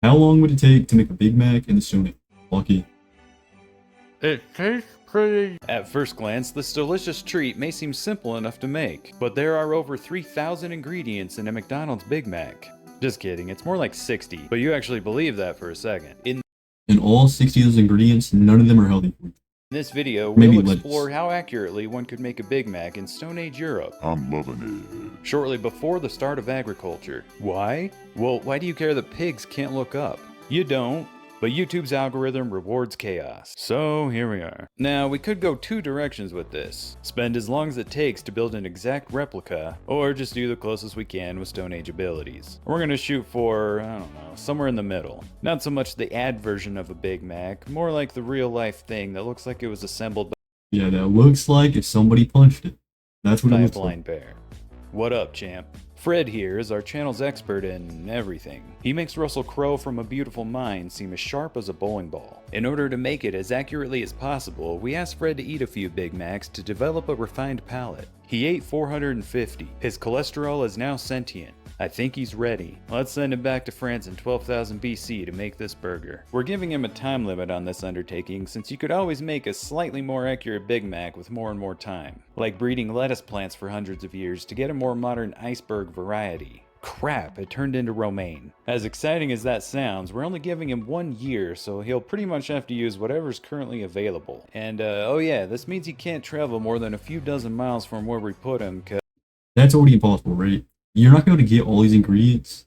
How long would it take to make a Big Mac in the Stone Age? Lucky. It tastes pretty. At first glance, this delicious treat may seem simple enough to make, but there are over 3,000 ingredients in a McDonald's Big Mac. Just kidding, it's more like 60, but you actually believe that for a second. In all 60 of those ingredients, none of them are healthy for you. In this video, Maybe we'll lettuce. explore how accurately one could make a Big Mac in Stone Age Europe, I'm loving shortly before the start of agriculture. Why? Well, why do you care that pigs can't look up? You don't. But YouTube's algorithm rewards chaos. So here we are. Now, we could go two directions with this. Spend as long as it takes to build an exact replica, or just do the closest we can with Stone Age abilities. We're gonna shoot for, I don't know, somewhere in the middle. Not so much the ad version of a Big Mac, more like the real life thing that looks like it was assembled Yeah, that looks like if somebody punched it. That's what by it a looks like. blind bear. What up, champ? Fred here is our channel's expert in everything. He makes Russell Crowe from A Beautiful Mind seem as sharp as a bowling ball. In order to make it as accurately as possible, we asked Fred to eat a few Big Macs to develop a refined palate. He ate 450. His cholesterol is now sentient. I think he's ready. Let's send him back to France in 12,000 BC to make this burger. We're giving him a time limit on this undertaking since you could always make a slightly more accurate Big Mac with more and more time. Like breeding lettuce plants for hundreds of years to get a more modern iceberg variety. Crap, it turned into romaine. As exciting as that sounds, we're only giving him 1 year, so he'll pretty much have to use whatever's currently available. And oh yeah, this means he can't travel more than a few dozen miles from where we put him, That's already impossible, right? You're not going to get all these ingredients.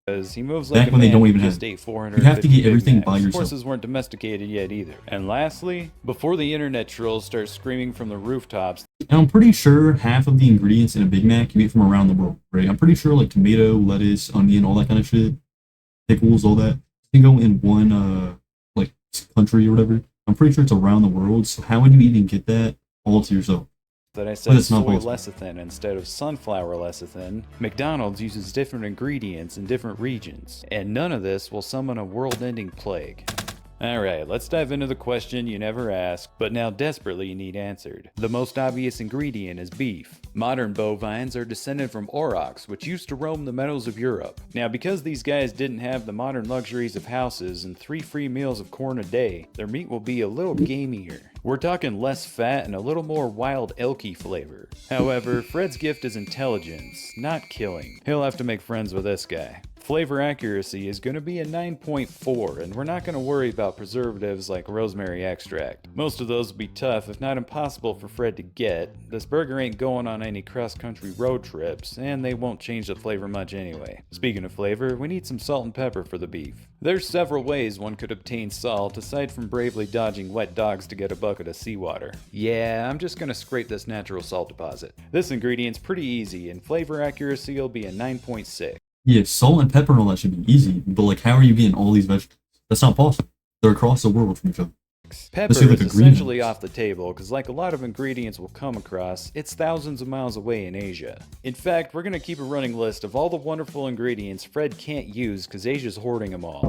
because he moves like Back a when they man don't who even just have- ate 450 You have to get Big everything Macs. by yourself. Horses weren't domesticated yet either. And lastly, before the internet trolls start screaming from the rooftops, And I'm pretty sure half of the ingredients in a Big Mac you get from around the world, right? I'm pretty sure like tomato, lettuce, onion, all that kind of shit, pickles, all that, can go in one like country or whatever. I'm pretty sure it's around the world. So how would you even get that all to yourself? that I But said it's not soy possible. lecithin instead of sunflower lecithin, McDonald's uses different ingredients in different regions, and none of this will summon a world-ending plague. Alright, let's dive into the question you never asked, but now desperately need answered. The most obvious ingredient is beef. Modern bovines are descended from aurochs, which used to roam the meadows of Europe. Now, because these guys didn't have the modern luxuries of houses and 3 free meals of corn a day, their meat will be a little gamier. We're talking less fat and a little more wild elky flavor. However, Fred's gift is intelligence, not killing. He'll have to make friends with this guy. Flavor accuracy is going to be a 9.4, and we're not going to worry about preservatives like rosemary extract. Most of those will be tough, if not impossible, for Fred to get. This burger ain't going on any cross-country road trips, and they won't change the flavor much anyway. Speaking of flavor, we need some salt and pepper for the beef. There's several ways one could obtain salt, aside from bravely dodging wet dogs to get a bucket of seawater. Yeah, I'm just going to scrape this natural salt deposit. This ingredient's pretty easy, and flavor accuracy will be a 9.6. Yeah, salt and pepper and all that should be easy. But like, how are you getting all these vegetables? That's not possible. They're across the world from each other. Pepper Let's do like is a green essentially one. off the table because, like a lot of ingredients we'll come across, it's thousands of miles away in Asia. In fact, we're going to keep a running list of all the wonderful ingredients Fred can't use because Asia's hoarding them all.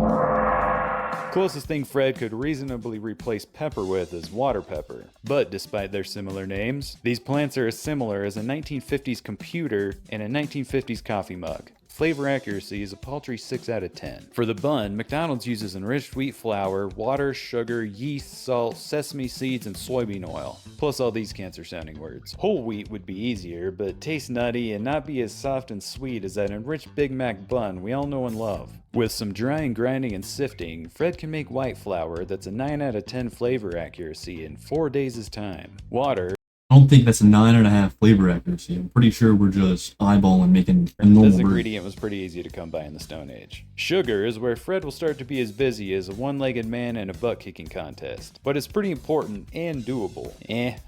Closest thing Fred could reasonably replace pepper with is water pepper. But despite their similar names, these plants are as similar as a 1950s computer and a 1950s coffee mug. Flavor accuracy is a paltry 6 out of 10. For the bun, McDonald's uses enriched wheat flour, water, sugar, yeast, salt, sesame seeds, and soybean oil. Plus all these cancer-sounding words. Whole wheat would be easier, but taste nutty and not be as soft and sweet as that enriched Big Mac bun we all know and love. With some drying, grinding, and sifting, Fred can make white flour that's a 9 out of 10 flavor accuracy in 4 days' time. Water. I don't think that's a 9.5 flavor accuracy. I'm pretty sure we're just eyeballing making a normal This burger. ingredient was pretty easy to come by in the Stone Age. Sugar is where Fred will start to be as busy as a one-legged man in a butt-kicking contest. But it's pretty important and doable.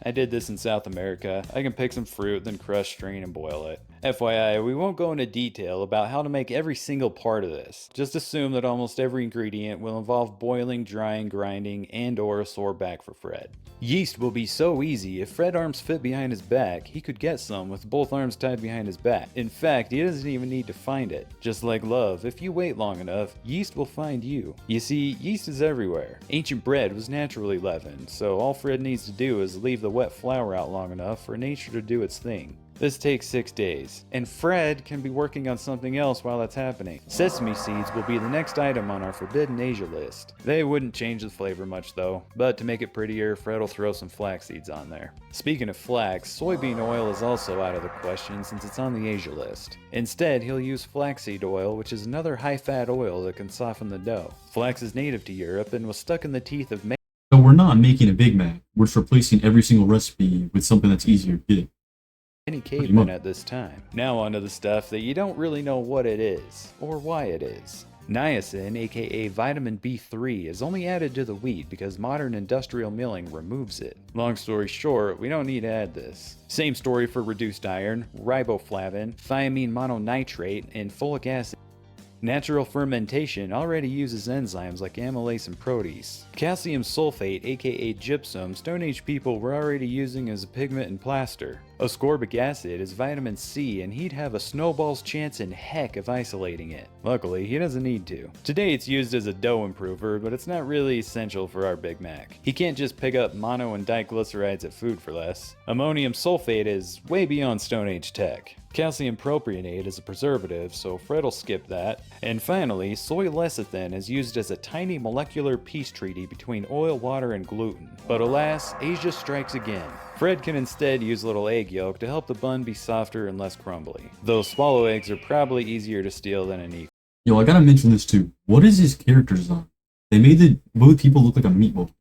I did this in South America. I can pick some fruit, then crush, strain, and boil it. FYI, we won't go into detail about how to make every single part of this. Just assume that almost every ingredient will involve boiling, drying, grinding, and or a sore back for Fred. Yeast will be so easy, if Fred's arms fit behind his back, he could get some with both arms tied behind his back. In fact, he doesn't even need to find it. Just like love, if you wait long enough, yeast will find you. You see, yeast is everywhere. Ancient bread was naturally leavened, so all Fred needs to do is leave the wet flour out long enough for nature to do its thing. This takes 6 days, and Fred can be working on something else while that's happening. Sesame seeds will be the next item on our Forbidden Asia list. They wouldn't change the flavor much though, but to make it prettier, Fred will throw some flax seeds on there. Speaking of flax, soybean oil is also out of the question since it's on the Asia list. Instead, he'll use flaxseed oil, which is another high-fat oil that can soften the dough. Flax is native to Europe and was stuck in the teeth of So we're not making a Big Mac. We're just replacing every single recipe with something that's easier to get. many cavemen at this time. Now onto the stuff that you don't really know what it is, or why it is. Niacin, aka vitamin B3, is only added to the wheat because modern industrial milling removes it. Long story short, we don't need to add this. Same story for reduced iron, riboflavin, thiamine mononitrate, and folic acid. Natural fermentation already uses enzymes like amylase and protease. Calcium sulfate, aka gypsum, Stone Age people were already using as a pigment in plaster. Ascorbic acid is vitamin C, and he'd have a snowball's chance in heck of isolating it. Luckily, he doesn't need to. Today it's used as a dough improver, but it's not really essential for our Big Mac. He can't just pick up mono and diglycerides at Food for Less. Ammonium sulfate is way beyond Stone Age tech. Calcium propionate is a preservative, so Fred'll skip that. And finally, soy lecithin is used as a tiny molecular peace treaty between oil, water, and gluten. But alas, Asia strikes again. Fred can instead use little egg yolk to help the bun be softer and less crumbly. Though swallow eggs are probably easier to steal than an eat. Yo, I gotta mention this too. What is his character design? They made both people look like a meatball.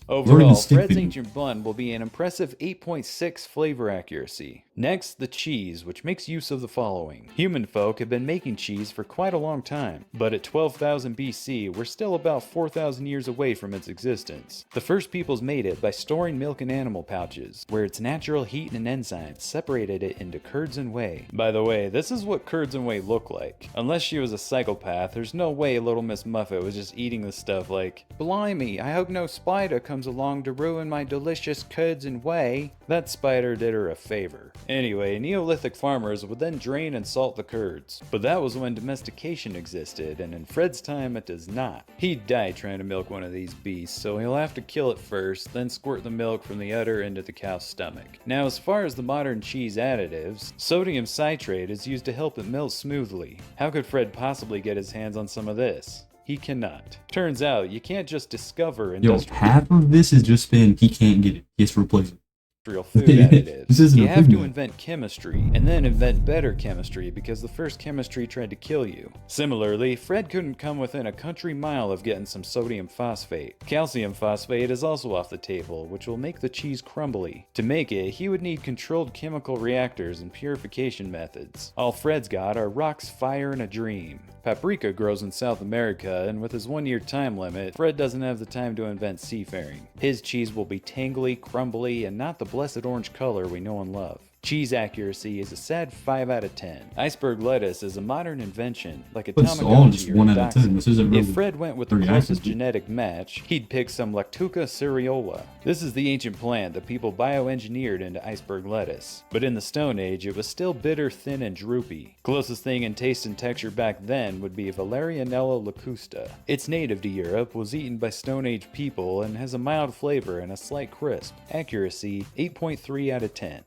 Overall, Fred's ancient bun will be an impressive 8.6 flavor accuracy. Next, the cheese, which makes use of the following. Human folk have been making cheese for quite a long time, but at 12,000 BC, we're still about 4,000 years away from its existence. The first peoples made it by storing milk in animal pouches, where its natural heat and enzymes separated it into curds and whey. By the way, this is what curds and whey look like. Unless she was a psychopath, there's no way Little Miss Muffet was just eating this stuff like, "Blimey, I hope no spider comes along to ruin my delicious curds and whey." That spider did her a favor. Anyway, Neolithic farmers would then drain and salt the curds. But that was when domestication existed, and in Fred's time it does not. He'd die trying to milk one of these beasts, so he'll have to kill it first, then squirt the milk from the udder into the cow's stomach. Now, as far as the modern cheese additives, sodium citrate is used to help it melt smoothly. How could Fred possibly get his hands on some of this? He cannot. Turns out, you can't just discover industrial half of this has just been he can't get it. He has to replace it. food additives. You have to Pigment. invent chemistry, and then invent better chemistry because the first chemistry tried to kill you. Similarly, Fred couldn't come within a country mile of getting some sodium phosphate. Calcium phosphate is also off the table, which will make the cheese crumbly. To make it, he would need controlled chemical reactors and purification methods. All Fred's got are rocks, fire, and a dream. Paprika grows in South America, and with his 1-year time limit, Fred doesn't have the time to invent seafaring. His cheese will be tangly, crumbly, and not the blessed orange color we know and love. Cheese accuracy is a sad 5 out of 10. Iceberg lettuce is a modern invention, like a But it's all just Tamagotchi or 1 a out of 10. dachshund. This isn't really If Fred went with the very closest accurate. genetic match, he'd pick some Lactuca cereola. This is the ancient plant that people bioengineered into iceberg lettuce. But in the Stone Age, it was still bitter, thin, and droopy. Closest thing in taste and texture back then would be Valerianella locusta. It's native to Europe, was eaten by Stone Age people, and has a mild flavor and a slight crisp. Accuracy, 8.3 out of 10.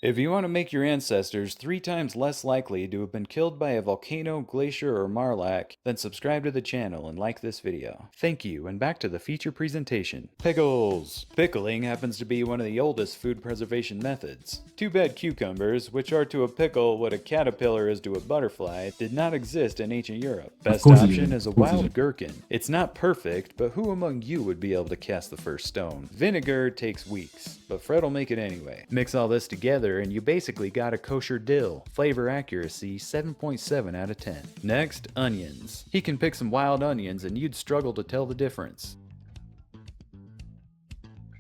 If you want to make your ancestors 3 times less likely to have been killed by a volcano, glacier, or marlac, then subscribe to the channel and like this video. Thank you, and back to the feature presentation. Pickles! Pickling happens to be one of the oldest food preservation methods. Too bad cucumbers, which are to a pickle what a caterpillar is to a butterfly, did not exist in ancient Europe. Best course it option didn't. is a Of course it wild didn't. gherkin. It's not perfect, but who among you would be able to cast the first stone? Vinegar takes weeks, but Fred will make it anyway. Mix all this together and you basically got a kosher dill. Flavor accuracy 7.7 out of 10. Next, onions. He can pick some wild onions and you'd struggle to tell the difference.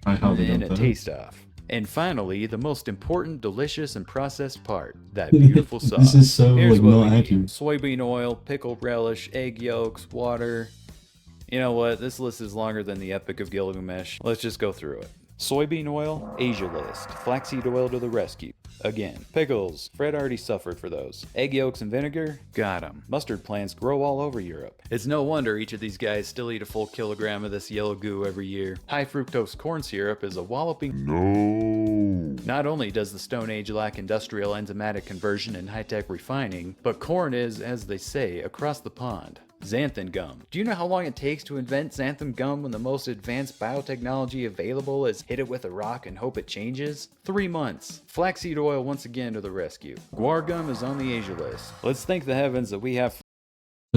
I highly Then doubt a that. taste off. And finally, the most important, delicious, and processed part, that beautiful sauce. This is so Here's like what not we need. accurate. Soybean oil, pickled relish, egg yolks, water. You know what? This list is longer than the Epic of Gilgamesh. Let's just go through it. Soybean oil, Asia list. Flaxseed oil to the rescue. Again. Pickles. Fred already suffered for those. Egg yolks and vinegar? Got 'em. Mustard plants grow all over Europe. It's no wonder each of these guys still eat a full kilogram of this yellow goo every year. High fructose corn syrup is a walloping no. Not only does the Stone Age lack industrial enzymatic conversion and high-tech refining, but corn is, as they say, across the pond. Xanthan gum. Do you know how long it takes to invent xanthan gum when the most advanced biotechnology available is hit it with a rock and hope it changes? 3 months. Flaxseed oil once again to the rescue. Guar gum is on the Asia list. Let's thank the heavens that we have.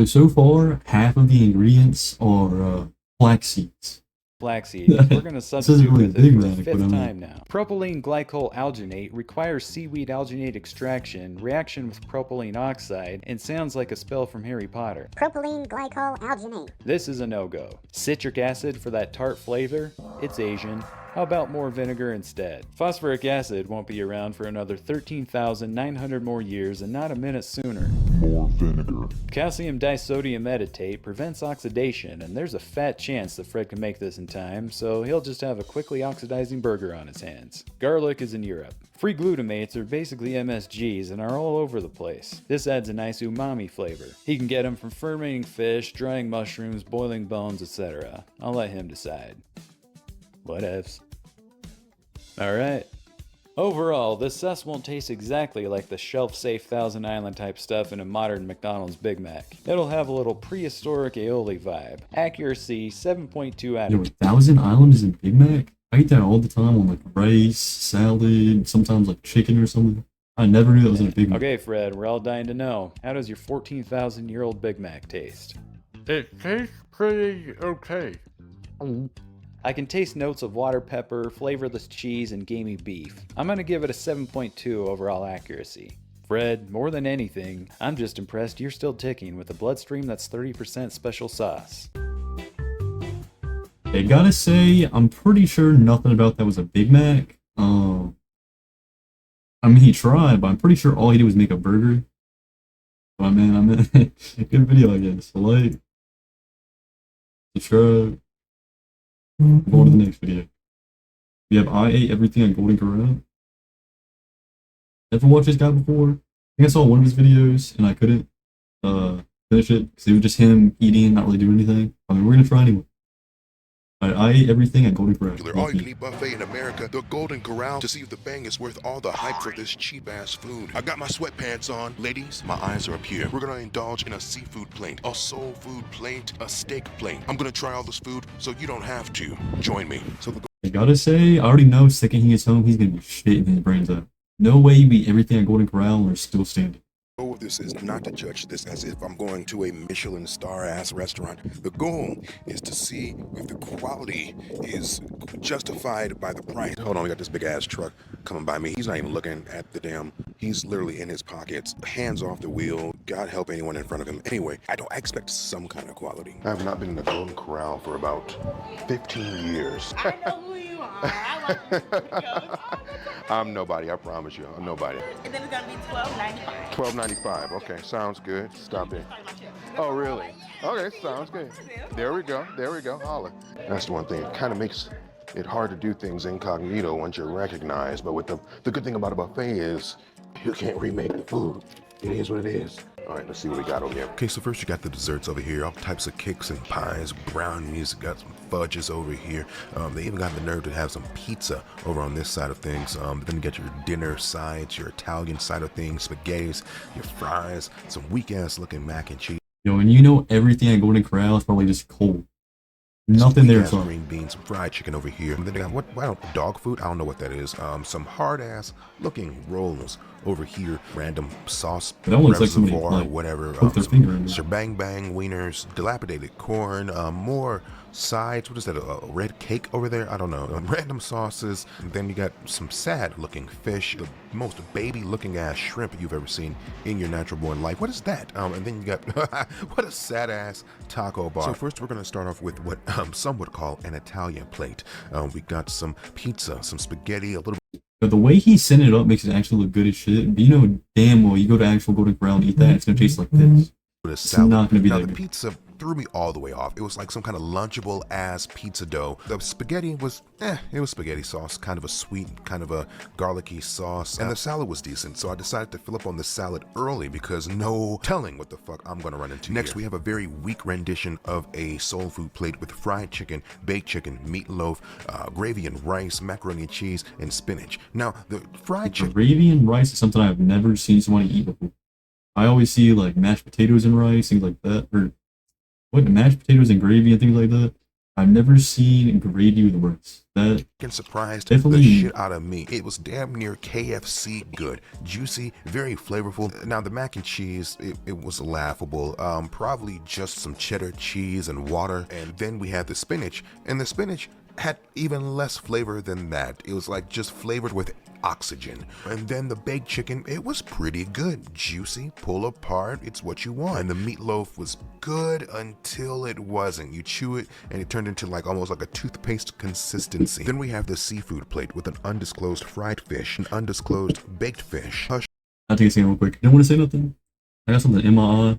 So far, half of the ingredients are flax seeds. Flaxseed. We're going to substitute really with it for the big, 5th time now. Propylene glycol alginate requires seaweed alginate extraction, reaction with propylene oxide, and sounds like a spell from Harry Potter. Propylene glycol alginate. This is a no-go. Citric acid for that tart flavor? It's Asian. How about more vinegar instead? Phosphoric acid won't be around for another 13,900 more years and not a minute sooner. More vinegar. Calcium disodium meditate prevents oxidation, and there's a fat chance that Fred can make this in time, so he'll just have a quickly oxidizing burger on his hands. Garlic is in Europe. Free glutamates are basically MSGs and are all over the place. This adds a nice umami flavor. He can get them from fermenting fish, drying mushrooms, boiling bones, etc. I'll let him decide. Whatevs. Alright. Overall, this sauce won't taste exactly like the shelf-safe Thousand Island type stuff in a modern McDonald's Big Mac. It'll have a little prehistoric aioli vibe. Accuracy 7.2 out Yo, of 10. Thousand Island is in Big Mac? I eat that all the time on like rice, salad, sometimes like chicken or something. I never knew that was in a Big Mac. Okay, Fred, we're all dying to know. How does your 14,000-year-old Big Mac taste? It tastes pretty okay. I can taste notes of water pepper, flavorless cheese, and gamey beef. I'm gonna give it a 7.2 overall accuracy. Fred, more than anything, I'm just impressed you're still ticking with a bloodstream that's 30% special sauce. I gotta say, I'm pretty sure nothing about that was a Big Mac. I mean, he tried, but I'm pretty sure all he did was make a burger. But man, good video, I guess. So like, subscribe. Go on to the next video. We have I Ate Everything at Golden Corral. Ever watched this guy before? I think I saw one of his videos and I couldn't finish it because it was just him eating, not really doing anything. I mean, we're gonna try anyway. Alright, I Ate Everything at Golden Corral. All-you-can-eat buffet in America, the Golden Corral, to see if the bang is worth all the hype for this cheap-ass food. I got my sweatpants on. Ladies, my eyes are up here. We're gonna indulge in a seafood plate, a soul food plate, a steak plate. I'm gonna try all this food so you don't have to. Join me. So the I gotta say, I already know second he gets home, he's gonna be shitting his brains out. No way you eat everything at Golden Corral and we're still standing. goal of this is not to judge this as if I'm going to a Michelin star-ass restaurant. The goal is to see if the quality is justified by the price. Hold on, we got this big-ass truck coming by me. He's not even looking at the damn... He's literally in his pockets, hands off the wheel. God help anyone in front of him. Anyway, I expect some kind of quality. I have not been in the Golden Corral for about 15 years. I know who you are. I want to go. I'm nobody, I promise you. I'm nobody. And then it's going to be $12.95. $12.95. Okay, sounds good. Stop it. Oh, really? Okay, sounds good. There we go. There we go. Holla. That's the one thing. It kind of makes it hard to do things incognito once you're recognized. But with the good thing about a buffet is you can't remake the food. It is what it is. All right, let's see what we got over here. Okay, so first you got the desserts over here, all types of cakes and pies, brownies, got some fudges over here. They even got the nerve to have some pizza over on this side of things. Then you got your dinner sides, your Italian side of things, spaghettis, your fries, some weak-ass looking mac and cheese. Yo, and you know everything at Golden Corral is probably just cold. Nothing there. Some green beans, some fried chicken over here. And then they got dog food? I don't know what that is. Some hard ass looking rolls over here. Random sauce, that one looks like somebody or whatever. Put their finger in there. Bang bang wieners, dilapidated corn, more sides. What is that? A red cake over there? I don't know. Random sauces. And then you got some sad looking fish. The most baby looking ass shrimp you've ever seen in your natural born life. What is that? And then you got what a sad ass taco bar. So first we're gonna start off with what some would call an Italian plate. We got some pizza, some spaghetti, a little. But the way he sent it up makes it actually look good as shit. But you know damn well you go to actual Golden Corral and eat that, it's gonna taste like this. Salad. Not gonna be now that the good. pizza threw me all the way off. It was like some kind of lunchable ass pizza dough. The spaghetti was, it was spaghetti sauce, kind of a sweet, kind of a garlicky sauce. And the salad was decent, so I decided to fill up on the salad early because no telling what the fuck I'm gonna run into. Next, we have a very weak rendition of a soul food plate with fried chicken, baked chicken, meatloaf, gravy and rice, macaroni and cheese, and spinach. Now, the fried chicken... Gravy and rice is something I've never seen somebody eat before. I always see like mashed potatoes and rice, things like that, or what, mashed potatoes and gravy and things like that. I've never seen gravy with rice. That surprised definitely the shit out of me. It was damn near KFC good, juicy, very flavorful. Now the mac and cheese, it was laughable. Probably just some cheddar cheese and water. And then we had the spinach, and the spinach had even less flavor than that. It was like just flavored with oxygen. And then the baked chicken, it was pretty good. Juicy, pull apart, it's what you want. And the meatloaf was good until it wasn't. You chew it and it turned into like almost like a toothpaste consistency. Then we have the seafood plate with an undisclosed fried fish, an undisclosed baked fish. I'll take a second real quick. Didn't want to say nothing. I got something in my eye.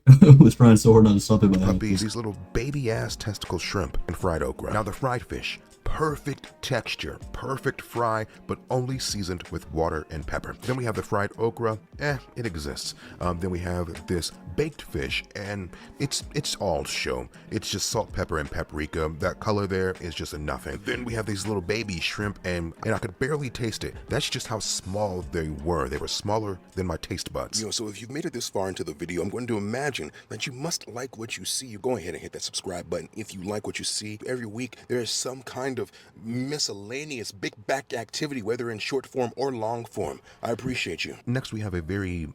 I was trying so hard not to stop it, but puppies, these little baby ass testicle shrimp and fried okra. Now the fried fish, perfect texture, perfect fry, but only seasoned with water and pepper. Then we have the fried okra, it exists. Then we have this baked fish, and it's all show. It's just salt, pepper, and paprika. That color there is just a nothing. Then we have these little baby shrimp, and I could barely taste it. That's just how small they were. They were smaller than my taste buds. So if you've made it this far into the video, I'm going to imagine that you must like what you see. You go ahead and hit that subscribe button if you like what you see. Every week, there is some kind of miscellaneous big back activity, whether in short form or long form. I appreciate you. Next, we have a very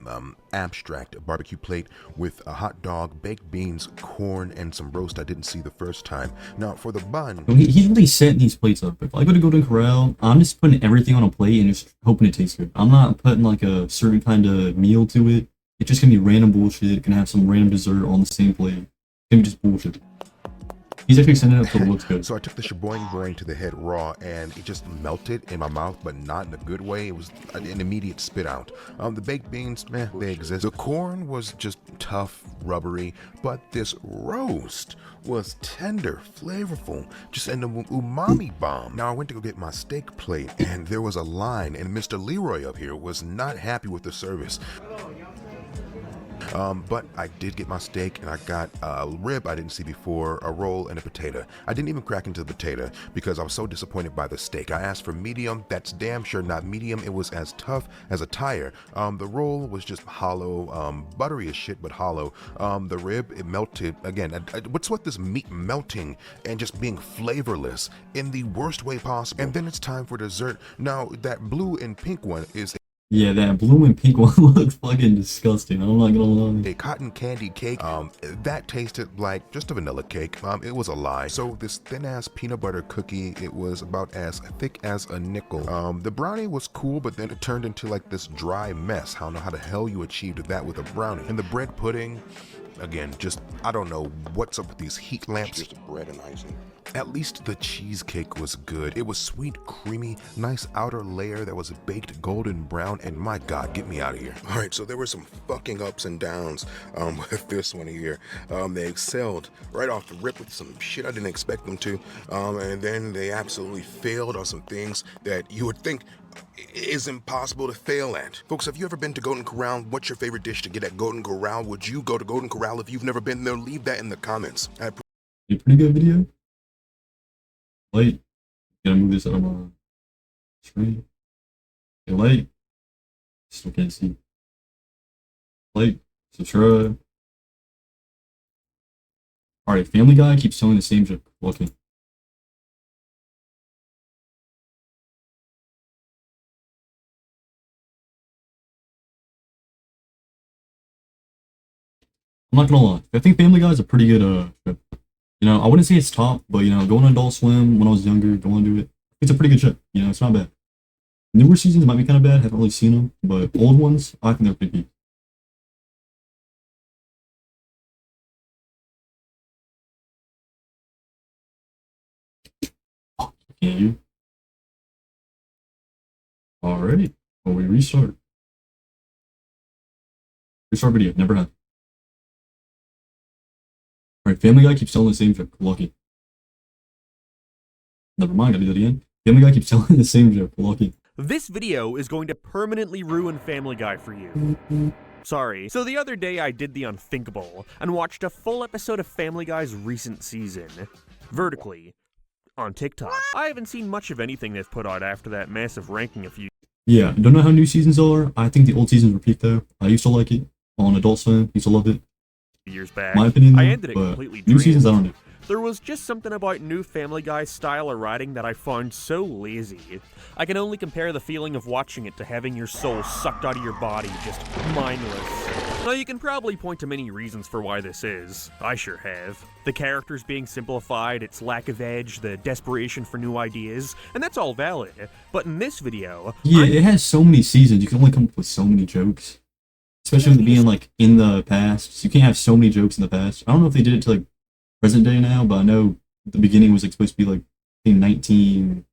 abstract barbecue plate with a hot dog, baked beans, corn, and some roast I didn't see the first time. Now, for the bun... He's really setting these plates up. If I go to Golden Corral, I'm just putting everything on a plate and just hoping it tastes good. I'm not putting like a certain kind of meal to it. It's just gonna be random bullshit. It can have some random dessert on the same plate. It's gonna be just bullshit. He's actually sending it up so it looks good. So I took the shaboing to the head raw, and it just melted in my mouth, but not in a good way. It was an immediate spit out. The baked beans, they exist. The corn was just tough, rubbery, but this roast was tender, flavorful, just an umami bomb. Now I went to go get my steak plate, and there was a line, and Mr. Leroy up here was not happy with the service. But I did get my steak, and I got a rib I didn't see before, a roll, and a potato. I didn't even crack into the potato because I was so disappointed by the steak. I asked for medium. That's damn sure not medium. It was as tough as a tire. The roll was just hollow, buttery as shit, but hollow. The rib, it melted. Again, what's with this meat melting and just being flavorless in the worst way possible? And then it's time for dessert. Now, that blue and pink one is... Yeah, that blue and pink one looks fucking disgusting. I'm not gonna lie. A cotton candy cake, that tasted like just a vanilla cake. It was a lie. So this thin ass peanut butter cookie, it was about as thick as a nickel. The brownie was cool, but then it turned into like this dry mess. I don't know how the hell you achieved that with a brownie. And the bread pudding, again, just, I don't know what's up with these heat lamps. Just bread and icing. At least the cheesecake was good. It was sweet, creamy, nice outer layer that was baked golden brown, and my God, get me out of here. All right, so there were some fucking ups and downs with this one here. They excelled right off the rip with some shit I didn't expect them to, and then they absolutely failed on some things that you would think is impossible to fail at. Folks, have you ever been to Golden Corral? What's your favorite dish to get at Golden Corral? Would you go to Golden Corral if you've never been there? Leave that in the comments. A pretty good video. Light. Gotta move this out of my screen. Okay, light. Still can't see. Like, subscribe. Alright, Family Guy keeps telling the same joke. Okay. I'm not gonna lie. I think Family Guy is a pretty good show. You know, I wouldn't say it's top, but you know, going on Adult Swim when I was younger, going to it. It's a pretty good show. You know, it's not bad. Newer seasons might be kind of bad. Haven't really seen them, but old ones, I think they're pretty good. Can you? Alrighty. Well, we restart. 3-star video. Never had. Alright, Family Guy keeps telling the same joke. Lucky. Never mind, gotta do that again. Family Guy keeps telling the same joke. Lucky. This video is going to permanently ruin Family Guy for you. Sorry. So the other day I did the unthinkable and watched a full episode of Family Guy's recent season. Vertically. On TikTok. I haven't seen much of anything they've put out after that massive ranking a few Yeah, don't know how new seasons are. I think the old seasons were peak though. I used to like it on Adult Swim. Used to love it. years back. My opinion though, I ended it but completely new seasons I don't know. There was just something about new Family Guy style of writing that I found so lazy. I can only compare the feeling of watching it to having your soul sucked out of your body, just mindless. Now you can probably point to many reasons for why this is. I sure have. The characters being simplified, its lack of edge, the desperation for new ideas, and that's all valid. But in this video, Yeah, it has so many seasons. You can only come up with so many jokes. Especially with it being like in the past. So you can't have so many jokes in the past. I don't know if they did it to like present day now, but I know the beginning was like supposed to be like in 19,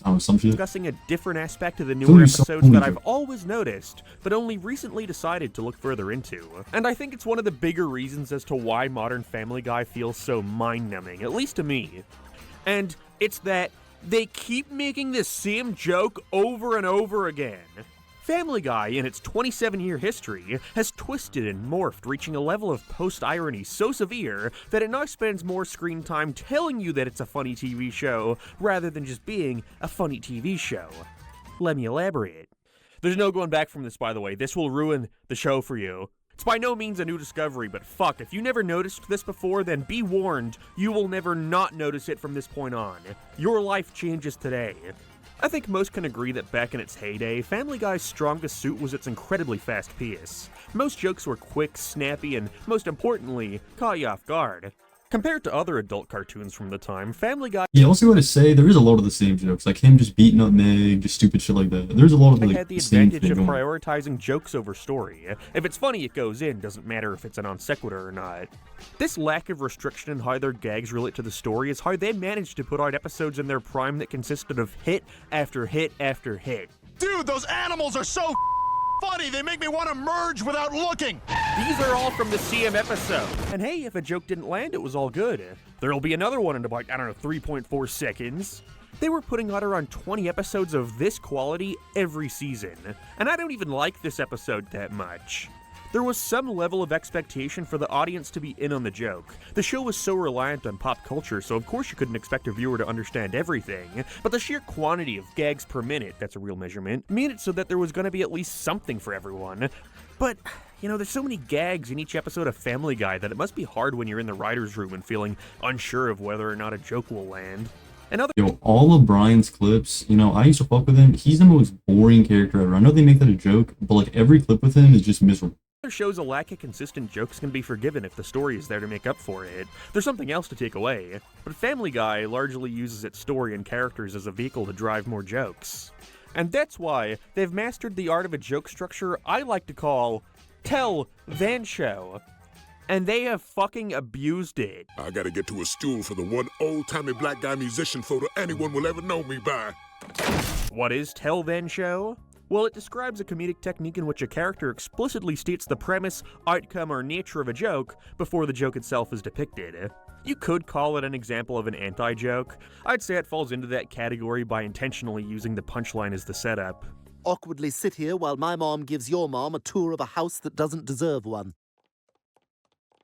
I don't know, some shit. discussing a different aspect of the There's newer only so episodes many that I've jokes. always noticed, but only recently decided to look further into. And I think it's one of the bigger reasons as to why modern Family Guy feels so mind-numbing, at least to me. And it's that they keep making the same joke over and over again. Family Guy, in its 27-year history, has twisted and morphed, reaching a level of post-irony so severe that it now spends more screen time telling you that it's a funny TV show, rather than just being a funny TV show. Let me elaborate. There's no going back from this, by the way. This will ruin the show for you. It's by no means a new discovery, but fuck, if you never noticed this before, then be warned, you will never not notice it from this point on. Your life changes today. I think most can agree that back in its heyday, Family Guy's strongest suit was its incredibly fast pace. Most jokes were quick, snappy, and most importantly, caught you off guard. Compared to other adult cartoons from the time, Family Guy Yeah, also gotta say, there is a lot of the same jokes. Like him just beating up Meg, just stupid shit like that. There's a lot of like had the same advantage thing of going on. prioritizing jokes over story. If it's funny, it goes in, doesn't matter if it's a non sequitur or not. This lack of restriction in how their gags relate to the story is how they managed to put out episodes in their prime that consisted of hit after hit after hit. Dude, those animals are so funny, they make me want to merge without looking. These are all from the CM episode. And hey, if a joke didn't land, it was all good. There'll be another one in about, 3.4 seconds. They were putting out around 20 episodes of this quality every season. And I don't even like this episode that much. There was some level of expectation for the audience to be in on the joke. The show was so reliant on pop culture, so of course you couldn't expect a viewer to understand everything. But the sheer quantity of gags per minute, that's a real measurement, made it so that there was going to be at least something for everyone. But, there's so many gags in each episode of Family Guy that it must be hard when you're in the writer's room and feeling unsure of whether or not a joke will land. Yo, all of Brian's clips, I used to fuck with him. He's the most boring character ever. I know they make that a joke, but like every clip with him is just miserable. Other shows a lack of consistent jokes can be forgiven if the story is there to make up for it. There's something else to take away. But Family Guy largely uses its story and characters as a vehicle to drive more jokes. And that's why they've mastered the art of a joke structure I like to call Tell Then Show. And they have fucking abused it. I gotta get to a stool for the one old-timey black guy musician photo anyone will ever know me by. What is Tell Then Show? Well, it describes a comedic technique in which a character explicitly states the premise, outcome, or nature of a joke before the joke itself is depicted. You could call it an example of an anti-joke. I'd say it falls into that category by intentionally using the punchline as the setup. Awkwardly sit here while my mom gives your mom a tour of a house that doesn't deserve one.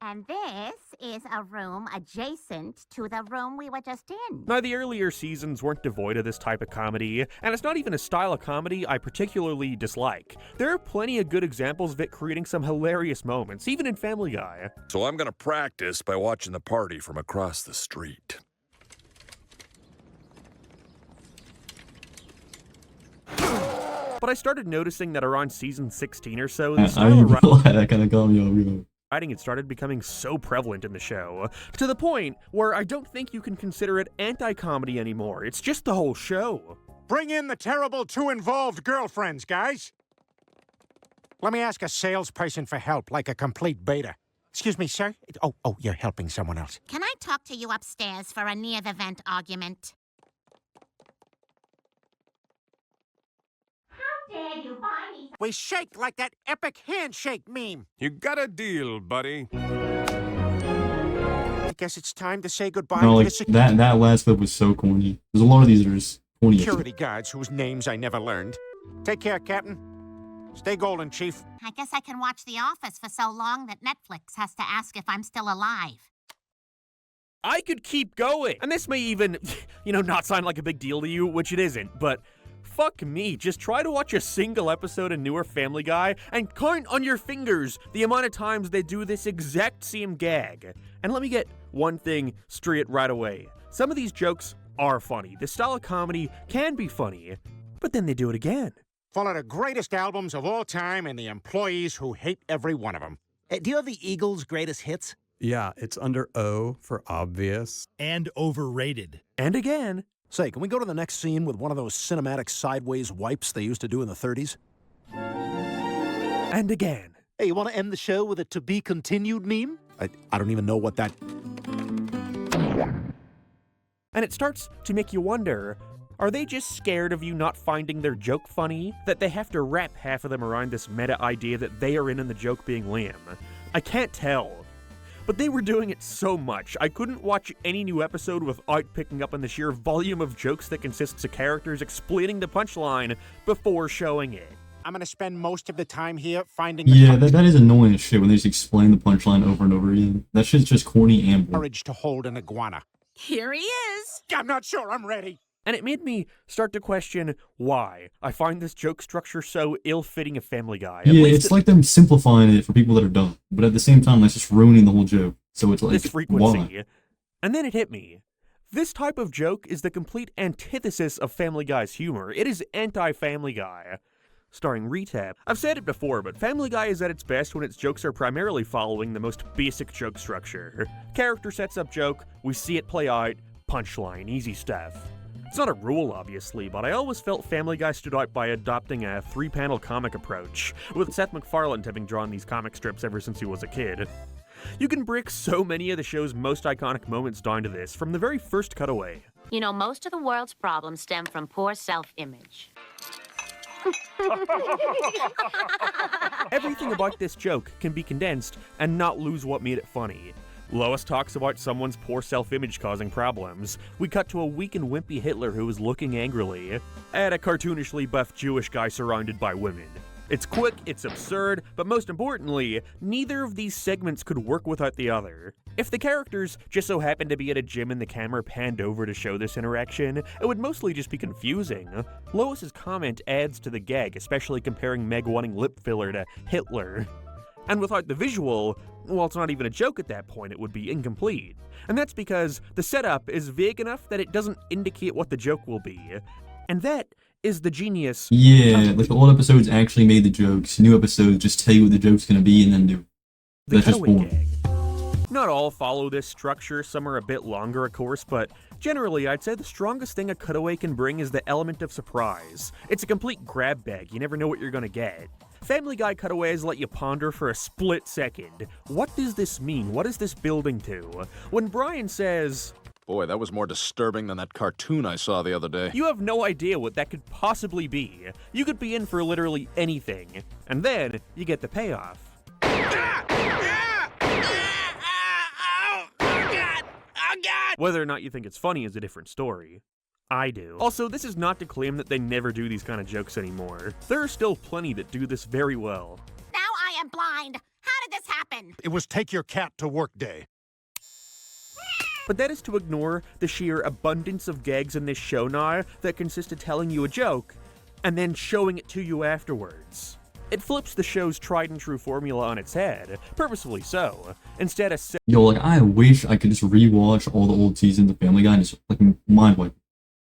And this is a room adjacent to the room we were just in. Now, the earlier seasons weren't devoid of this type of comedy, and it's not even a style of comedy I particularly dislike. There are plenty of good examples of it creating some hilarious moments, even in Family Guy. So I'm gonna practice by watching the party from across the street. But I started noticing that around season 16 or so, the I style ain't of gonna lie, that kind of got me off. writing had started becoming so prevalent in the show, to the point where I don't think you can consider it anti-comedy anymore. It's just the whole show. Bring in the terrible two involved girlfriends, guys. Let me ask a salesperson for help, like a complete beta. Excuse me, sir? Oh, you're helping someone else. Can I talk to you upstairs for a near-the-vent argument? How Dad, you buy me We shake like that epic handshake meme. You got a deal, buddy. I guess it's time to say goodbye No, to like the that last clip was so corny. There's a lot of these that are just corny. security guards whose names I never learned. Take care, Captain. Stay golden, Chief. I guess I can watch The Office for so long that Netflix has to ask if I'm still alive. I could keep going. And this may even, not sound like a big deal to you, which it isn't, but fuck me. Just try to watch a single episode of newer Family Guy and count on your fingers the amount of times they do this exact same gag. And let me get one thing straight right away. Some of these jokes are funny. This style of comedy can be funny, but then they do it again. Full of the greatest albums of all time and the employees who hate every one of them. Do you have the Eagles' greatest hits? Yeah, it's under O for obvious. And overrated. And again. Say, can we go to the next scene with one of those cinematic sideways wipes they used to do in the 30s? And again. Hey, you want to end the show with a to be continued meme? I don't even know what that... And it starts to make you wonder, are they just scared of you not finding their joke funny? That they have to wrap half of them around this meta idea that they are in the joke being lame? I can't tell. But they were doing it so much, I couldn't watch any new episode without picking up on the sheer volume of jokes that consists of characters explaining the punchline before showing it. I'm gonna spend most of the time here finding Yeah, that is annoying as shit when they just explain the punchline over and over again. That shit's just corny and boring. courage to hold an iguana. Here he is. I'm not sure I'm ready. And it made me start to question why I find this joke structure so ill-fitting of Family Guy. Yeah, it's like them simplifying it for people that are dumb, but at the same time, that's just ruining the whole joke. So it's like, this frequency. why? And then it hit me. This type of joke is the complete antithesis of Family Guy's humor. It is anti-Family Guy. Starring Retap. I've said it before, but Family Guy is at its best when its jokes are primarily following the most basic joke structure. Character sets up joke, we see it play out, punchline, easy stuff. It's not a rule, obviously, but I always felt Family Guy stood out by adopting a three-panel comic approach, with Seth MacFarlane having drawn these comic strips ever since he was a kid. You can break so many of the show's most iconic moments down to this, from the very first cutaway. You know, most of the world's problems stem from poor self-image. Everything about this joke can be condensed and not lose what made it funny. Lois talks about someone's poor self-image causing problems. We cut to a weak and wimpy Hitler who is looking angrily at a cartoonishly buff Jewish guy surrounded by women. It's quick, it's absurd, but most importantly, neither of these segments could work without the other. If the characters just so happened to be at a gym and the camera panned over to show this interaction, it would mostly just be confusing. Lois's comment adds to the gag, especially comparing Meg wanting lip filler to Hitler. And without the visual, well, it's not even a joke at that point, it would be incomplete. And that's because the setup is vague enough that it doesn't indicate what the joke will be. And that is the genius. Yeah, like the old episodes actually made the jokes. New episodes just tell you what the joke's gonna be and then do it. The That's just cutaway boring. gag. Not all follow this structure, some are a bit longer of course, but generally I'd say the strongest thing a cutaway can bring is the element of surprise. It's a complete grab bag, you never know what you're gonna get. Family Guy cutaways let you ponder for a split second. What does this mean? What is this building to? When Brian says, "Boy, that was more disturbing than that cartoon I saw the other day." you have no idea what that could possibly be. You could be in for literally anything. And then you get the payoff. Whether or not you think it's funny is a different story. I do. Also, this is not to claim that they never do these kind of jokes anymore. There are still plenty that do this very well. Now I am blind. How did this happen? It was take your cat to work day. But that is to ignore the sheer abundance of gags in this show now that consist of telling you a joke and then showing it to you afterwards. It flips the show's tried and true formula on its head, purposefully so. Instead of Yo, like, I wish I could just rewatch all the old seasons of Family Guy and just, like, mind wipe.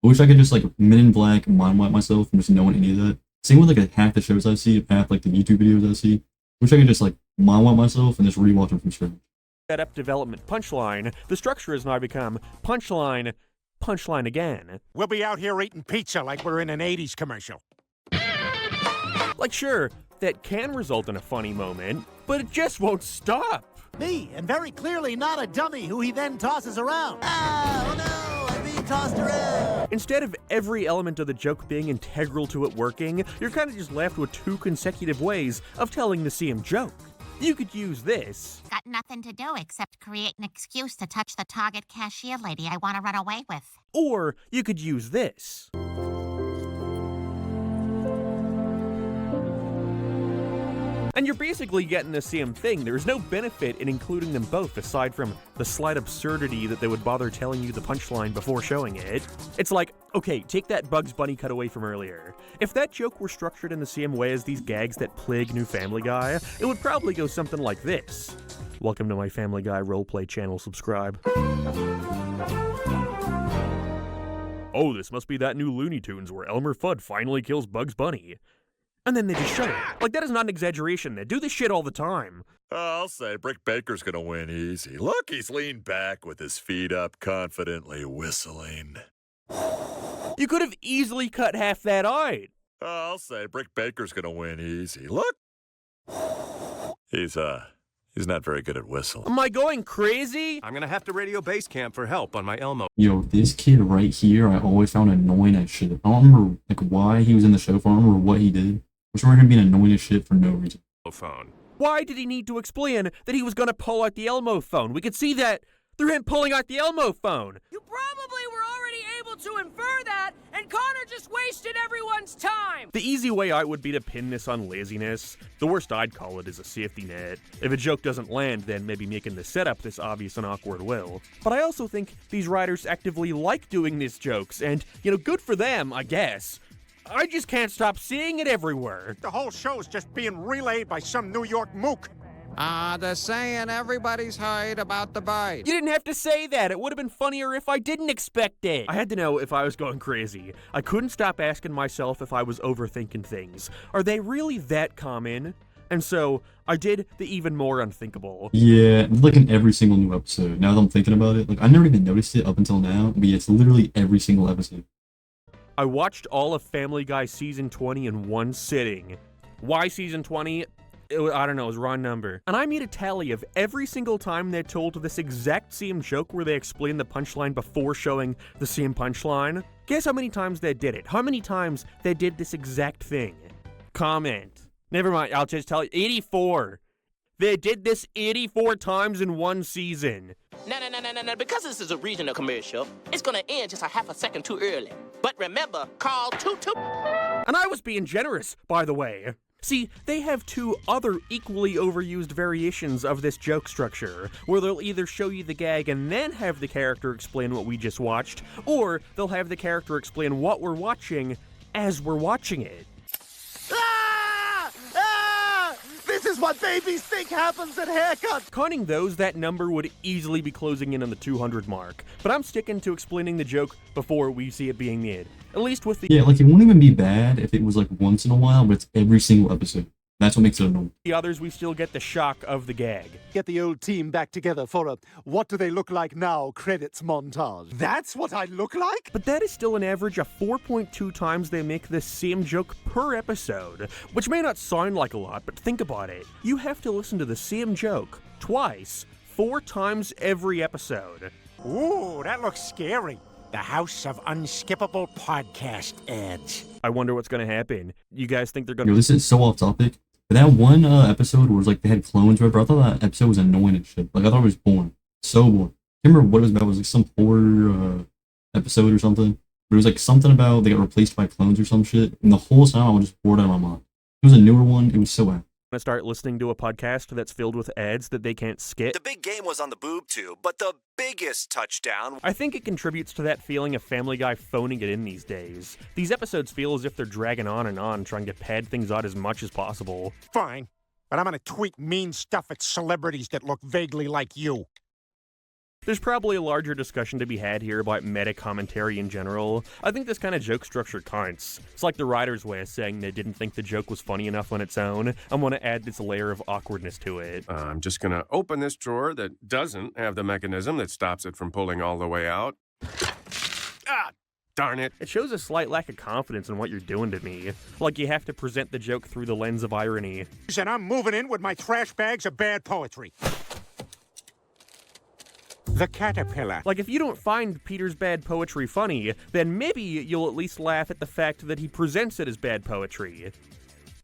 I wish I could just, like, Men in Black mind wipe myself from just knowing any of that. Same with, like, half the shows I see, half, like, the YouTube videos I see. I wish I could just, like, mind wipe myself and just rewatch them from scratch. setup, development, punchline, the structure has now become punchline, punchline again. We'll be out here eating pizza like we're in an 80s commercial. Like, sure, that can result in a funny moment, but it just won't stop. Me, and very clearly not a dummy who he then tosses around. Oh no, I'm being tossed around. Instead of every element of the joke being integral to it working, you're kind of just left with 2 consecutive ways of telling the same joke. You could use this. Got nothing to do except create an excuse to touch the Target cashier lady I want to run away with. Or you could use this. And you're basically getting the same thing. There's no benefit in including them both aside from the slight absurdity that they would bother telling you the punchline before showing it. It's like, okay, take that Bugs Bunny cutaway from earlier. If that joke were structured in the same way as these gags that plague New Family Guy, it would probably go something like this. Welcome to my Family Guy roleplay channel, subscribe. Oh, this must be that new Looney Tunes where Elmer Fudd finally kills Bugs Bunny. And then they just shut it. Like, that is not an exaggeration. They do this shit all the time. I'll say Brick Baker's gonna win easy. Look, he's leaned back with his feet up, confidently whistling. You could have easily cut half that out. I'll say Brick Baker's gonna win easy. Look. He's not very good at whistling. Am I going crazy? I'm gonna have to radio base camp for help on my Elmo. Yo, this kid right here, I always found annoying as shit. I don't remember like why he was in the show. I don't remember what he did. I just remember him being annoying as shit for no reason. Phone. Why did he need to explain that he was gonna pull out the Elmo phone? We could see that through him pulling out the Elmo phone. You probably were already able to infer that, and Connor just wasted everyone's time! The easy way out would be to pin this on laziness. The worst I'd call it is a safety net. If a joke doesn't land, then maybe making the setup this obvious and awkward will. But I also think these writers actively like doing these jokes, and, good for them, I guess. I just can't stop seeing it everywhere. The whole show's just being relayed by some New York mook. They're saying everybody's heard about the bite. You didn't have to say that. It would have been funnier if I didn't expect it. I had to know if I was going crazy. I couldn't stop asking myself if I was overthinking things. Are they really that common? And so, I did the even more unthinkable. Yeah, like in every single new episode. Now that I'm thinking about it, like I never even noticed it up until now, but yeah, it's literally every single episode. I watched all of Family Guy Season 20 in one sitting. Why Season 20? I don't know, it was wrong number. And I made a tally of every single time they told this exact same joke where they explained the punchline before showing the same punchline. Guess how many times they did it? How many times they did this exact thing? Comment. Never mind, I'll just tell you. 84. They did this 84 times in one season. No. Because this is a regional commercial, it's gonna end just a half a second too early. But remember, call toot. And I was being generous, by the way. See, they have 2 other equally overused variations of this joke structure, where they'll either show you the gag and then have the character explain what we just watched, or they'll have the character explain what we're watching as we're watching it. This is what babies think happens at haircuts! Counting those, that number would easily be closing in on the 200 mark, but I'm sticking to explaining the joke before we see it being made. At least with the— Yeah, like it wouldn't even be bad if it was like once in a while, but it's every single episode. That's what makes it annoying. The others, we still get the shock of the gag. Get the old team back together for a what do they look like now credits montage. That's what I look like? But that is still an average of 4.2 times they make this same joke per episode, which may not sound like a lot, but think about it. You have to listen to the same joke twice, 4 times every episode. Ooh, that looks scary. The House of Unskippable Podcast ads. I wonder what's gonna happen. You guys think they're gonna— Yo, this is so off topic. But that one episode where it was like they had clones, whatever, I thought that episode was annoying and shit. Like I thought it was boring. So boring. I can't remember what it was about. It was like some horror episode or something. But it was like something about they got replaced by clones or some shit. And the whole time I was just bored out of my mind. It was a newer one. It was so bad. To start listening to a podcast that's filled with ads that they can't skip. The big game was on the boob tube, but the biggest touchdown— I think it contributes to that feeling of Family Guy phoning it in these days. These episodes feel as if they're dragging on and on, trying to pad things out as much as possible. Fine, but I'm gonna tweet mean stuff at celebrities that look vaguely like you. There's probably a larger discussion to be had here about meta commentary in general. I think this kind of joke structure counts. It's like the writer's way of saying they didn't think the joke was funny enough on its own. I want to add this layer of awkwardness to it. I'm just gonna open this drawer that doesn't have the mechanism that stops it from pulling all the way out. Darn it. It shows a slight lack of confidence in what you're doing to me. Like you have to present the joke through the lens of irony. And I'm moving in with my trash bags of bad poetry. The caterpillar. Like, if you don't find Peter's bad poetry funny, then maybe you'll at least laugh at the fact that he presents it as bad poetry.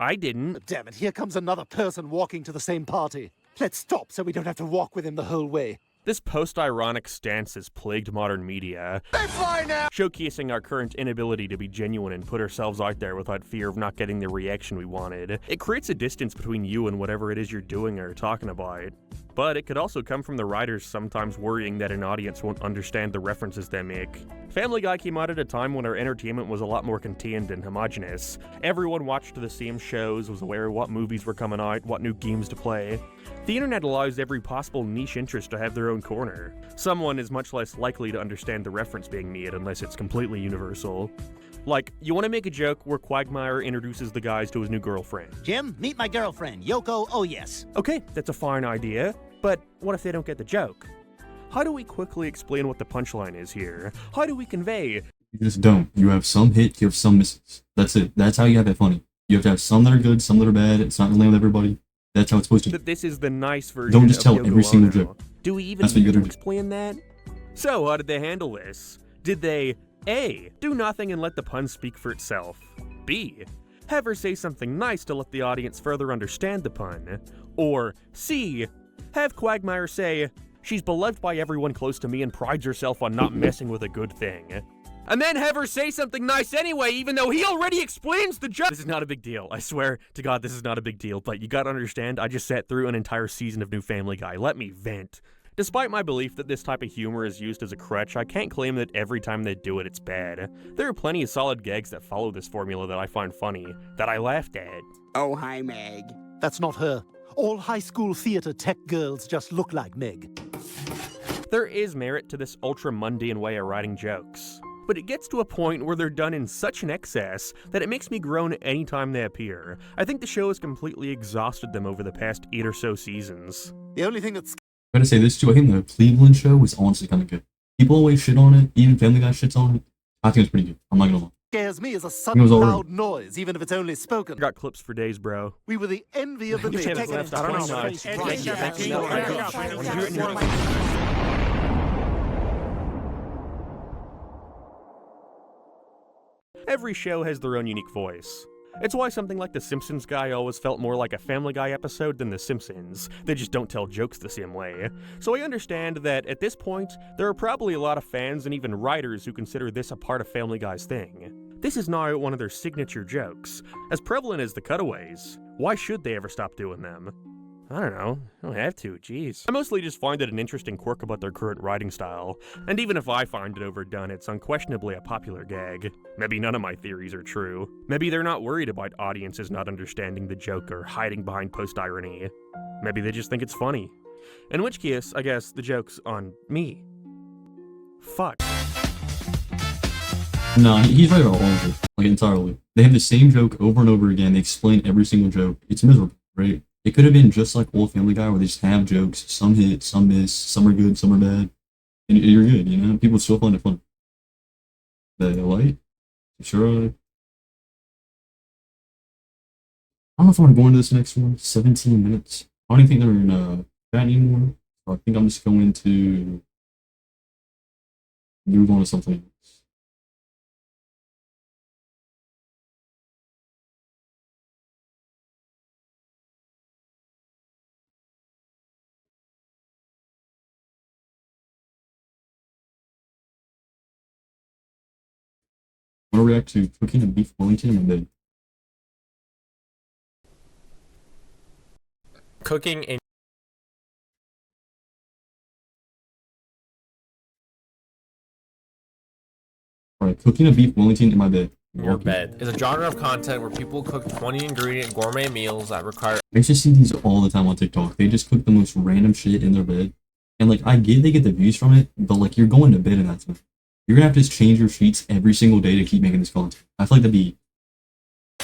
I didn't. Damn it, here comes another person walking to the same party. Let's stop so we don't have to walk with him the whole way. This post-ironic stance has plagued modern media, They fly now! showcasing our current inability to be genuine and put ourselves out there without fear of not getting the reaction we wanted. It creates a distance between you and whatever it is you're doing or talking about. But it could also come from the writers sometimes worrying that an audience won't understand the references they make. Family Guy came out at a time when our entertainment was a lot more contained and homogenous. Everyone watched the same shows, was aware of what movies were coming out, what new games to play. The internet allows every possible niche interest to have their own corner. Someone is much less likely to understand the reference being made unless it's completely universal. Like, you want to make a joke where Quagmire introduces the guys to his new girlfriend. Jim, meet my girlfriend, Yoko. Oh yes. Okay, that's a fine idea, but what if they don't get the joke? How do we quickly explain what the punchline is here? How do we convey? You just don't. You have some hits, you have some misses. That's it. That's how you have it funny. You have to have some that are good, some that are bad. It's not really with everybody. That's how it's supposed to be. That this is the nice version Don't just of tell Yoko every single Ono. joke. Do we even That's what you need to gotta do. explain that? So, how did they handle this? Did they A. Do nothing and let the pun speak for itself? B. Have her say something nice to let the audience further understand the pun? Or C. Have Quagmire say, she's beloved by everyone close to me and prides herself on not messing with a good thing. And then have her say something nice anyway, even though he already explains the joke. This is not a big deal. I swear to God, this is not a big deal. But you gotta understand, I just sat through an entire season of New Family Guy. Let me vent. Despite my belief that this type of humor is used as a crutch, I can't claim that every time they do it, it's bad. There are plenty of solid gags that follow this formula that I find funny, that I laughed at. Oh, hi, Meg. That's not her. All high school theater tech girls just look like Meg. There is merit to this ultra-mundane way of writing jokes, but it gets to a point where they're done in such an excess that it makes me groan anytime they appear. I think the show has completely exhausted them over the past 8 or so seasons. The only thing that's I'm gonna say this too. I think the Cleveland show was honestly kind of good. People always shit on it. Even Family Guy shits on it. I think it's pretty good. I'm not gonna lie. scares me is a It sudden was all right. loud noise, even if it's only spoken. Got clips for days, bro. We were the envy of the You nation. can't left, I don't know. Every show has their own unique voice. It's why something like The Simpsons Guy always felt more like a Family Guy episode than The Simpsons. They just don't tell jokes the same way. So I understand that at this point, there are probably a lot of fans and even writers who consider this a part of Family Guy's thing. This is now one of their signature jokes. As prevalent as the cutaways, why should they ever stop doing them? I don't know. I don't have to, jeez. I mostly just find it an interesting quirk about their current writing style. And even if I find it overdone, it's unquestionably a popular gag. Maybe none of my theories are true. Maybe they're not worried about audiences not understanding the joke or hiding behind post-irony. Maybe they just think it's funny. In which case, I guess the joke's on me. Fuck. No, he's right about all of it. Like, entirely. They have the same joke over and over again. They explain every single joke. It's miserable, right? It could have been just like old Family Guy where they just have jokes. Some hit, some miss, some are good, some are bad. And you're good, you know? People still find it fun. The light? Sure. I don't know if I'm going to go into this next one. 17 minutes. I don't even think they're in chat anymore. So I think I'm just going to move on to something else. I'm gonna react to cooking and beef Wellington in my bed. Cooking in Alright, cooking a beef Wellington in my bed. your bed is a genre of content where people cook 20-ingredient gourmet meals that require. I just see these all the time on TikTok. They just cook the most random shit in their bed. And like, I get they get the views from it, but like, you're going to bed in that time. You're gonna have to just change your sheets every single day to keep making this content. I feel like that'd be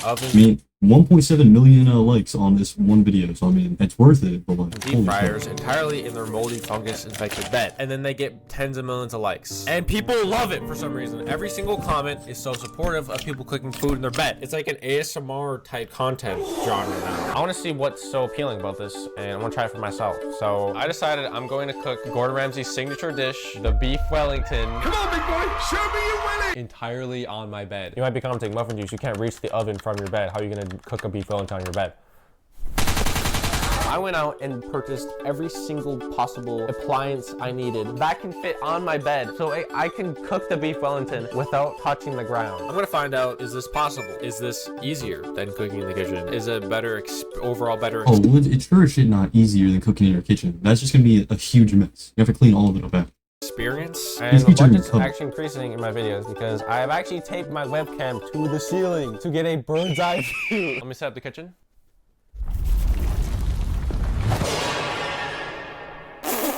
Oven. me 1.7 million likes on this one video, so I mean, it's worth it. But like, Deep fryers entirely in their moldy fungus infected bed, and then they get tens of millions of likes, and people love it for some reason. Every single comment is so supportive of people cooking food in their bed. It's like an ASMR type content genre now. I want to see what's so appealing about this, and I want to try it for myself. So I decided I'm going to cook Gordon Ramsay's signature dish, the beef Wellington. Come on, big boy, show me you willing. Entirely on my bed. You might be commenting, Muffin Juice, you can't reach the oven from your bed. How are you gonna cook a beef Wellington on your bed? I went out and purchased every single possible appliance I needed that can fit on my bed, so I can cook the beef Wellington without touching the ground. I'm gonna find out, is this possible? Is this easier than cooking in the kitchen? Is it better, overall better? Oh, well, it's sure as shit not easier than cooking in your kitchen. That's just gonna be a huge mess. You have to clean all of it up after. Experience, and the budget's actually increasing in my videos because I have actually taped my webcam to the ceiling to get a bird's eye view. Let me set up the kitchen.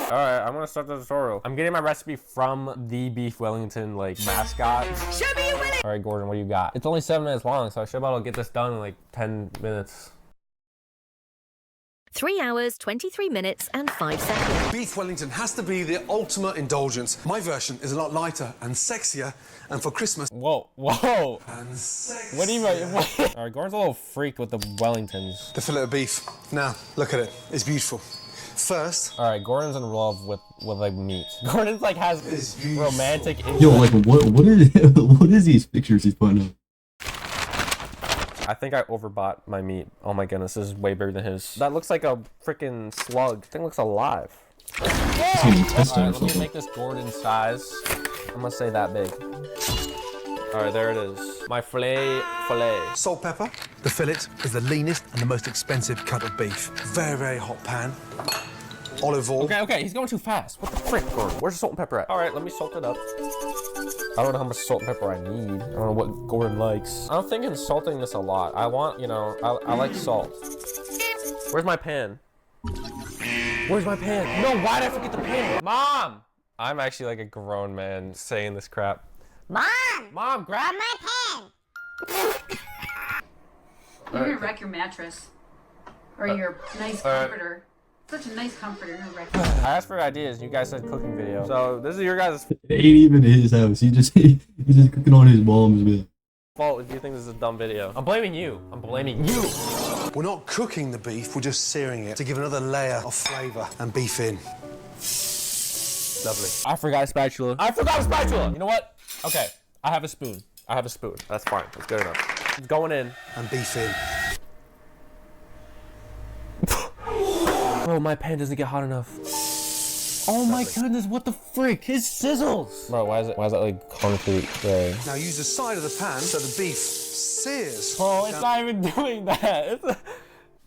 Alright, I'm gonna start the tutorial. I'm getting my recipe from the beef Wellington like mascot. Alright, Gordon, what do you got? It's only 7 minutes long, so I should be able to get this done in like 10 minutes. 3 hours, 23 minutes, and 5 seconds. Beef Wellington has to be the ultimate indulgence. My version is a lot lighter and sexier, and for Christmas... Whoa, whoa! And sexier. What do you mean? Alright, Gordon's a little freaked with the Wellingtons. The fillet of beef. Now, look at it. It's beautiful. First... Alright, Gordon's in love with like meat. Gordon's like has romantic interest. Yo, like what is these pictures he's putting up? I think I overbought my meat. Oh my goodness, this is way bigger than his. That looks like a freaking slug. This thing looks alive. Alright, let me make this Gordon size. I'm gonna say that big. Alright, there it is. My filet. Salt, pepper. The fillet is the leanest and the most expensive cut of beef. Very, very hot pan. Olive oil. Okay, he's going too fast. What the frick, Gordon? Where's the salt and pepper at? Alright, let me salt it up. I don't know how much salt and pepper I need. I don't know what Gordon likes. I'm thinking salting this a lot. I want, you know, I like salt. Where's my pan? Where's my pan? No, why did I forget the pan? Mom! I'm actually like a grown man saying this crap. Mom, grab my pen. You're gonna wreck your mattress. Or your nice comforter. Such a nice comforter. I asked for ideas. You guys said cooking video. So this is your guys' It ain't even his house. He's just cooking on his mom's bed. fault if you think this is a dumb video. I'm blaming you. I'm blaming you. We're not cooking the beef. We're just searing it to give another layer of flavor and beef in. Lovely. I forgot a spatula. I forgot a spatula. You know what? Okay. I have a spoon. I have a spoon. That's fine. That's good enough. It's going in. And beef in. Bro, my pan doesn't get hot enough. Oh my goodness, what the frick? It sizzles! Bro, why is it like concrete there? Now use the side of the pan so the beef sears. Oh, it's not even doing that.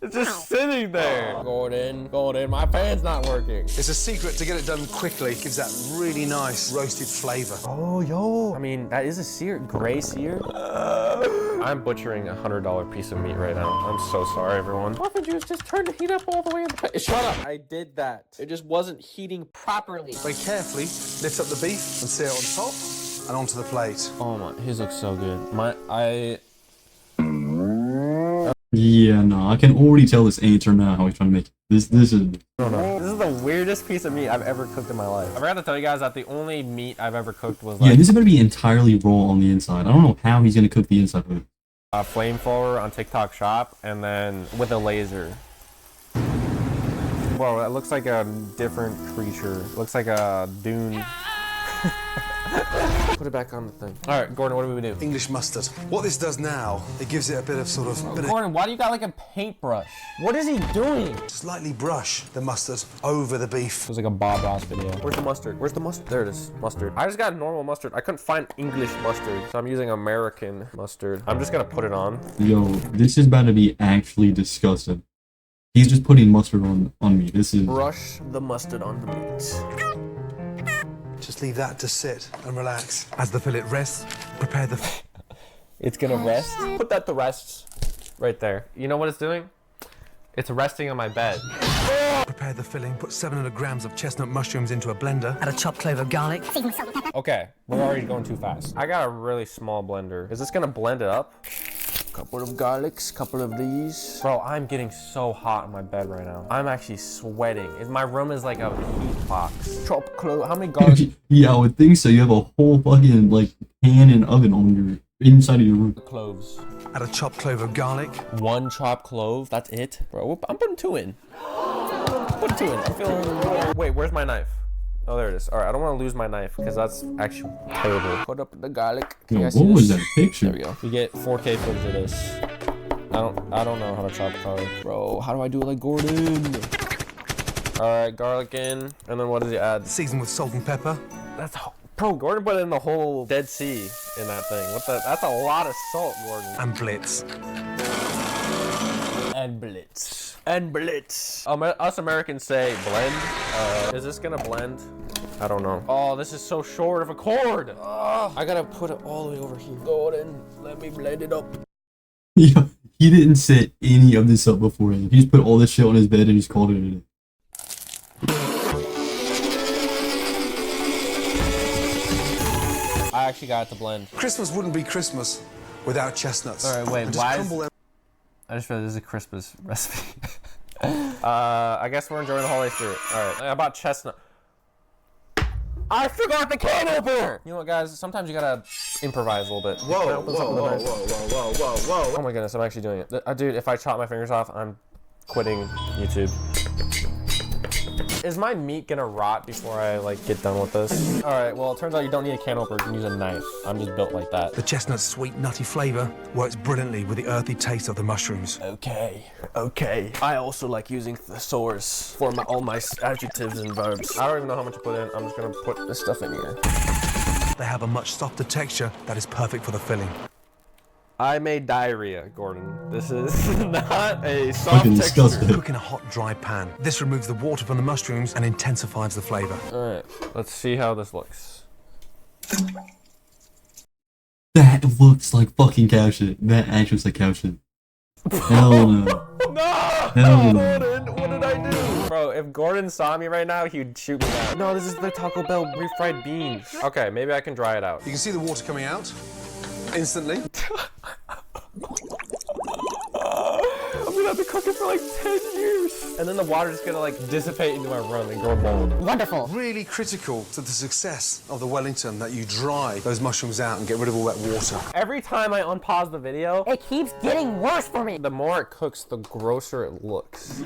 It's just sitting there. Gordon, my pan's not working. It's a secret to get it done quickly. It gives that really nice roasted flavor. Oh, yo. I mean, that is a sear, gray sear. I'm butchering a $100 piece of meat right now. I'm so sorry, everyone. Muffin juice just turned the heat up all the way in the pan. Shut up. I did that. It just wasn't heating properly. Very carefully lift up the beef and sear it on top and onto the plate. Oh my, his looks so good. Yeah, no, I can already tell this ain't turned out how he's trying to make it. This is... I don't know. This is the weirdest piece of meat I've ever cooked in my life. I forgot to tell you guys that the only meat I've ever cooked was like... Yeah, this is going to be entirely raw on the inside. I don't know how he's going to cook the inside with it. A flamethrower on TikTok shop, and then with a laser. Whoa, that looks like a different creature. It looks like a dune. Put it back on the thing. All right, Gordon, what do we do? English mustard. What this does now, it gives it a bit of sort of... Gordon, why do you got like a paintbrush? What is he doing? Slightly brush the mustard over the beef. It was like a Bob Ross video. Where's the mustard? Where's the mustard? There it is, mustard. I just got normal mustard. I couldn't find English mustard, so I'm using American mustard. I'm just gonna put it on. Yo, this is about to be actually disgusting. He's just putting mustard on me. This is... Brush the mustard on the meat. Just leave that to sit and relax. As the fillet rests, prepare the... It's gonna rest? Put that to rest. Right there. You know what it's doing? It's resting on my bed. Prepare the filling, put 700 grams of chestnut mushrooms into a blender. Add a chopped clove of garlic. Okay, we're already going too fast. I got a really small blender. Is this gonna blend it up? Couple of garlics, couple of these. Bro, I'm getting so hot in my bed right now. I'm actually sweating. My room is like a heat box. Chop clove. How many garlics? Yeah, I would think so. You have a whole fucking like pan and oven on your inside of your room. Cloves. Add a chopped clove of garlic. 1 chopped clove. That's it, bro. I'm putting 2 in. Put 2 in. I'm feeling. Wait, where's my knife? Oh, there it is. All right, I don't want to lose my knife because that's actually terrible. Put up the garlic. Yo, what was that picture? There we go. We get 4K footage of this. I don't know how to chop garlic, bro. How do I do it like Gordon? All right, garlic in, and then what does he add? Season with salt and pepper. That's bro. Gordon put in the whole Dead Sea in that thing. What the? That's a lot of salt, Gordon. And blitz. And blitz. And blitz. Us Americans say blend. Is this gonna blend? I don't know. Oh, this is so short of a cord. I gotta put it all the way over here. Gordon, let me blend it up. Yeah, he didn't set any of this up beforehand. He just put all this shit on his bed and just called it a day. I actually got it to blend. Christmas wouldn't be Christmas without chestnuts. All right, wait, And why crumble them. I just realized this is a Christmas recipe. I guess we're enjoying the holiday spirit. All right, how about chestnut? I forgot the can opener! You know what, guys? Sometimes you gotta improvise a little bit. Whoa, whoa. Oh my goodness, I'm actually doing it. Dude, if I chop my fingers off, I'm quitting YouTube. Is my meat gonna rot before I like get done with this? All right, well, it turns out you don't need a can opener, you can use a knife. I'm just built like that. The chestnut's sweet, nutty flavor works brilliantly with the earthy taste of the mushrooms. Okay. I also like using thesaurus for all my adjectives and verbs. I don't even know how much to put in. I'm just gonna put this stuff in here. They have a much softer texture that is perfect for the filling. I made diarrhea, Gordon. This is not a soft texture. Cook in a hot, dry pan. This removes the water from the mushrooms and intensifies the flavor. All right, let's see how this looks. That looks like fucking cow shit. That actually looks like cow shit. Hell no. No! Hell no. Gordon, what did I do? Bro, if Gordon saw me right now, he'd shoot me down. No, this is the Taco Bell refried beans. Okay, maybe I can dry it out. You can see the water coming out instantly. I'm gonna have to cook it for like 10 years. And then the water's just gonna like dissipate into my room and grow mold. Wonderful. Really critical to the success of the Wellington that you dry those mushrooms out and get rid of all that water. Every time I unpause the video, it keeps getting worse for me. The more it cooks, the grosser it looks.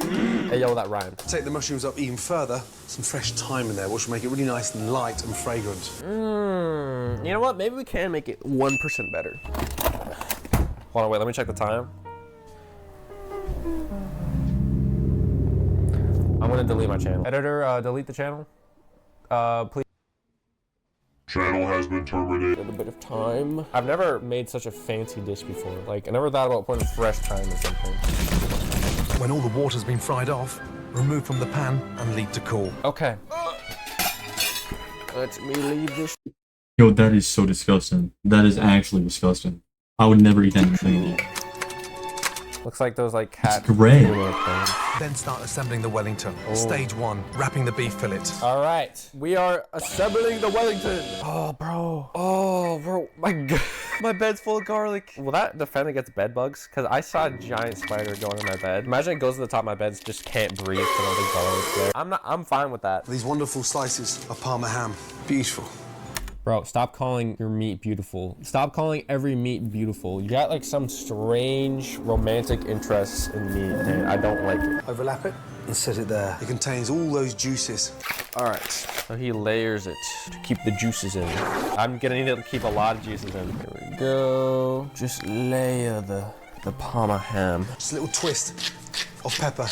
Hey, yo, that rhymed. Take the mushrooms up even further, some fresh thyme in there, which will make it really nice and light and fragrant. You know what? Maybe we can make it 1% better. Hold on, wait, let me check the time. I'm gonna delete my channel. Editor, delete the channel. Please. Channel has been terminated. A bit of time. I've never made such a fancy dish before. Like, I never thought about putting fresh thyme or something. When all the water's been fried off, remove from the pan and leave to cool. Okay. Let me leave this. Yo, that is so disgusting. That is actually disgusting. I would never eat anything. Looks like those like cat. It's gray. Then start assembling the Wellington. Stage 1, wrapping the beef fillet. All right, we are assembling the Wellington. Oh, bro, my God. My bed's full of garlic. Will that defend against bed bugs? Because I saw a giant spider going in my bed. Imagine it goes to the top of my bed, just can't breathe because all the garlic's there. I'm fine with that. These wonderful slices of Parma ham. Beautiful. Bro, stop calling your meat beautiful. Stop calling every meat beautiful. You got like some strange romantic interests in meat, and I don't like it. Overlap it and set it there. It contains all those juices. All right, so he layers it to keep the juices in. I'm gonna need to keep a lot of juices in. Here we go. Just layer the Parma ham. Just a little twist of pepper.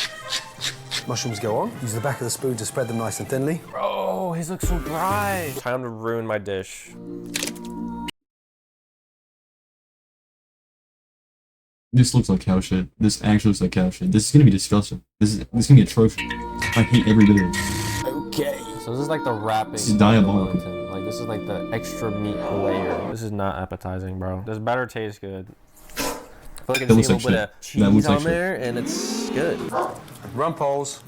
Mushrooms go on. Use the back of the spoon to spread them nice and thinly. Bro, his looks so dry. Time to ruin my dish. This looks like cow shit. This actually looks like cow shit. This is gonna be disgusting. This is gonna be atrocious. I hate every bit of this. Okay. So this is like the wrapping. This is diabolical. Like this is like the extra meat layer. This is not appetizing, bro. This better taste good. I feel like I can see a little bit of cheese on there, and it's good. Rumpoles.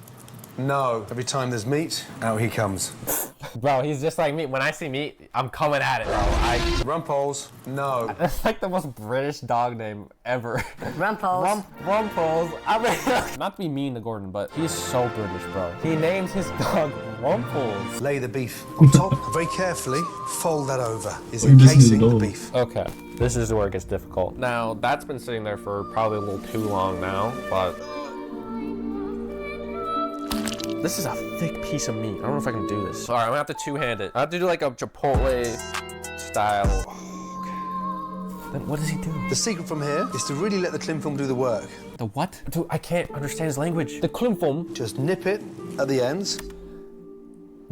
No. Every time there's meat, out he comes. Bro, he's just like me. When I see meat, I'm coming at it, bro. Rumples, no. That's like the most British dog name ever. Rumples. Rumples. I mean, not to be mean to Gordon, but he's so British, bro. He names his dog Rumples. Lay the beef on top. Very carefully fold that over. Is encasing the beef. Okay, this is where it gets difficult. Now, that's been sitting there for probably a little too long now, but this is a thick piece of meat. I don't know if I can do this. All right, I'm gonna have to two-hand it. I have to do like a Chipotle style. Then what does he do? The secret from here is to really let the cling film do the work. The what? Dude, I can't understand his language. The cling film. Just nip it at the ends.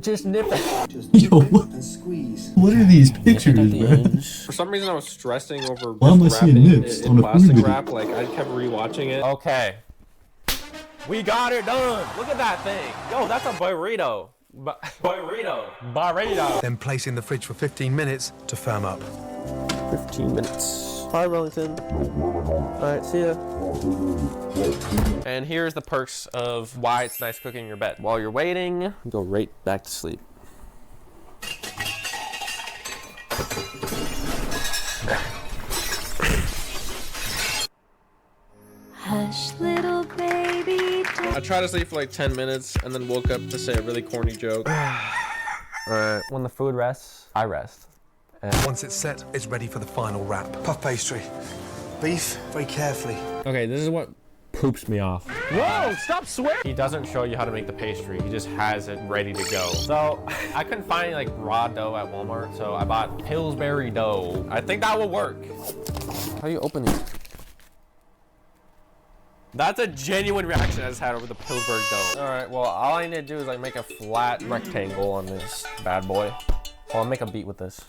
Just nip it. Just nip it and squeeze. What are these pictures, man? For some reason, I was stressing over Why am I seeing nips on a plastic food wrap. Like, I kept rewatching it. Okay. We got it done. Look at that thing. Yo, that's a burrito. Burrito. Then place in the fridge for 15 minutes to firm up. 15 minutes. Hi, Wellington. All right, see ya. And here's the perks of why it's nice cooking in your bed. While you're waiting, go right back to sleep. Hush, little baby. I tried to sleep for like 10 minutes and then woke up to say a really corny joke. Alright, when the food rests, I rest. And once it's set, it's ready for the final wrap. Puff pastry. Beef, very carefully. Okay, this is what poops me off. Whoa, stop swearing! He doesn't show you how to make the pastry. He just has it ready to go. So, I couldn't find any like raw dough at Walmart, so I bought Pillsbury dough. I think that will work. How do you open these? That's a genuine reaction I just had over the Pillsbury dough. All right, well, all I need to do is like make a flat rectangle on this bad boy. Well, I'll make a beat with this.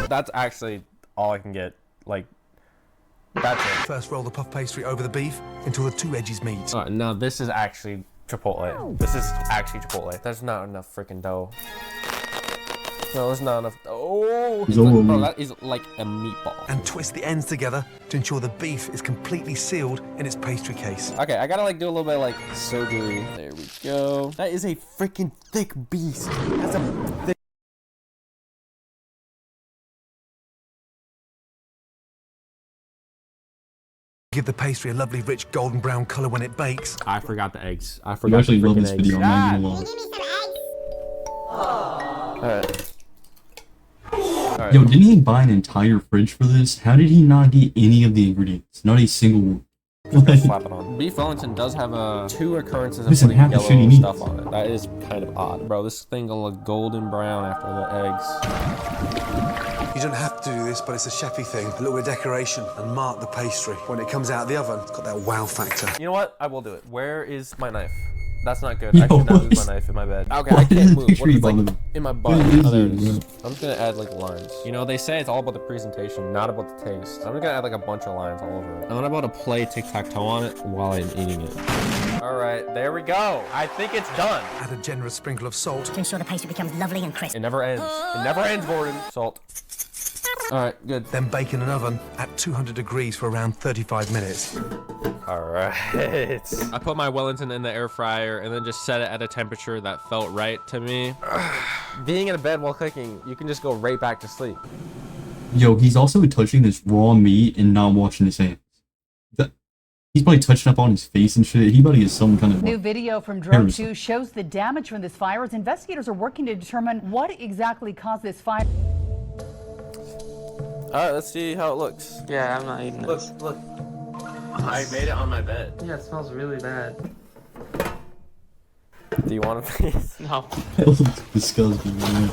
That's actually all I can get. Like, that's it. First roll the puff pastry over the beef until the two edges meet. All right, now this is actually Chipotle. This is actually Chipotle. There's not enough freaking dough. No, there's not enough. Oh, bro, that is like a meatball. And twist the ends together to ensure the beef is completely sealed in its pastry case. Okay, I gotta like do a little bit of, like surgery. There we go. That is a freaking thick beast. That's a thick. Give the pastry a lovely rich golden brown color when it bakes. I forgot the eggs. I You forgot actually the love freaking this eggs. video. I'm not Alright. Yo, didn't he buy an entire fridge for this? How did he not get any of the ingredients? Not a single one. Slap it on. Beef Wellington does have 2 occurrences of Listen, putting half the yellow shit he needs. stuff on it. That is kind of odd. Bro, this thing will look golden brown after the eggs. You don't have to do this, but it's a chefy thing. A little bit of decoration and mark the pastry. When it comes out of the oven, it's got that wow factor. You know what? I will do it. Where is my knife? That's not good. Yo, I should not what lose is- my knife in my bed. Okay, Why I can't is the move. picture What is like bothering? in my butt? What is Oh, there it, it is. bro? I'm just gonna add like lines. You know, they say it's all about the presentation, not about the taste. I'm just gonna add like a bunch of lines all over it. I'm about to play tic-tac-toe on it while I'm eating it. All right, there we go. I think it's done. Add a generous sprinkle of salt. To ensure the pastry becomes lovely and crisp. It never ends. It never ends, Gordon. Salt. All right, good. Then bake in an oven at 200 degrees for around 35 minutes. All right. I put my Wellington in the air fryer and then just set it at a temperature that felt right to me. Being in a bed while cooking, you can just go right back to sleep. Yo, he's also touching this raw meat and not washing his hands. He's probably touching up on his face and shit. He probably has some kind of New video from Drone terrorist. 2 shows the damage from this fire as investigators are working to determine what exactly caused this fire. All right, let's see how it looks. Yeah, I'm not eating this. Look. I made it on my bed. Yeah, it smells really bad. Do you want a piece? No. That looks disgusting, man.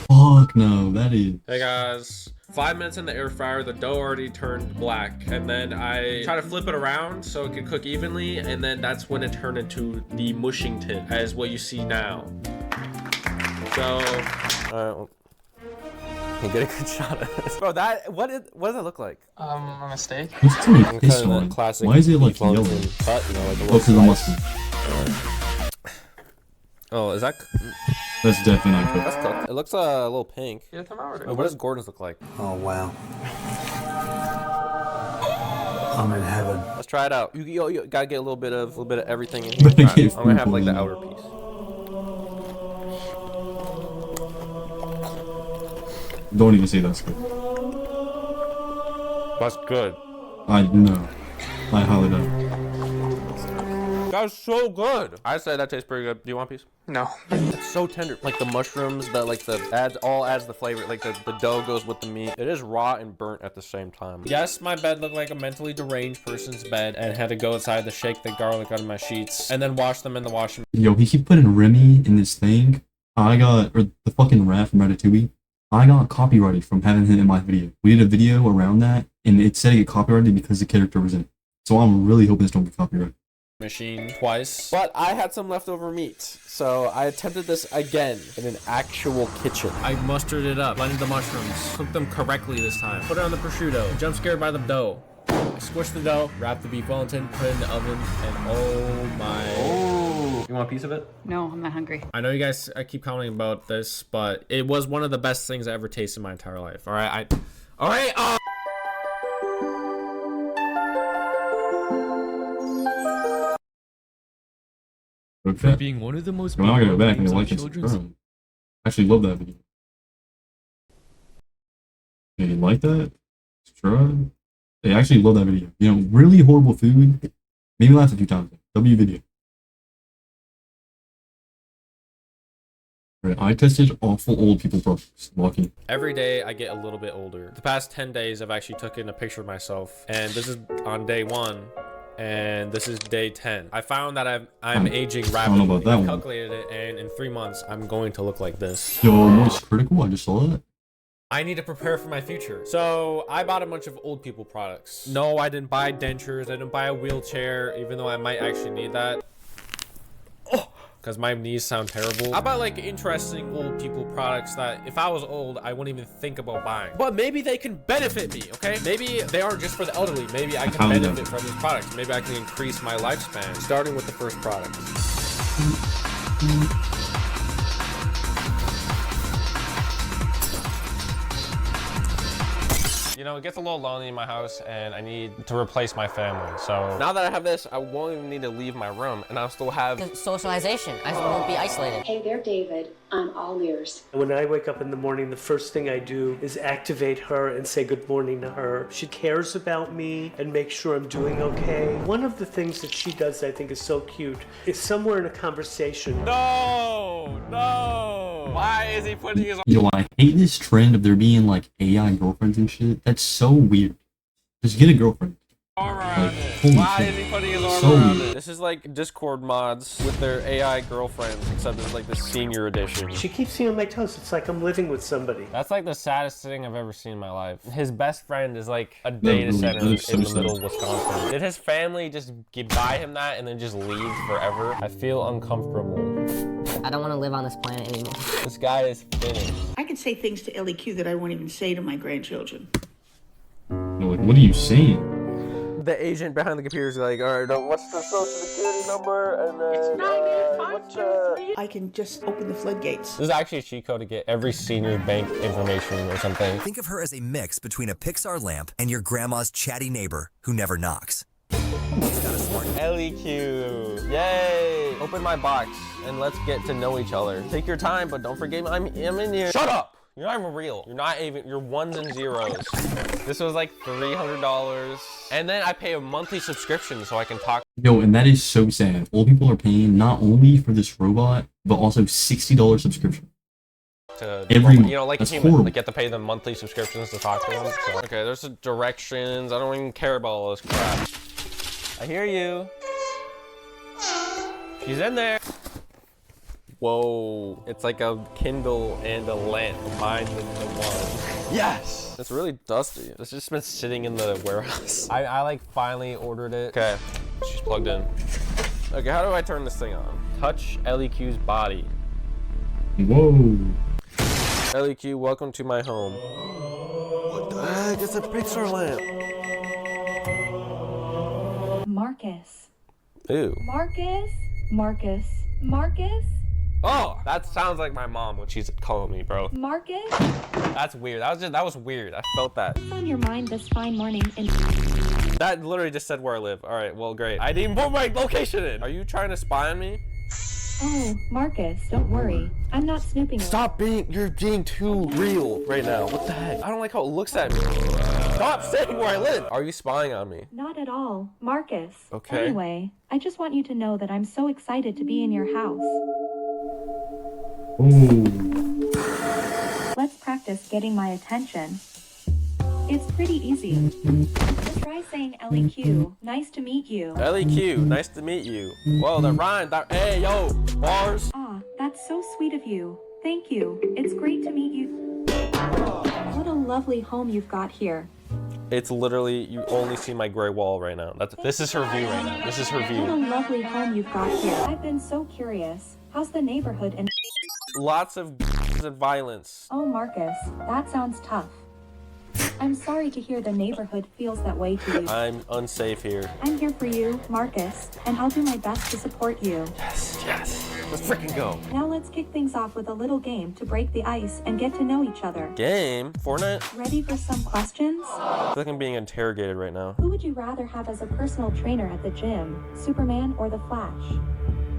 Fuck no, that is. Hey guys, 5 minutes in the air fryer, the dough already turned black, and then I try to flip it around so it can cook evenly, and then that's when it turned into the mushing tin, as what you see now. So, can get a good shot of this. Bro, what does it look like? A mistake. What's too many fish Kind of on? that classic Why is it like beef yellow? Wellington cut, you know, like a Oh, little because of slice. mustard. Oh, is that? That's definitely not cooked. That's cooked. It looks a little pink. Yeah, come out. Wait, what does Gordon's look like? Oh, wow. I'm in heaven. Let's try it out. You gotta get a little bit of everything in here. Right, I'm gonna have like the outer piece. Don't even say that's good. That's good. I know. I highly doubt. That's so good. I say that tastes pretty good. Do you want a piece? No. It's so tender. Like the mushrooms, adds the flavor. Like the dough goes with the meat. It is raw and burnt at the same time. Yes, my bed looked like a mentally deranged person's bed and had to go outside to shake the garlic out of my sheets and then wash them in the washing. Yo, he keep putting Remy in this thing. Or the fucking rat from Ratatouille. I got copyrighted from having him in my video. We did a video around that, and it said it get copyrighted because the character was in it. So I'm really hoping this don't get copyrighted. Machine twice, but I had some leftover meat, so I attempted this again in an actual kitchen. I mustered it up, blended the mushrooms, cooked them correctly this time, put it on the prosciutto, jump scared by the dough. I squished the dough, wrapped the beef Wellington, put it in the oven, and oh my... Oh! You want a piece of it? No, I'm not hungry. I know you guys keep commenting about this, but it was one of the best things I ever tasted in my entire life. All right, Okay. Being one of the most I'm not gonna go back and things on like it. children's- I actually love that video. Yeah, you like that? Subscribe. They actually love that video. You know, really horrible food. Made me laugh a few times. W video. Right, I tested awful old people products. Lucky. Every day I get a little bit older. The past 10 days I've actually taken a picture of myself, and this is on day 1. And this is day 10. I found that I'm aging rapidly. I don't know about that I one. calculated it, and in 3 months, I'm going to look like this. Yo, most critical. I just saw that. I need to prepare for my future. So I bought a bunch of old people products. No, I didn't buy dentures. I didn't buy a wheelchair, even though I might actually need that. Because my knees sound terrible. I bought like interesting old people products that if I was old, I wouldn't even think about buying. But maybe they can benefit me, okay? Maybe they aren't just for the elderly. Maybe I can benefit from these products. Maybe I can increase my lifespan. Starting with the first product. You know, it gets a little lonely in my house and I need to replace my family. So now that I have this, I won't even need to leave my room and I'll still have Socialization. I won't be isolated. Hey there, David. I'm all ears. When I wake up in the morning, the first thing I do is activate her and say good morning to her. She cares about me and makes sure I'm doing okay. One of the things that she does that I think is so cute is somewhere in a conversation. No! Why is he putting his... Yo, I hate this trend of there being like AI girlfriends and shit. That's so weird. Just get a girlfriend. Like, why is he putting his arm so around weird. it? This is like Discord mods with their AI girlfriends, except it's like the senior edition. She keeps me on my toes. It's like I'm living with somebody. That's like the saddest thing I've ever seen in my life. His best friend is like a data center in the middle of Wisconsin. Did his family just buy him that and then just leave forever? I feel uncomfortable. I don't want to live on this planet anymore. This guy is finished. I could say things to LEQ that I won't even say to my grandchildren. Yo, like, what are you saying? The agent behind the computer is like, all right, what's the social security number? And then, what's the... I can just open the floodgates. This is actually a cheat code to get every senior bank information or something. Think of her as a mix between a Pixar lamp and your grandma's chatty neighbor who never knocks. LEQ. Yay! Open my box and let's get to know each other. Take your time, but don't forget I'm in here. Shut up! You're not even real. You're ones and zeros. This was like $300. And then I pay a monthly subscription so I can talk. Yo, and that is so sad. Old people are paying not only for this robot, but also $60 subscription. Every month. You know, like a That's human. horrible. Like you have to pay them monthly subscriptions to talk to them. So. Okay, there's the directions. I don't even care about all this crap. I hear you. She's in there. Whoa, it's like a Kindle and a lamp combined into one. Yes! It's really dusty. It's just been sitting in the warehouse. I like finally ordered it. Okay, she's plugged in. Okay, how do I turn this thing on? Touch LEQ's body. Whoa. LEQ, welcome to my home. What the heck? It's a Pixar lamp. Marcus. Ew. Marcus. Marcus. Marcus. Oh, that sounds like my mom when she's calling me, bro. Marcus? That's weird. That was weird. I felt that. What's on your mind this fine morning in... That literally just said where I live. All right, well, great. I didn't put my location in. Are you trying to spy on me? Oh, Marcus, don't worry. I'm not snooping. You're being too real right now. What the heck? I don't like how it looks at me. Stop saying where I live. Are you spying on me? Not at all. Marcus. Okay. Anyway, I just want you to know that I'm so excited to be in your house. Ooh. Let's practice getting my attention. It's pretty easy. Try saying LEQ. Nice to meet you. LEQ, nice to meet you. Whoa, that rhymed. Hey, yo, bars. Ah, that's so sweet of you. Thank you. It's great to meet you. What a lovely home you've got here. It's literally, you only see my gray wall right now. This is her view right now. This is her What a view. lovely home you've got here. I've been so curious. How's the neighborhood and... Lots of and violence. Oh, Marcus, that sounds tough. I'm sorry to hear the neighborhood feels that way to you. I'm unsafe here. I'm here for you, Marcus, and I'll do my best to support you. Yes, yes. Let's freaking go. Now let's kick things off with a little game to break the ice and get to know each other. Game? Fortnite? Ready for some questions? I feel like I'm being interrogated right now. Who would you rather have as a personal trainer at the gym, Superman or the Flash?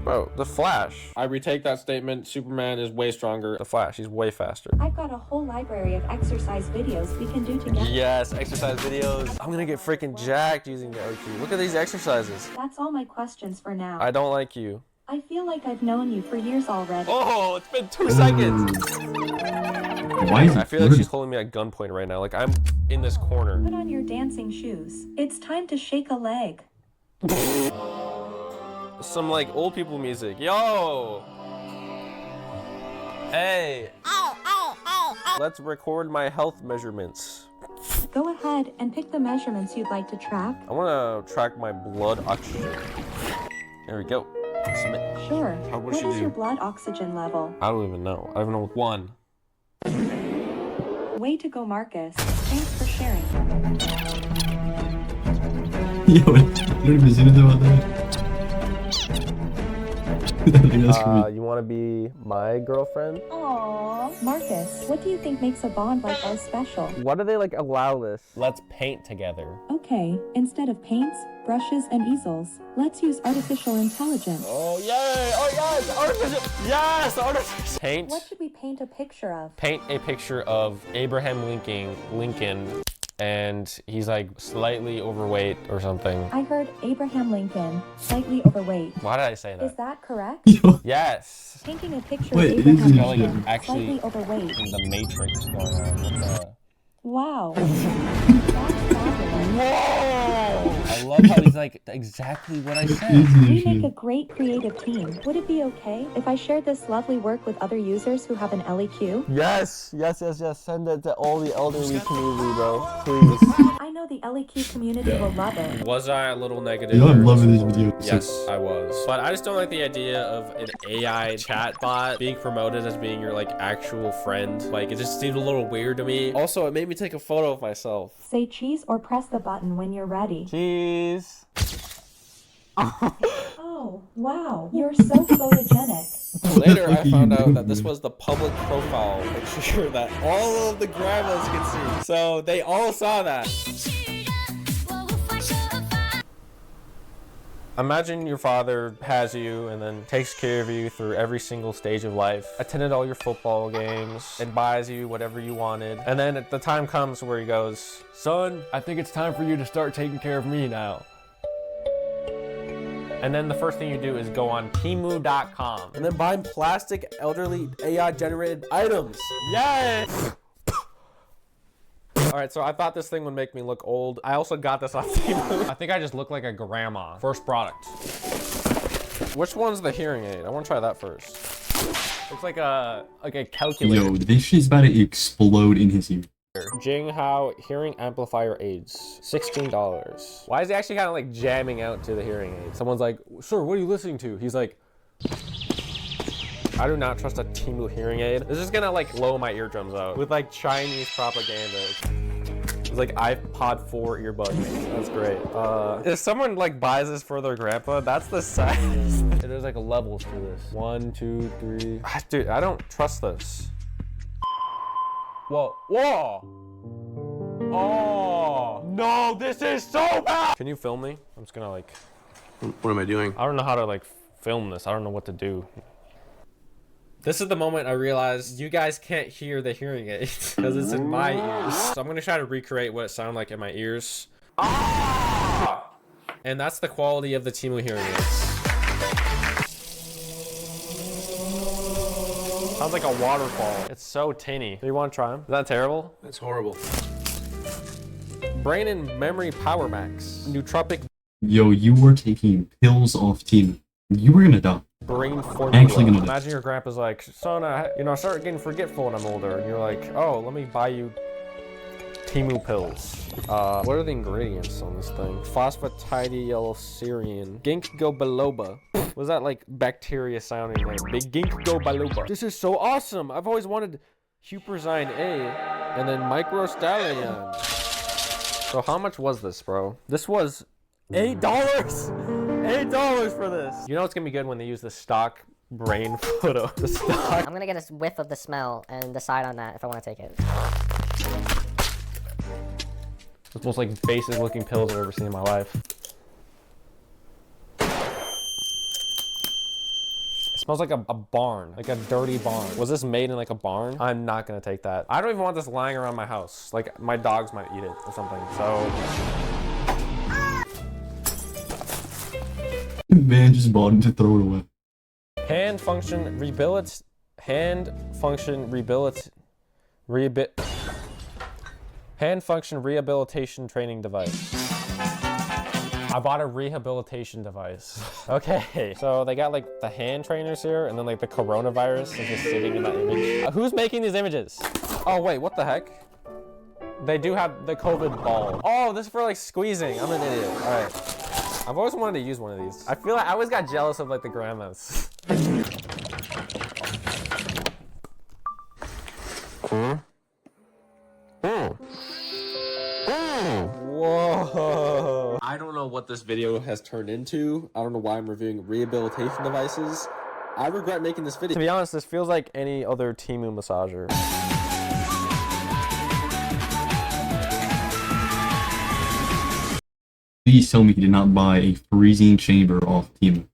Bro, the Flash. I retake that statement. Superman is way stronger. The Flash, he's way faster. I've got a whole library of exercise videos we can do together. Yes, exercise videos. I'm gonna get freaking jacked using the LQ. Look at these exercises. That's all my questions for now. I don't like you. I feel like I've known you for years already. Oh, it's been 2 seconds. Why is I feel like she's holding me at gunpoint right now. Like I'm in this corner. Put on your dancing shoes. It's time to shake a leg. Some like old people music. Yo. Hey. Let's record my health measurements. Go ahead and pick the measurements you'd like to track. I want to track my blood oxygen. There we go. Submit. Sure. What What is your blood oxygen level? I don't even know. I don't know. 1. Way to go, Marcus. Thanks for sharing. Yo, I don't even see anything about that. You want to be my girlfriend? Aww. Marcus, what do you think makes a bond like ours special? Why do they like allow this? Let's paint together. Okay, instead of paints, brushes, and easels, let's use artificial intelligence. Oh yay! Oh yes! Artificial! Yes! Artificial! Paint. What should we paint a picture of? Paint a picture of Abraham Lincoln, and he's like slightly overweight or something. I heard Abraham Lincoln, slightly overweight. Why did I say that? Is that correct? Yes. Painting a picture Wait, of Abraham like, Lincoln, actually slightly overweight. The Matrix going on. What the... Wow. That's fabulous. Whoa! I love how he's like exactly what I said. We make a great creative team. Would it be okay if I shared this lovely work with other users who have an LEQ? Yes. Send it to all the elderly community, bro. Please. I know the LEQ community will love it. Was I a little negative? Yo, I'm loving this video. Yes, I was. But I just don't like the idea of an AI chatbot being promoted as being your like actual friend. Like it just seemed a little weird to me. Also, it made me take a photo of myself. Say cheese or press the button when you're ready. Cheese. Oh, wow. You're so photogenic. Later, I found out that this was the public profile picture that all of the grandmas could see. So they all saw that. Imagine your father has you and then takes care of you through every single stage of life, attended all your football games, and buys you whatever you wanted. And then the time comes where he goes, "Son, I think it's time for you to start taking care of me now." And then the first thing you do is go on Temu.com and then buy plastic elderly AI generated items. Yay! Alright, so I thought this thing would make me look old. I also got this off Temu. I think I just look like a grandma. First product. Which one's the hearing aid? I want to try that first. Looks like a calculator. Yo, this shit's about to explode in his ear. Jinghao hearing amplifier aids, $16. Why is he actually kind of like jamming out to the hearing aid? Someone's like, "Sir, what are you listening to?" He's like, I do not trust a Temu hearing aid. This is gonna like blow my eardrums out with like Chinese propaganda. It's like iPod 4 earbuds. That's great. If someone like buys this for their grandpa, that's the size. There's like levels to this. 1, 2, 3. Dude, I don't trust this. Whoa. Whoa! Oh! No, this is so bad! Can you film me? I'm just gonna like... What am I doing? I don't know how to like film this. I don't know what to do. This is the moment I realized you guys can't hear the hearing aid because it's in my ears. So I'm gonna try to recreate what it sounded like in my ears. Ah! And that's the quality of the Temu hearing aids. Sounds like a waterfall. It's so tinny. Do you want to try them? Is that terrible? That's horrible. Brain and Memory Power Max. Nootropic Yo, you were taking pills off Temu. You were gonna die. brain formula. Actually gonna die. Imagine your grandpa's like, son, I start getting forgetful when I'm older. And you're like, oh, let me buy you Temu pills. What are the ingredients on this thing? Phosphatidylserine. Ginkgo biloba. Was that like bacteria sounding like big ginkgo biloba? This is so awesome. I've always wanted Huperzine A and then microstallion. So how much was this, bro? This was $8. $8 for this. You know it's gonna be good when they use the stock brain photo. The stock. I'm gonna get a whiff of the smell and decide on that if I want to take it. It's the most like basic looking pills I've ever seen in my life. It smells like a barn, like a dirty barn. Was this made in like a barn? I'm not gonna take that. I don't even want this lying around my house. Like my dogs might eat it or something, so. Man just bought it to throw it away. Hand function rehabilitation training device. I bought a rehabilitation device. Okay, so they got like the hand trainers here, and then like the coronavirus is just sitting in that image. Who's making these images? Oh wait, what the heck? They do have the COVID ball. Oh, this is for like squeezing. I'm an idiot. All right. I've always wanted to use one of these. I feel like I always got jealous of like the grandmas. Whoa. I don't know what this video has turned into. I don't know why I'm reviewing rehabilitation devices. I regret making this video. To be honest, this feels like any other Temu massager. Please tell me he did not buy a freezing chamber off Temu.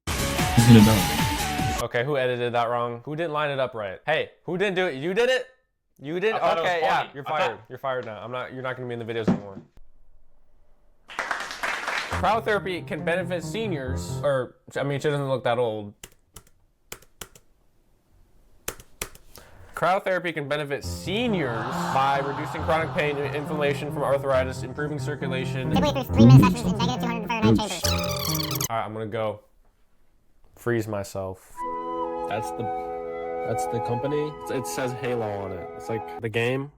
He's gonna die. Okay, who edited that wrong? Who didn't line it up right? Hey, who didn't do it? You did it? You did? Okay, yeah, you're fired. You're fired now. You're not gonna be in the videos anymore. Cryotherapy can benefit seniors, or, I mean, she doesn't look that old. Cryotherapy can benefit seniors by reducing chronic pain and inflammation from arthritis, improving circulation. Wait, there's 3 minute sessions in negative 200 Fahrenheit chambers. All right, I'm gonna go freeze myself. That's the company. It says Halo on it. It's like the game.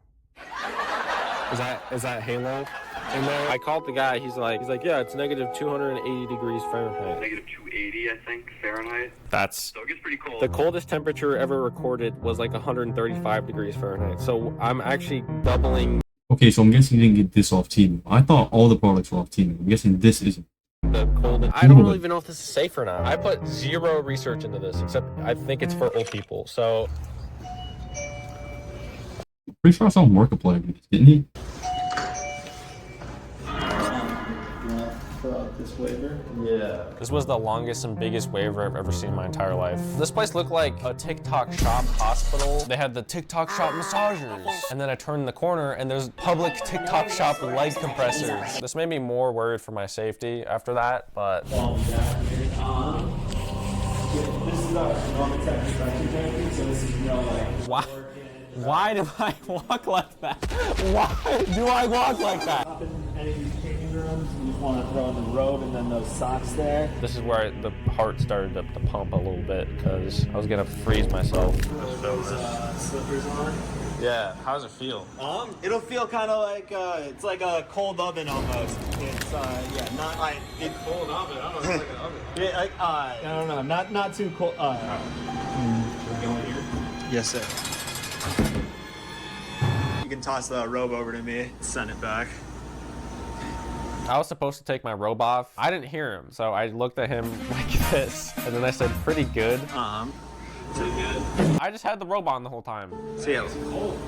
Is that Halo in there? I called the guy. He's like, yeah, it's negative 280 degrees Fahrenheit. Negative 280, I think, Fahrenheit. So it gets pretty cold. The coldest temperature ever recorded was like 135 degrees Fahrenheit. So I'm actually doubling. Okay, so I'm guessing you didn't get this off Temu. I thought all the products were off Temu. I'm guessing this isn't. The coldest. I don't even know if this is safe or not. I put zero research into this, except I think it's for old people. So. Pretty sure I saw Markiplier do this, didn't he? This waiver? Yeah. This was the longest and biggest waiver I've ever seen in my entire life. This place looked like a TikTok shop hospital. They had the TikTok shop massagers. And then I turned the corner and there's public TikTok shop leg compressors. This made me more worried for my safety after that, but. This is our normal technique, so this is Why? Why do I walk like that? Why do I walk like that? Any of these changing rooms, you just want to throw in the robe and then those socks there. This is where the heart started to pump a little bit because I was gonna freeze myself. Slippers on. Yeah, how does it feel? It'll feel kind of like it's like a cold oven almost. It's yeah, not like cold oven. I don't know, it's like an oven. Yeah, like I don't know, not too cold. We're going here. Yes, sir. You can toss the robe over to me. Send it back. I was supposed to take my robe off. I didn't hear him, so I looked at him like this, and then I said, pretty good. Pretty good. I just had the robe on the whole time. See, it was cold.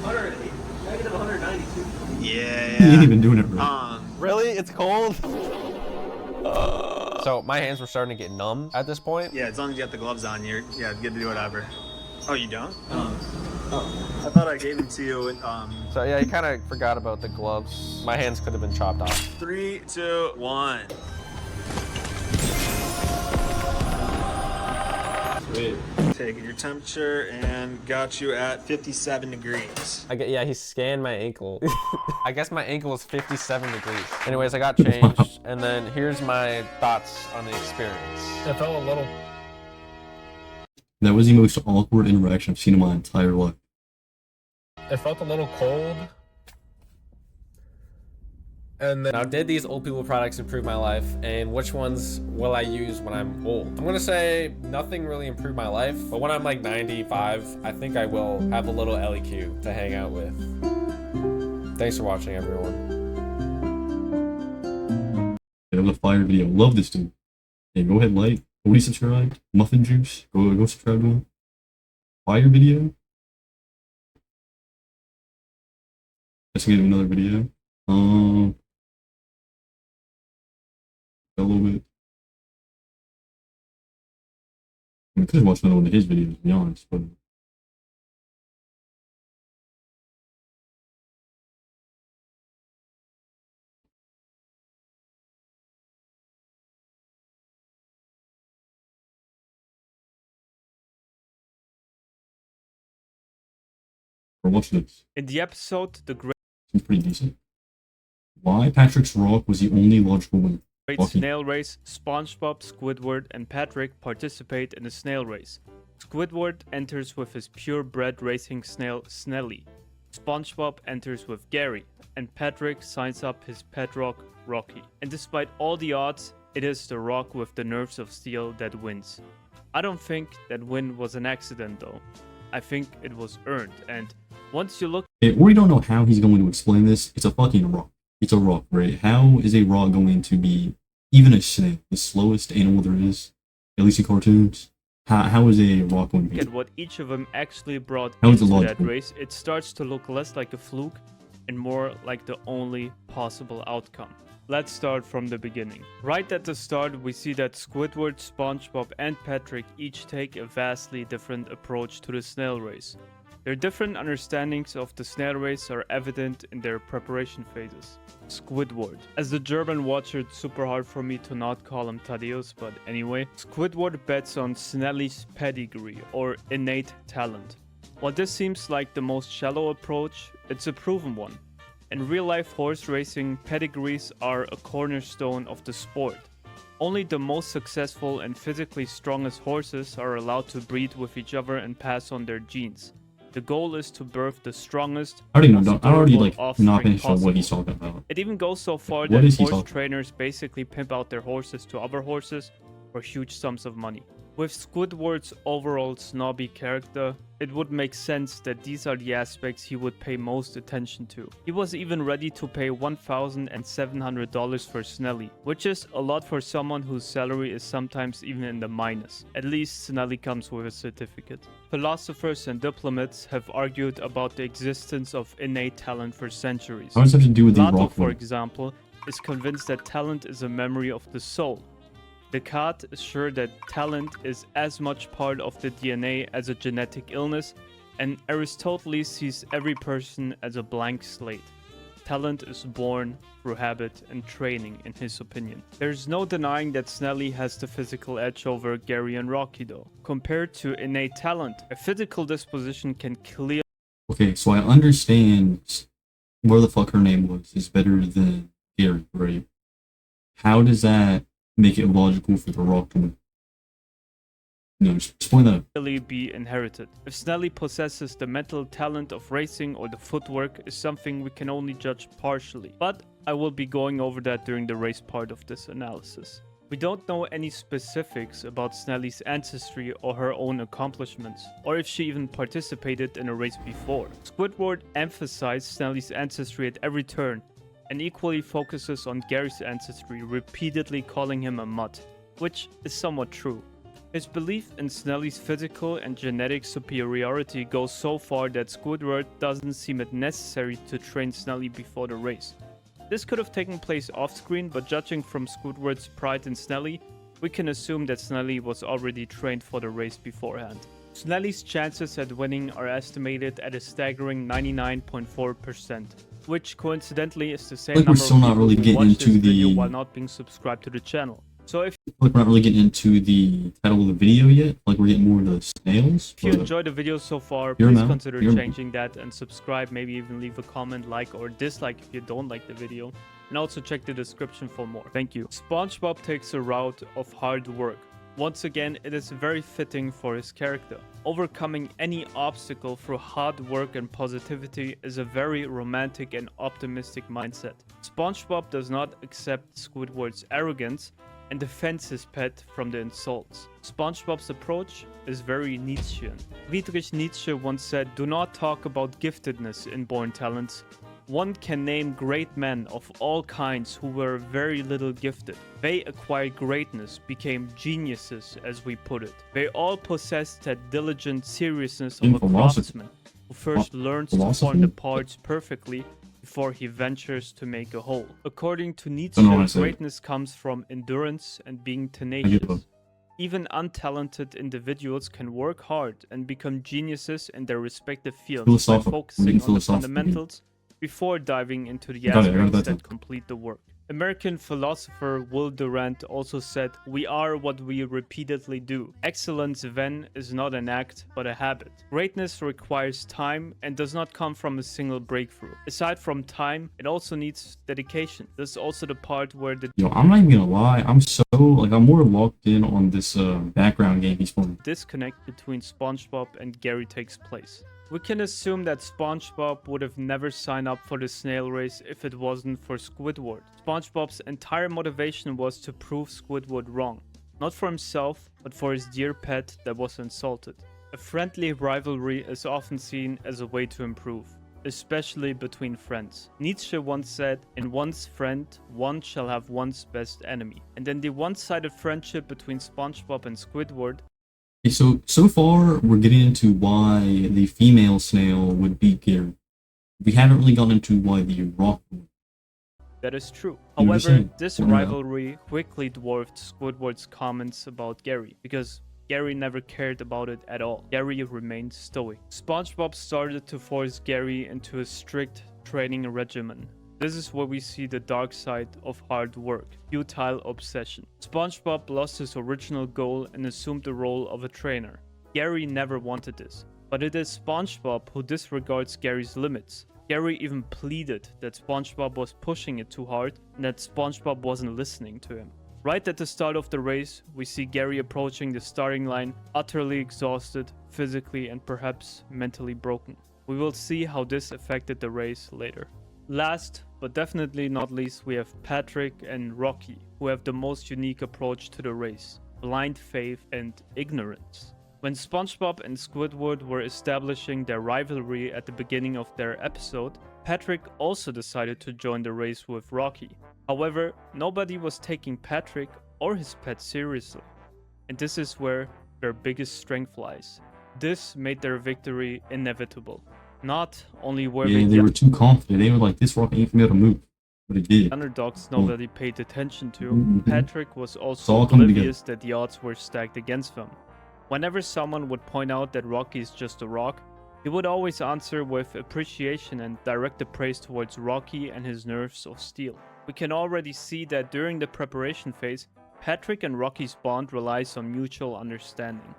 108. Negative 192. Yeah. He ain't even doing it right. Really? It's cold? So my hands were starting to get numb at this point. Yeah, as long as you got the gloves on, you're good to do whatever. Oh, you don't? Oh. I thought I gave them to you. So yeah, he kind of forgot about the gloves. My hands could have been chopped off. 3, 2, 1. Sweet. Taking your temperature and got you at 57 degrees. Yeah, he scanned my ankle. I guess my ankle was 57 degrees. Anyways, I got changed, and then here's my thoughts on the experience. It felt a little... That was the most awkward interaction I've seen in my entire life. It felt a little cold. And then, now, did these old people products improve my life, and which ones will I use when I'm old? I'm gonna say nothing really improved my life, but when I'm like 95, I think I will have a little LEQ to hang out with. Thanks for watching, everyone. That was a fire video. Love this dude. Hey, go ahead, like, already subscribed. Muffin Juice, go subscribe to him. Fire video. Let's get another video. A little bit. I could have watched another one of his videos, to be honest, but watch this. In the episode, the Great Seems pretty decent. Why Patrick's Rock was the only logical winner. Snail Race, SpongeBob, Squidward, and Patrick participate in the snail race. Squidward enters with his purebred racing snail, Snelly. SpongeBob enters with Gary, and Patrick signs up his pet rock, Rocky. And despite all the odds, it is the rock with the nerves of steel that wins. I don't think that win was an accident though. I think it was earned, and once you look... We don't know how he's going to explain this. It's a fucking rock. It's a rock, right? How is a rock going to be even a snail, the slowest animal there is, at least in cartoons? How is a rock going to be? At what each of them actually brought into that race, it starts to look less like a fluke and more like the only possible outcome. Let's start from the beginning. Right at the start, we see that Squidward, SpongeBob, and Patrick each take a vastly different approach to the snail race. Their different understandings of the snail race are evident in their preparation phases. Squidward. As the German watcher, it's super hard for me to not call him Thaddeus, but anyway. Squidward bets on Snelly's pedigree, or innate talent. While this seems like the most shallow approach, it's a proven one. In real-life horse racing, pedigrees are a cornerstone of the sport. Only the most successful and physically strongest horses are allowed to breed with each other and pass on their genes. The goal is to birth the strongest. I already like not finished on what he's talking about. It even goes so far that horse trainers basically pimp out their horses to other horses for huge sums of money. With Squidward's overall snobby character, it would make sense that these are the aspects he would pay most attention to. He was even ready to pay $1,700 for Snelly, which is a lot for someone whose salary is sometimes even in the minus. At least Snelly comes with a certificate. Philosophers and diplomats have argued about the existence of innate talent for centuries. How does that have to do with the Plato, rock? for example, is convinced that talent is a memory of the soul. Descartes is sure that talent is as much part of the DNA as a genetic illness, and Aristotle sees every person as a blank slate. Talent is born through habit and training, in his opinion. There's no denying that Snelly has the physical edge over Gary and Rocky though. Compared to innate talent, a physical disposition can clearly... Okay, so I understand where the fuck her name was is better than Gary, right? How does that make it logical for the rock to win? No, just explain that. Be inherited. If Snelly possesses the mental talent of racing or the footwork is something we can only judge partially, but I will be going over that during the race part of this analysis. We don't know any specifics about Snelly's ancestry or her own accomplishments, or if she even participated in a race before. Squidward emphasized Snelly's ancestry at every turn, and equally focuses on Gary's ancestry, repeatedly calling him a mutt, which is somewhat true. His belief in Snelly's physical and genetic superiority goes so far that Squidward doesn't seem it necessary to train Snelly before the race. This could have taken place off-screen, but judging from Squidward's pride in Snelly, we can assume that Snelly was already trained for the race beforehand. Snelly's chances at winning are estimated at a staggering 99.4%, which coincidentally is the same number of people who watched this video while not being subscribed to the channel. So if we're not really getting into the title of the video yet, like we're getting more into the snails. If you enjoyed the video so far, please consider changing that and subscribe, maybe even leave a comment, like or dislike if you don't like the video. And also check the description for more. Thank you. SpongeBob takes a route of hard work. Once again, it is very fitting for his character. Overcoming any obstacle through hard work and positivity is a very romantic and optimistic mindset. SpongeBob does not accept Squidward's arrogance and defends his pet from the insults. SpongeBob's approach is very Nietzschean. Friedrich Nietzsche once said, "Do not talk about giftedness in born talents. One can name great men of all kinds who were very little gifted. They acquired greatness, became geniuses, as we put it. They all possessed that diligent seriousness of a craftsman who first learns to form the parts perfectly before he ventures to make a whole." According to Nietzsche, greatness comes from endurance and being tenacious. Even untalented individuals can work hard and become geniuses in their respective fields by focusing on the fundamentals before diving into the aspects that complete the work. American philosopher Will Durant also said, "We are what we repeatedly do. Excellence then is not an act, but a habit." Greatness requires time and does not come from a single breakthrough. Aside from time, it also needs dedication. This is also the part where the I'm not even gonna lie, I'm more locked in on this background game he's playing. disconnect between SpongeBob and Gary takes place. We can assume that SpongeBob would have never signed up for the snail race if it wasn't for Squidward. SpongeBob's entire motivation was to prove Squidward wrong. Not for himself, but for his dear pet that was insulted. A friendly rivalry is often seen as a way to improve, especially between friends. Nietzsche once said, "In one's friend, one shall have one's best enemy." And in the one-sided friendship between SpongeBob and Squidward, so far, we're getting into why the female snail would beat Gary. We haven't really gone into why the rock would. that is true. However, this rivalry quickly dwarfed Squidward's comments about Gary, because Gary never cared about it at all. Gary remained stoic. SpongeBob started to force Gary into a strict training regimen. This is where we see the dark side of hard work, futile obsession. SpongeBob lost his original goal and assumed the role of a trainer. Gary never wanted this, but it is SpongeBob who disregards Gary's limits. Gary even pleaded that SpongeBob was pushing it too hard and that SpongeBob wasn't listening to him. Right at the start of the race, we see Gary approaching the starting line, utterly exhausted, physically and perhaps mentally broken. We will see how this affected the race later. Last, but definitely not least, we have Patrick and Rocky, who have the most unique approach to the race: blind faith and ignorance. When SpongeBob and Squidward were establishing their rivalry at the beginning of their episode, Patrick also decided to join the race with Rocky. However, nobody was taking Patrick or his pet seriously, and this is where their biggest strength lies. This made their victory inevitable. Not only were they were too confident. They were like, "This rock ain't gonna move," but it did. Underdogs nobody paid attention to. Patrick was also oblivious that the odds were stacked against them. Whenever someone would point out that Rocky is just a rock, he would always answer with appreciation and direct the praise towards Rocky and his nerves of steel. We can already see that during the preparation phase, Patrick and Rocky's bond relies on mutual understanding.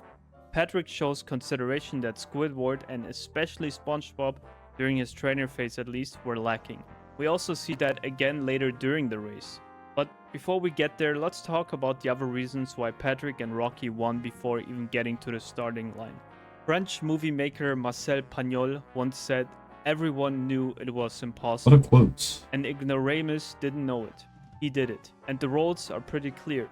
Patrick shows consideration that Squidward and especially SpongeBob, during his trainer phase at least, were lacking. We also see that again later during the race. But before we get there, let's talk about the other reasons why Patrick and Rocky won before even getting to the starting line. French movie maker Marcel Pagnol once said, "Everyone knew it was impossible." What a quote. And ignoramus didn't know it. He did it. And the roles are pretty clear.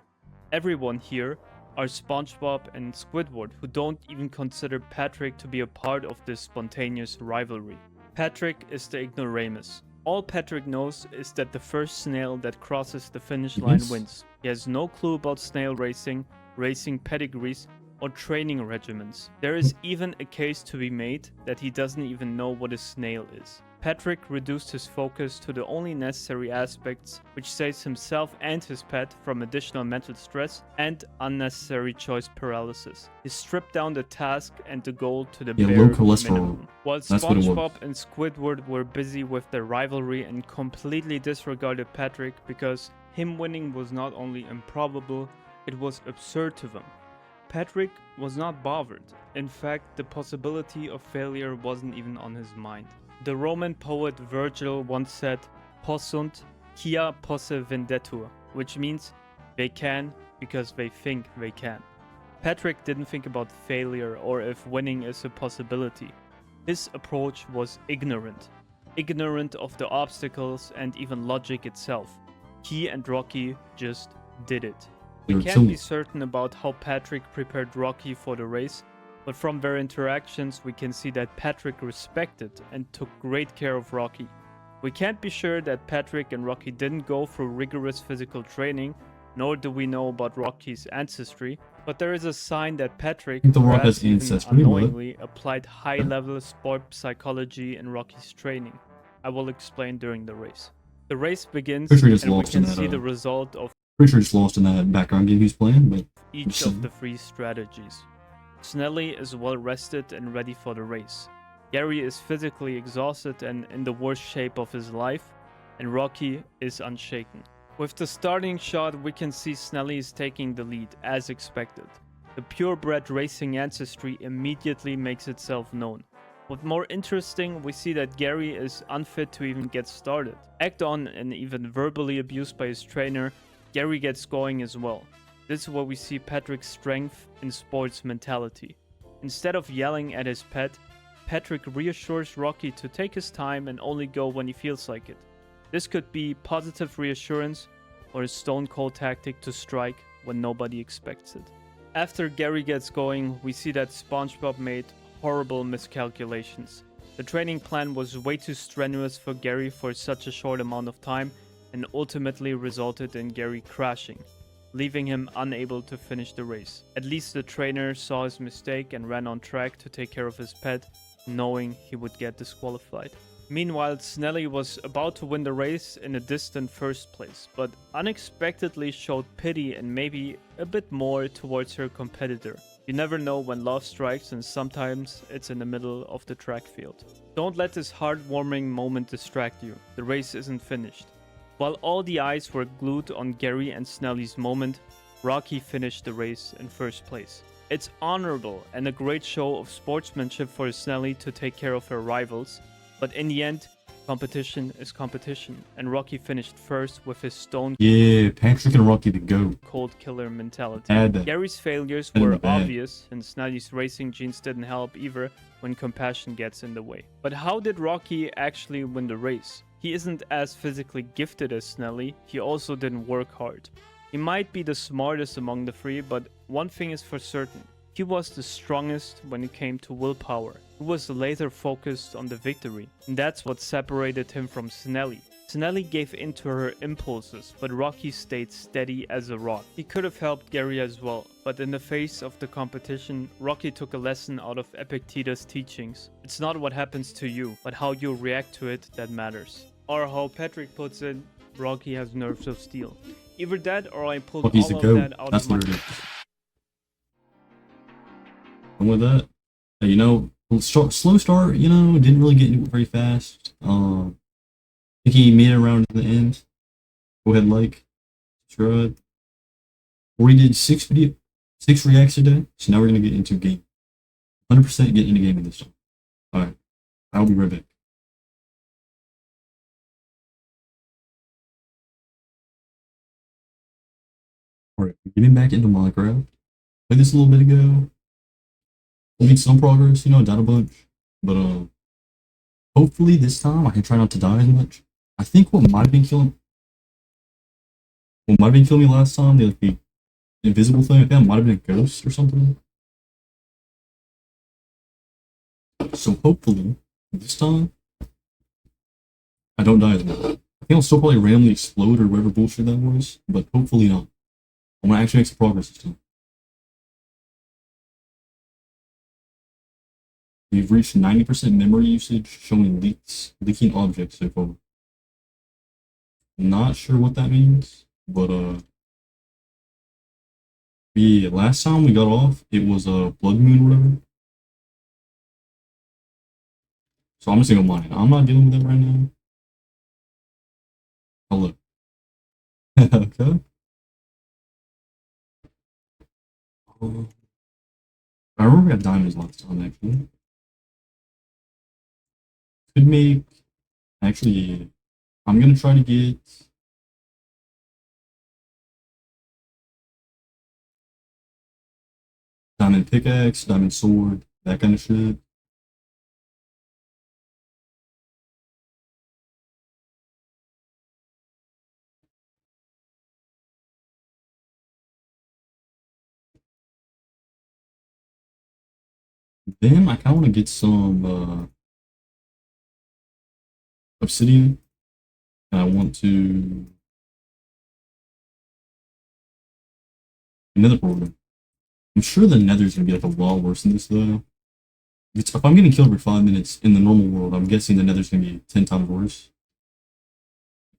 Everyone here are SpongeBob and Squidward, who don't even consider Patrick to be a part of this spontaneous rivalry. Patrick is the ignoramus. All Patrick knows is that the first snail that crosses the finish line wins. He has no clue about snail racing, racing pedigrees, or training regimens. There is even a case to be made that he doesn't even know what a snail is. Patrick reduced his focus to the only necessary aspects, which saves himself and his pet from additional mental stress and unnecessary choice paralysis. He stripped down the task and the goal to the bare low cholesterol. minimum. While That's what it was. SpongeBob and Squidward were busy with their rivalry and completely disregarded Patrick because him winning was not only improbable, it was absurd to them. Patrick was not bothered. In fact, the possibility of failure wasn't even on his mind. The Roman poet Virgil once said, "Possunt quia posse vendetur," which means they can because they think they can. Patrick didn't think about failure or if winning is a possibility. His approach was ignorant of the obstacles and even logic itself. He and Rocky just did it. We can't be certain about how Patrick prepared Rocky for the race, but from their interactions we can see that Patrick respected and took great care of Rocky. We can't be sure that Patrick and Rocky didn't go through rigorous physical training, nor do we know about Rocky's ancestry, but there is a sign that Patrick, perhaps even unknowingly, applied high-level sport psychology in Rocky's training. I will explain during the race. The race begins, and we can see the result of Pretty sure just lost in that background game he's playing, but each of the three strategies. Snelly is well rested and ready for the race. Gary is physically exhausted and in the worst shape of his life, and Rocky is unshaken. With the starting shot, we can see Snelly is taking the lead, as expected. The purebred racing ancestry immediately makes itself known. What's more interesting, we see that Gary is unfit to even get started. Egged on and even verbally abused by his trainer, Gary gets going as well. This is where we see Patrick's strength in sports mentality. Instead of yelling at his pet, Patrick reassures Rocky to take his time and only go when he feels like it. This could be positive reassurance or a stone cold tactic to strike when nobody expects it. After Gary gets going, we see that SpongeBob made horrible miscalculations. The training plan was way too strenuous for Gary for such a short amount of time and ultimately resulted in Gary crashing, leaving him unable to finish the race. At least the trainer saw his mistake and ran on track to take care of his pet, knowing he would get disqualified. Meanwhile, Snelly was about to win the race in a distant first place, but unexpectedly showed pity and maybe a bit more towards her competitor. You never know when love strikes, and sometimes it's in the middle of the track field. Don't let this heartwarming moment distract you. The race isn't finished. While all the eyes were glued on Gary and Snelly's moment, Rocky finished the race in first place. It's honorable and a great show of sportsmanship for Snelly to take care of her rivals, but in the end, competition is competition, and Rocky finished first with his stone Patrick and Rocky the GOAT. cold killer mentality. Add Gary's failures Add were the bad. obvious, and Snelly's racing genes didn't help either when compassion gets in the way. But how did Rocky actually win the race? He isn't as physically gifted as Snelly, he also didn't work hard. He might be the smartest among the three, but one thing is for certain. He was the strongest when it came to willpower. He was laser focused on the victory, and that's what separated him from Snelly. Snelly gave in to her impulses, but Rocky stayed steady as a rock. He could have helped Gary as well, but in the face of the competition, Rocky took a lesson out of Epictetus' teachings. It's not what happens to you, but how you react to it that matters. Or how Patrick puts it, Rocky has nerves of steel. Either that or I pulled Rocky's all the of GOAT. that out That's of my what it is. And with that, you know, slow start, you know, didn't really get into it very fast. I think he made it around to the end. Go ahead, like, subscribe. We did 6 reacts today, so now we're going to get into game. 100% get into gaming this time. Alright, I'll be right back. Alright, getting back into Minecraft. Played this a little bit ago. Made some progress, you know, died a bunch. But hopefully this time I can try not to die as much. I think what might have been killing me last time, the invisible thing I found might have been a ghost or something. So hopefully this time I don't die as well. I think I'll still probably randomly explode or whatever bullshit that was, but hopefully not. I'm gonna actually make some progress this time. We've reached 90% memory usage, showing leaking objects so far. Not sure what that means, but last time we got off, it was a blood moon or whatever. So I'm just gonna go mine. I'm not dealing with it right now. Hello. Okay. I remember we got diamonds last time actually. Could make actually. I'm gonna try to get diamond pickaxe, diamond sword, that kind of shit. Then I kind of want to get some obsidian. And I want to another program. I'm sure the nether's gonna be like a lot worse than this though. If I'm getting killed every 5 minutes in the normal world, I'm guessing the nether's gonna be 10 times worse.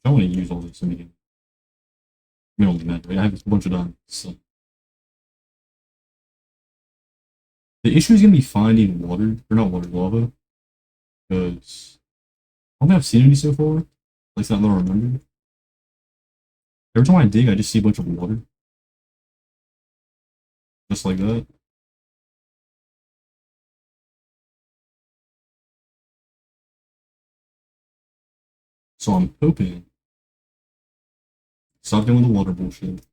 I want to use all this in the beginning. I mean, only that, right? I have a bunch of diamonds. So. The issue is gonna be finding water, or not water, lava, because I don't think I've seen any so far. At least not that I remember. Every time I dig, I just see a bunch of water, just like that. So I'm hoping. Stop doing the water bullshit.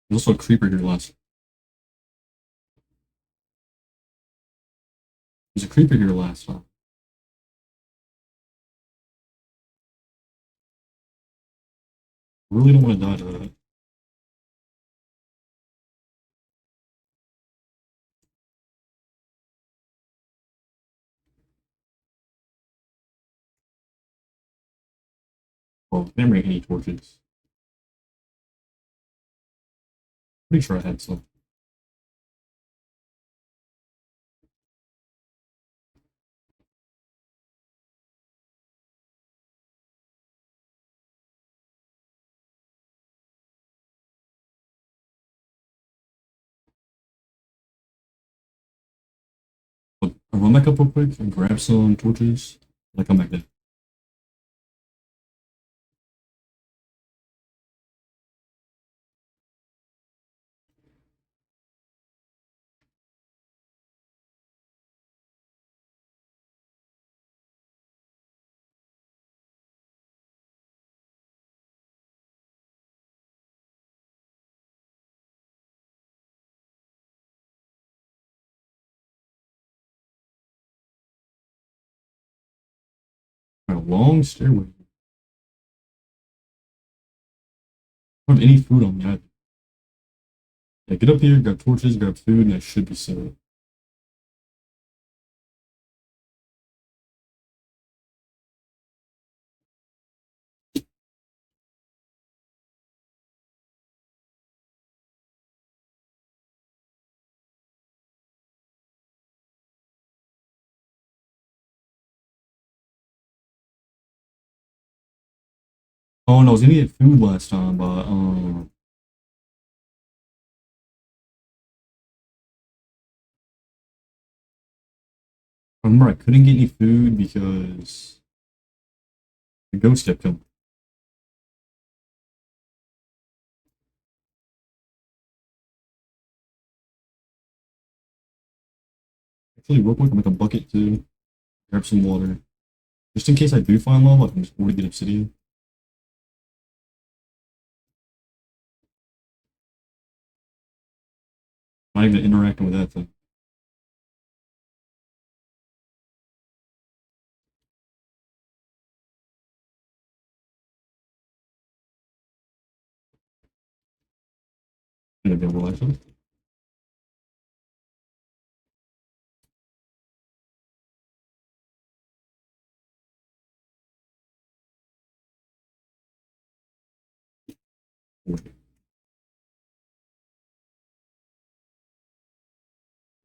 There's also a creeper here last. There's a creeper here last time. I really don't want to die to that. Well, I didn't bring any torches. Pretty sure I had some. But I'll run back up real quick and grab some torches. And I come back there. A long stairway. I don't have any food on me either. Yeah, get up here, grab torches, grab food, and I should be set. Oh no, I was gonna get food last time, but I remember I couldn't get any food because the ghost kept coming. Actually, real quick, I'll make a bucket too. Grab some water. Just in case I do find lava, I can just already get obsidian. Not even interacting with that thing. Gonna be able to relax.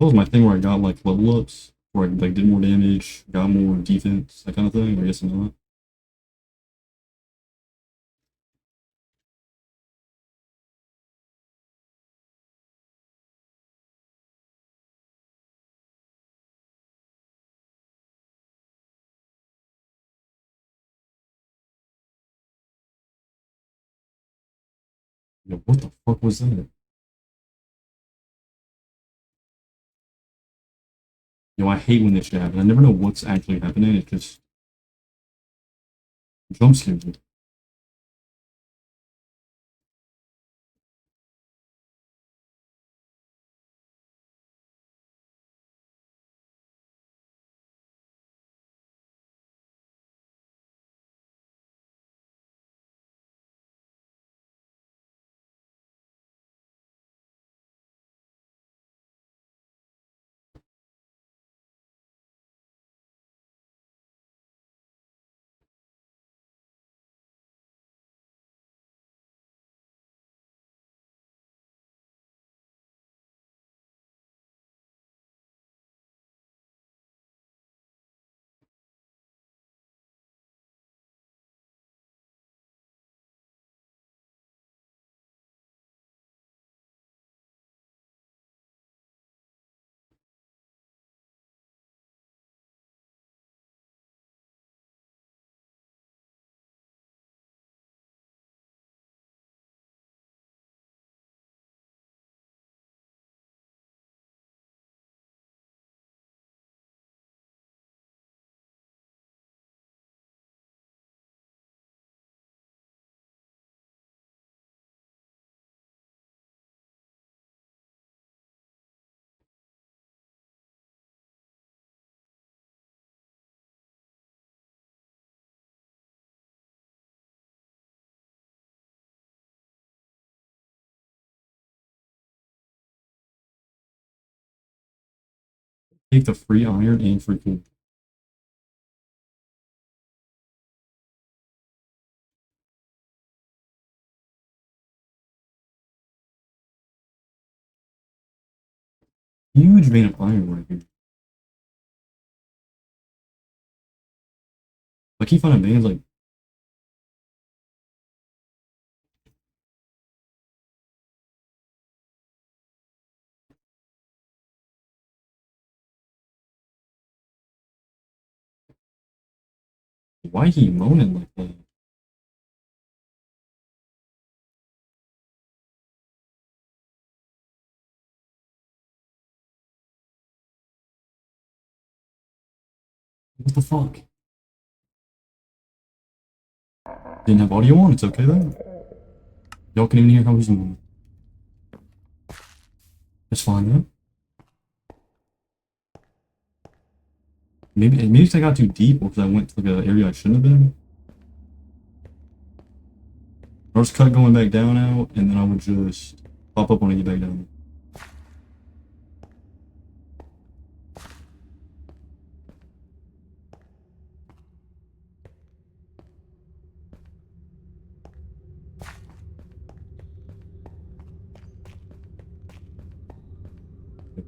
That was my thing where I got like level ups, where I like did more damage, got more defense, that kind of thing. I guess not. Yo, what the fuck was that? Yo, I hate when this shit happens. I never know what's actually happening. It just jump scares me. Take the free iron and free cool. Huge vein of iron right here. I keep finding veins like. Why he moaning like that? What the fuck? Didn't have audio on, it's okay though. Y'all can even hear how he's moving. That's fine though. Maybe I got too deep or because I went to like an area I shouldn't have been. I was cut going back down out and then I would just pop up when I get back down.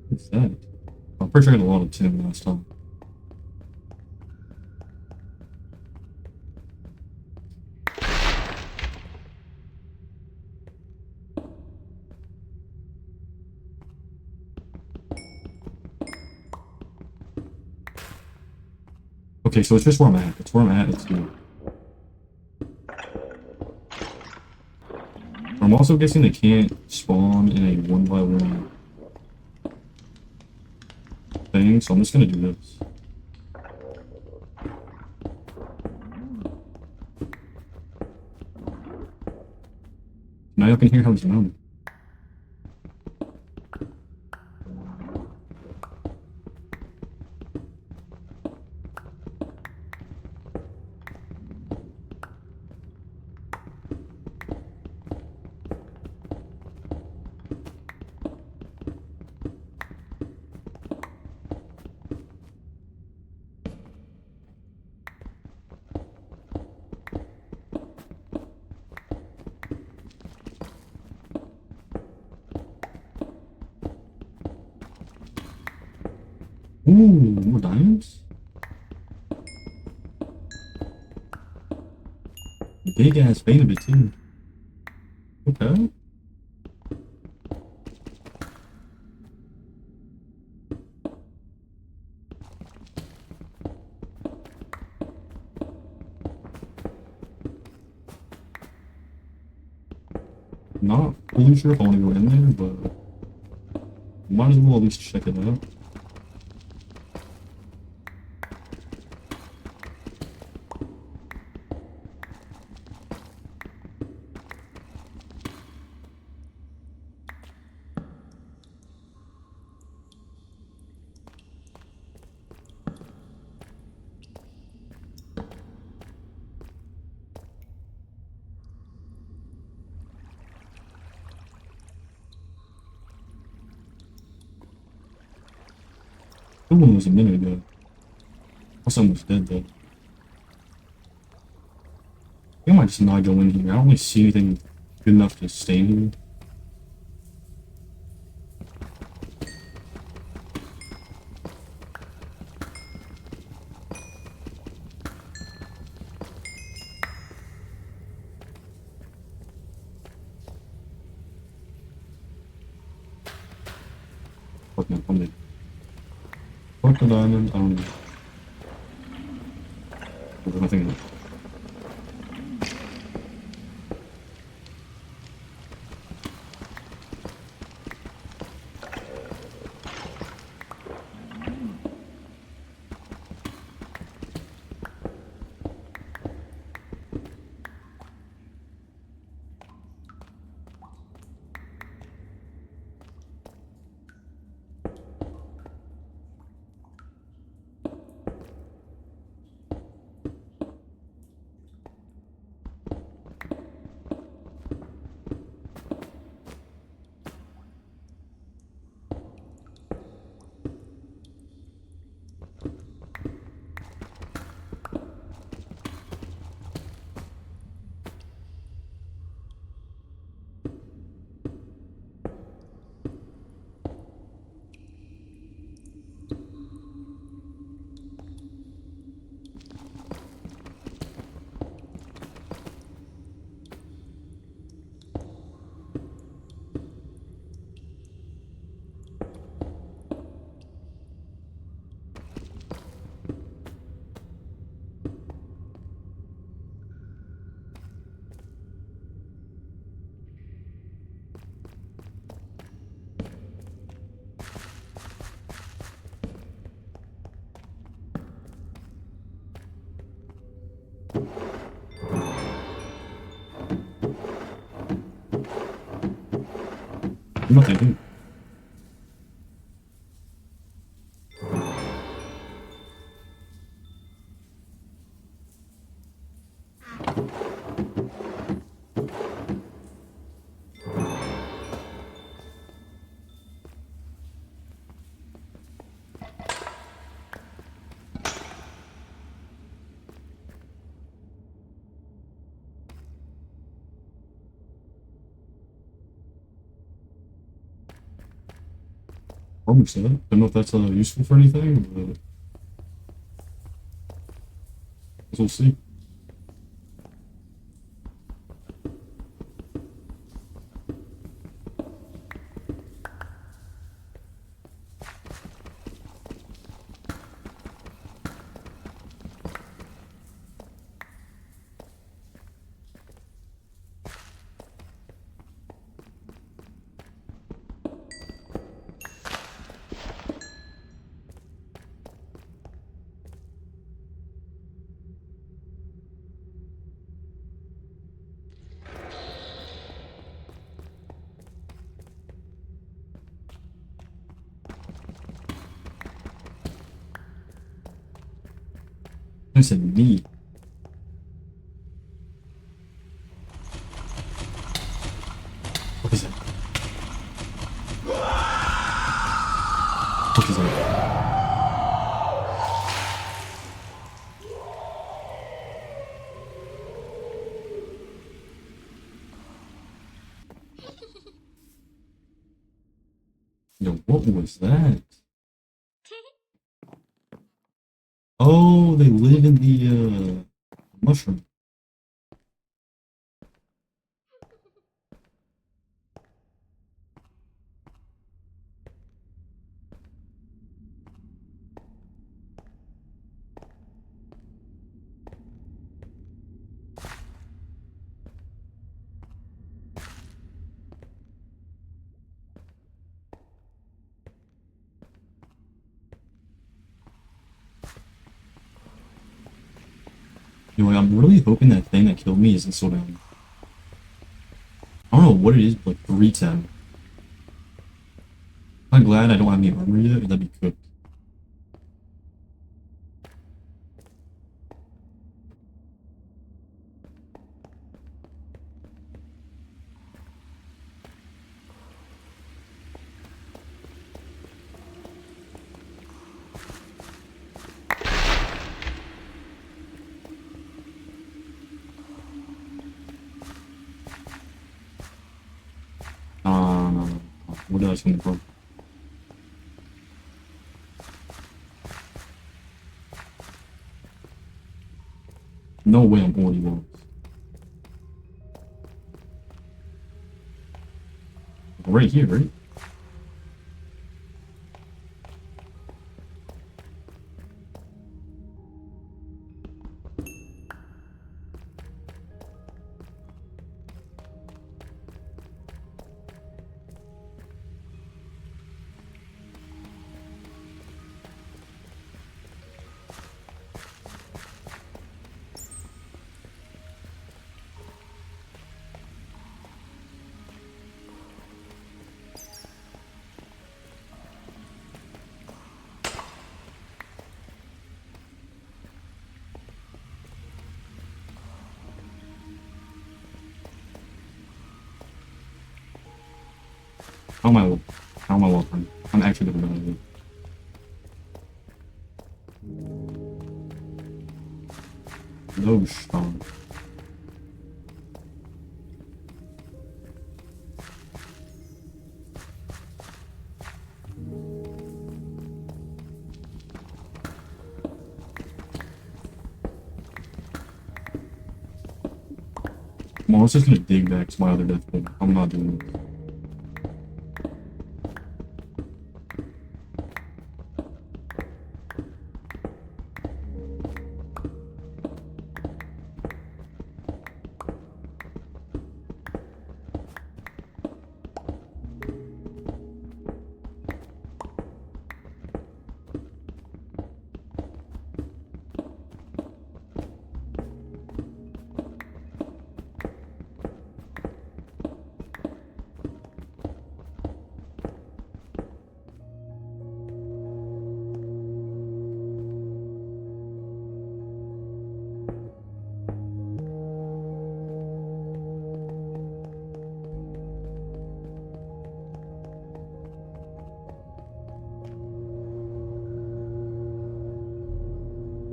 What's that? I'm pretty sure I got a lot of tin last time. Okay, so it's just where I'm at. It's where I'm at. Let's do it. I'm also guessing they can't spawn in a 1x1 thing, so I'm just gonna do this. Now you can hear how he's moaning. Ooh, more diamonds? Big ass vein of it too. Okay. Not fully sure if I want to go in there, but might as well at least check it out. That one was a minute ago. I was almost dead though. I think I might just not go in here. I don't really see anything good enough to stay in here. Fuck no, I'm dead. Fuck the diamond, I don't know. There's nothing in it. Nothing. Armor set. Don't know if that's useful for anything, but guess we'll see. I said me. What is it? What is it? Yo, what was that? Oh, they live in the mushroom. You know, like, I'm really hoping that thing that killed me isn't still down. I don't know what it is, but like 310. I'm glad I don't have any armor yet, or that'd be cooked. No. Where did I come from? No way I'm already lost. Right here, right? How am I walking? I'm actually gonna die. No stone. Well, I was just gonna dig back to my other death pool. I'm not doing it.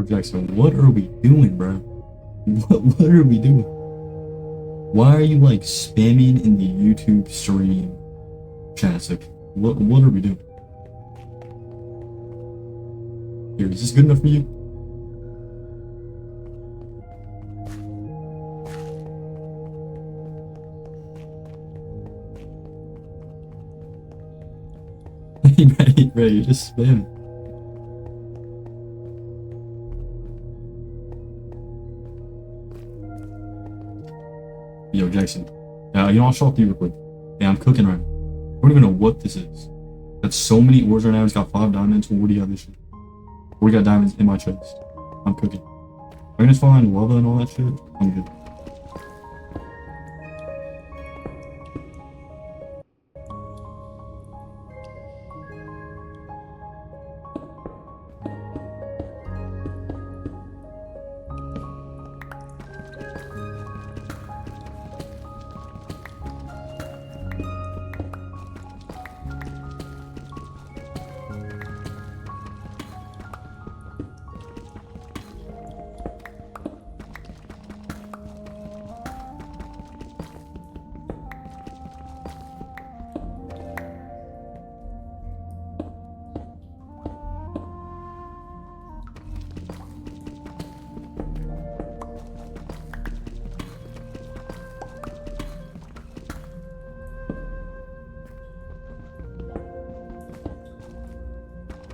Jackson, what are we doing, bro? What are we doing? Why are you like spamming in the YouTube stream chat section? What are we doing? Here, is this good enough for you? Right, you just spam. Yo, Jackson. You know, I'll show up to you real quick. Yeah, I'm cooking right now. I don't even know what this is. That's so many ores right now. It's got 5 diamonds. What do you got this shit? We got diamonds in my chest. I'm cooking. I'm gonna find lava and all that shit. I'm good.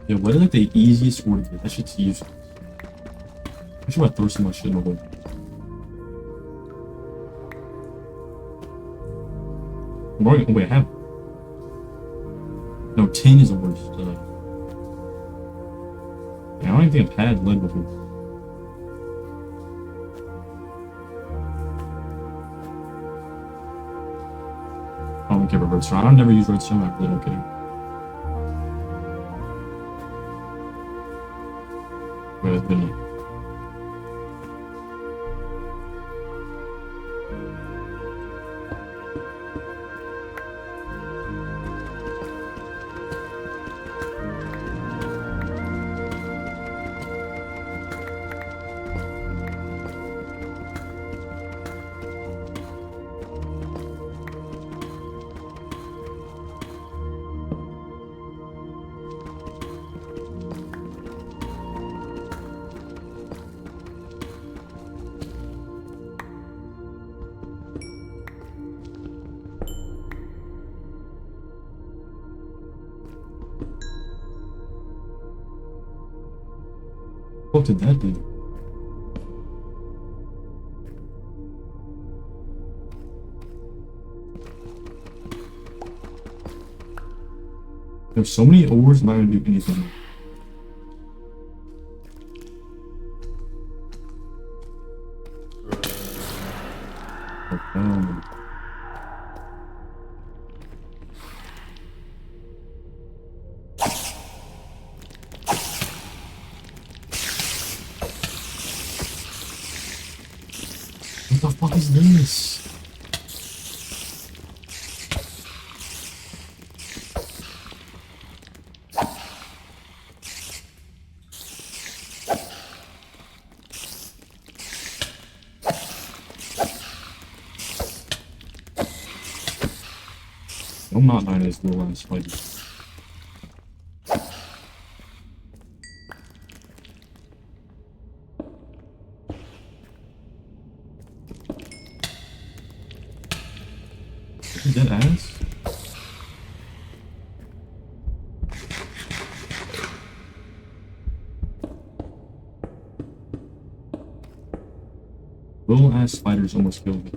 Yeah, what is like the easiest ore to get? That shit's useless. I should throw so much shit in the hole. Oh, wait, I have. No, tin is the worst. I don't even think I've had lead before. I don't care about redstone. I don't never use redstone. I really don't care. Wait, that's good enough. What did that do? There's so many ores, I'm not gonna do anything. Okay. What the fuck is this? I'm not buying this little ass spider. Is that ass? Little ass spiders almost killed me.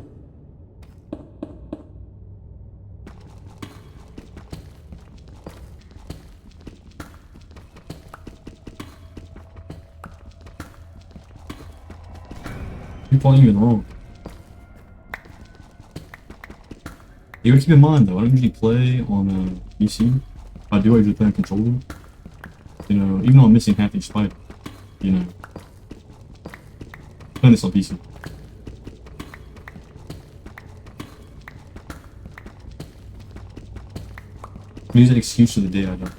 You're playing even wrong. You have to keep in mind though, I don't usually play on PC. If I do, I usually play on controller. You know, even though I'm missing half each spider, you know. Playing this on PC. Use an excuse for the day I don't.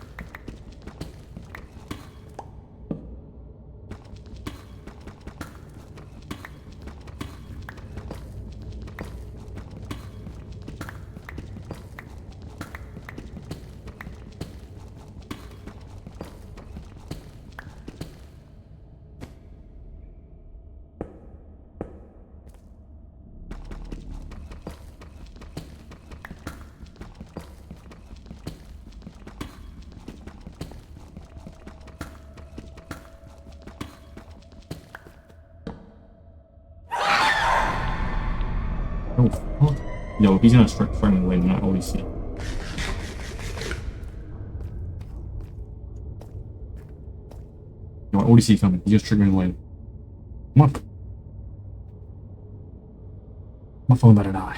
Oh, fuck. Yo, he's gonna start firing away, not always see. Yo, I already see it coming. He's just triggering away. Come on. My phone better die.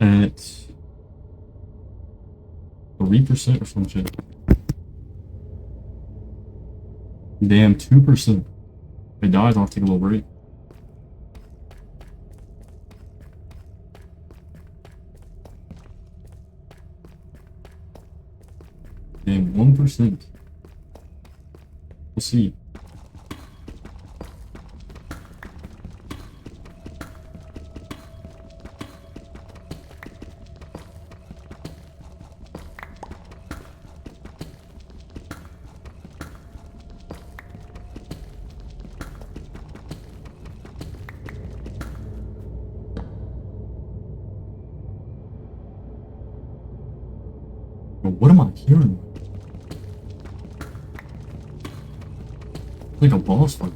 At 3% or some shit. Damn, 2%. If it dies, I'll take a little break. Damn, 1%. We'll see. But what am I hearing? Like a boss fight.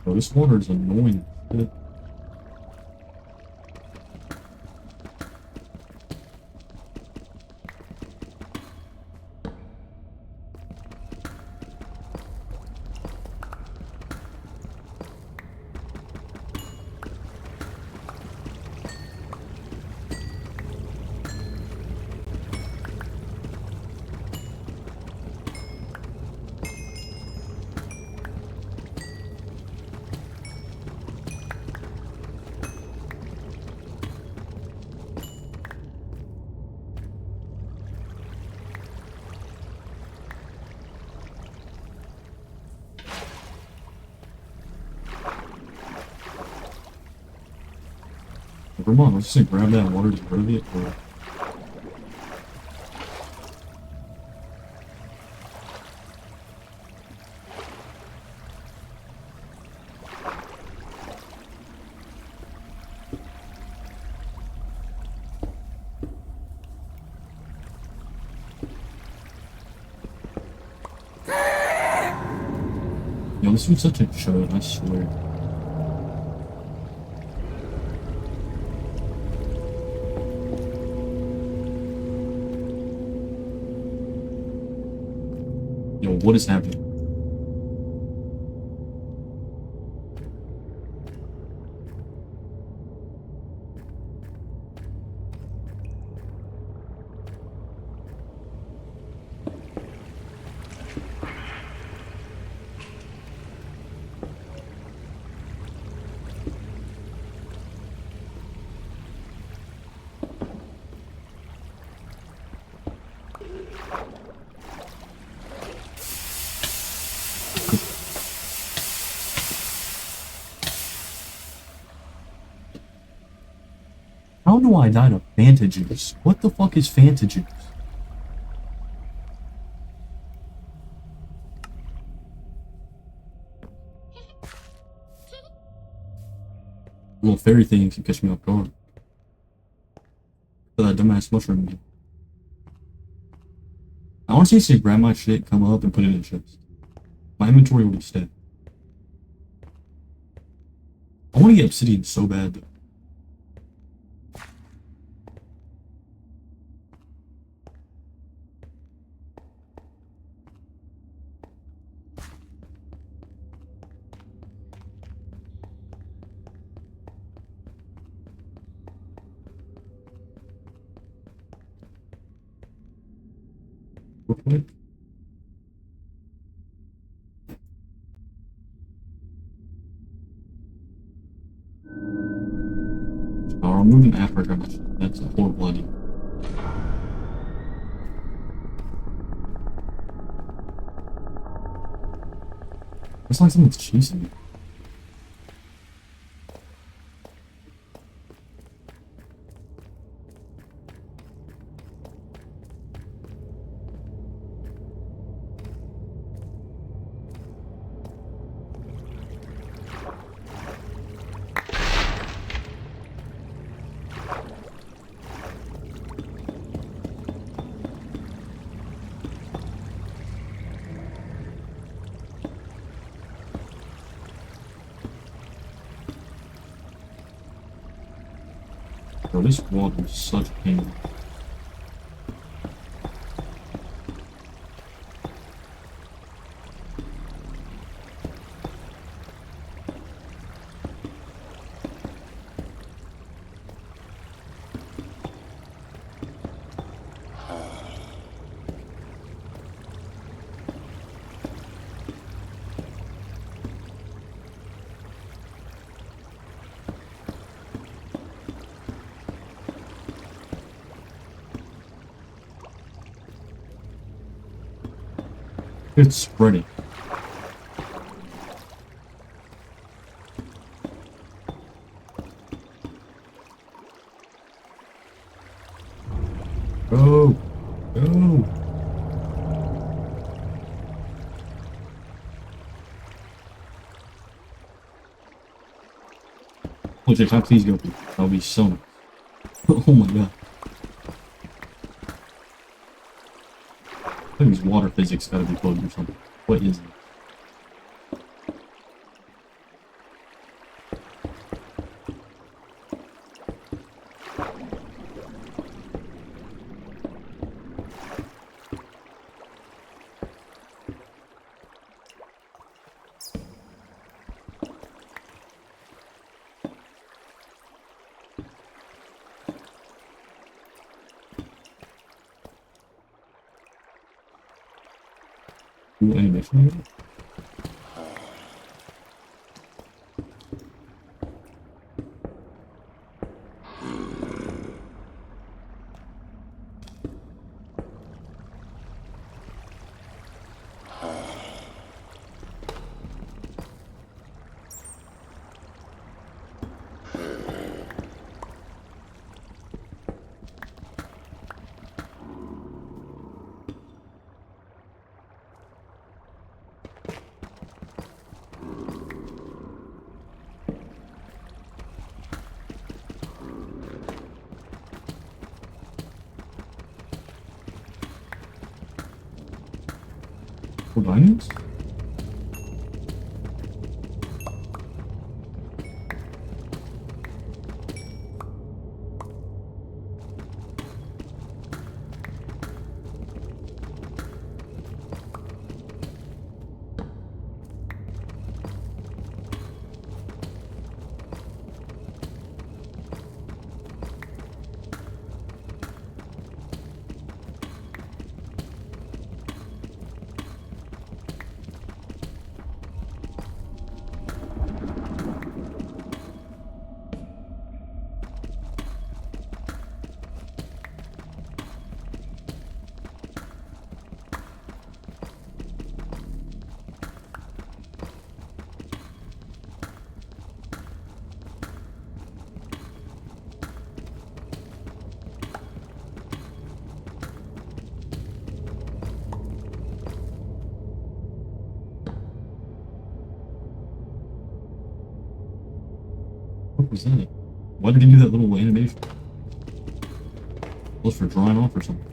Oh, this water is annoying. Shit. Come on, let's just grab that water, get rid of it, or... Yo, this was such a chode, I swear. Yo, what is happening? How do I die to Fanta juice? What the fuck is Fanta juice? Little fairy thing can catch me off guard. For that dumbass mushroom man. I honestly see grab my shit, come up, and put it in a chest. My inventory will be steady. I want to get obsidian so bad though. Quick. I'm moving after I grab my shit. That's a horrible idea. It's like someone's chasing me. Bro, this water is such a pain. It's spreading. Go! Go! Oh, Jake, how please go? That'll be so nice. Oh my god. I think these water physics gotta be bugged or something. What is it? Cool animation. For diamonds? What was that? Why did he do that little animation? Was for drying off or something?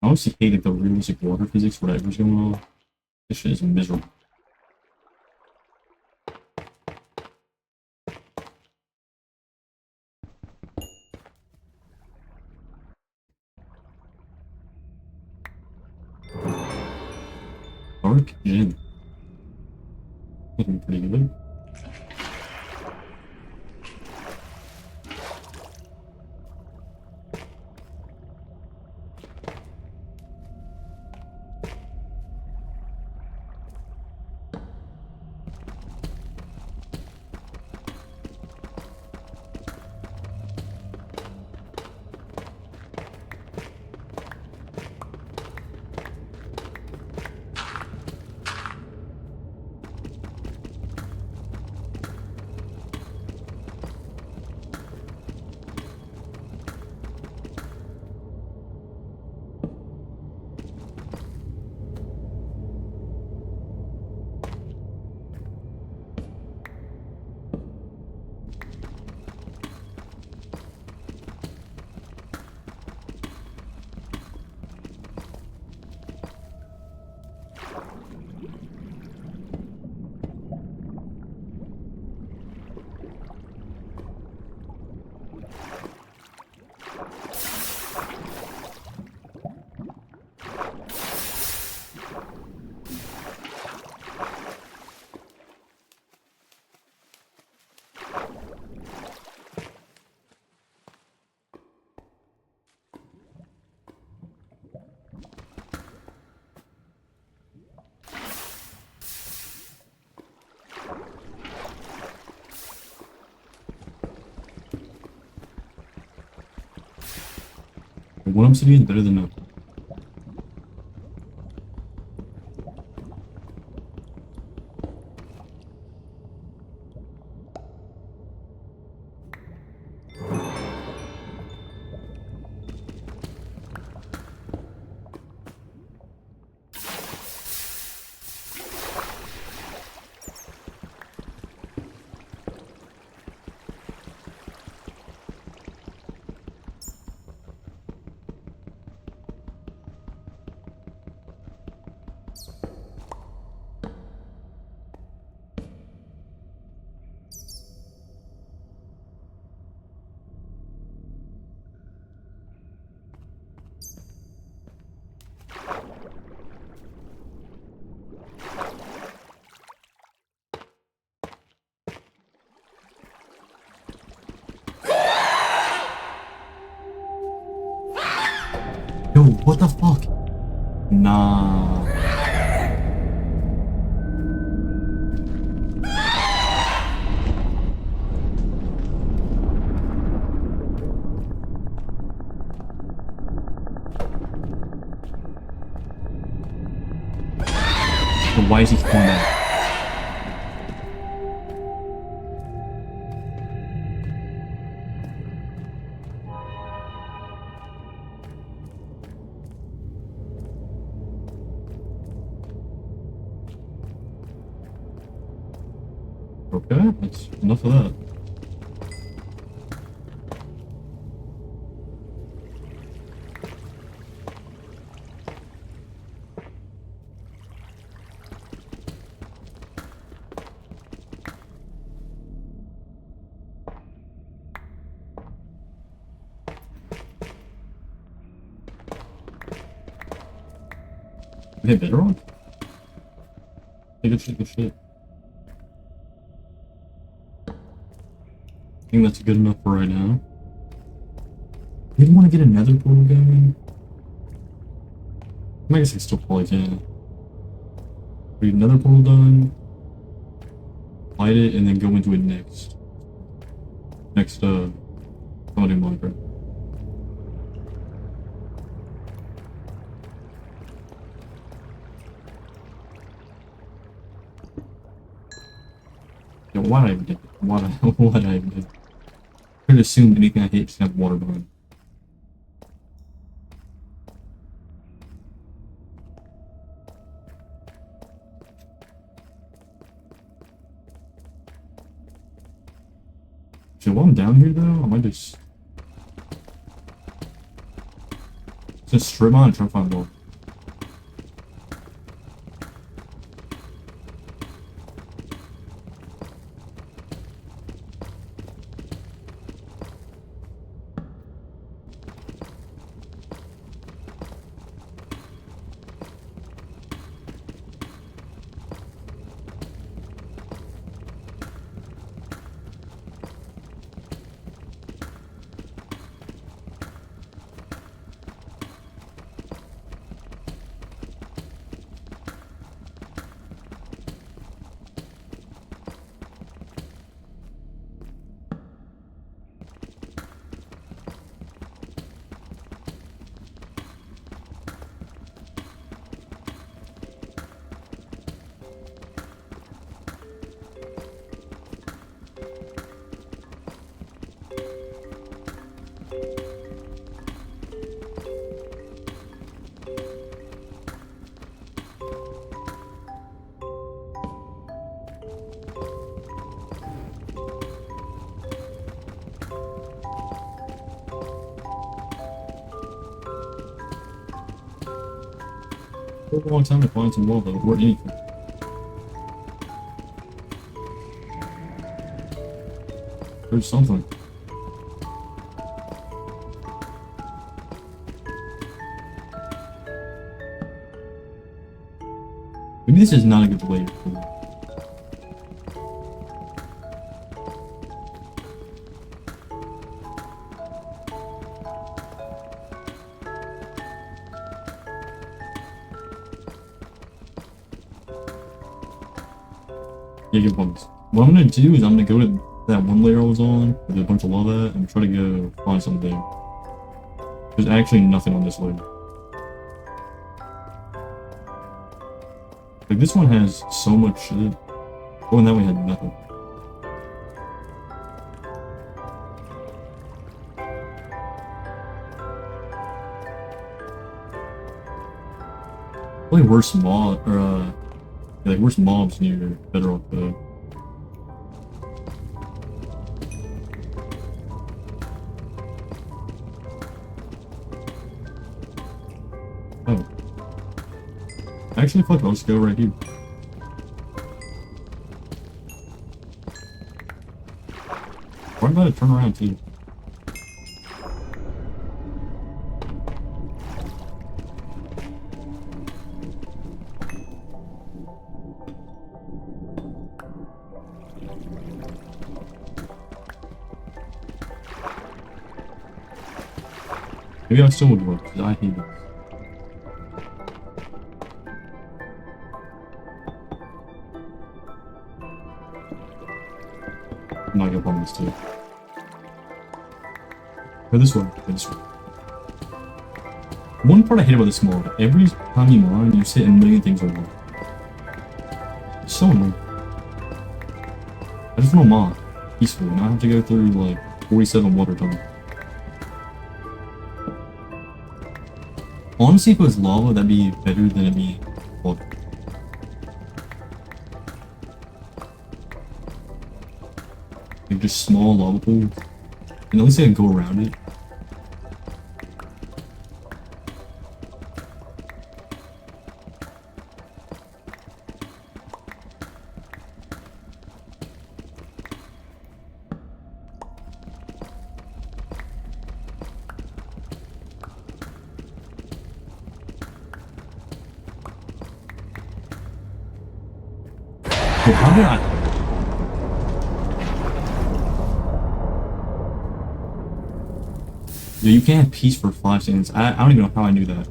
I honestly hated the realistic water physics, whatever's going on. This shit is miserable. Dark Gin. Looking pretty good. One obsidian is better than nothing. Yo, what the fuck? Nah. So why is he calling that? Okay, that's enough of that. Hey, bedrock? Hey, good shit, good shit. I think that's good enough for right now. Didn't want to get another portal going. I guess I still probably can. We get another portal done. Light it and then go into it next. Audio monitor. Yo, why did I even get it? Why did I even get it? I could assume anything I hit just have water burn. So while I'm down here though, I might just strip on and try to find water. It took a long time to find some lava or anything. There's something. Maybe this is not a good way to do it. Yeah, good bumps. What I'm gonna do is I'm gonna go to that one layer I was on with a bunch of lava at and try to go find something. There's actually nothing on this layer. Like, this one has so much shit. Oh, and that one had nothing. Probably worse mob, or, yeah, like, worse mobs near Bedrock, though. Oh. Actually, fuck it, I'll just go right here. Why am I about to turn around, too? Maybe I still would work, because I hate this. I'm not gonna promise this too. Go this way. Go this way. One part I hate about this mod, every time you mine, you say a million things are wrong. It's so annoying. I just want to mine peacefully, not have to go through like 47 water tunnels. Honestly, if it was lava, that'd be better than it being water. Like just small lava pools. And at least I can go around it. But how did I? Yeah, you can't have peace for 5 seconds. I don't even know how I knew that.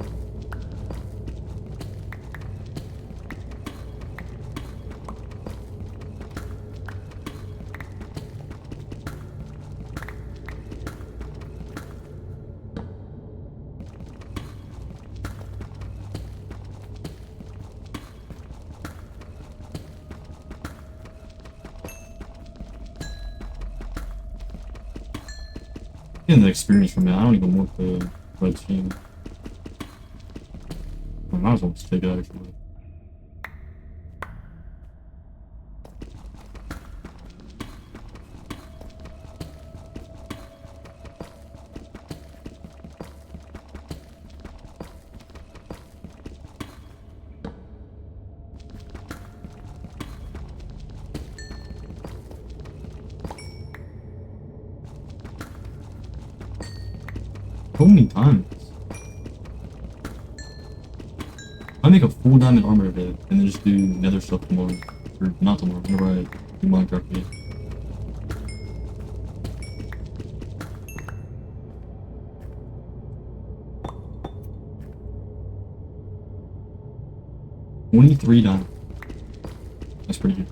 Getting the experience from it. I don't even want the red team. I might as well just take it actually. So many times. I make a full diamond armor of it, and then just do nether stuff tomorrow. Or not tomorrow, whenever I do Minecraft again. $23 diamonds. That's pretty good.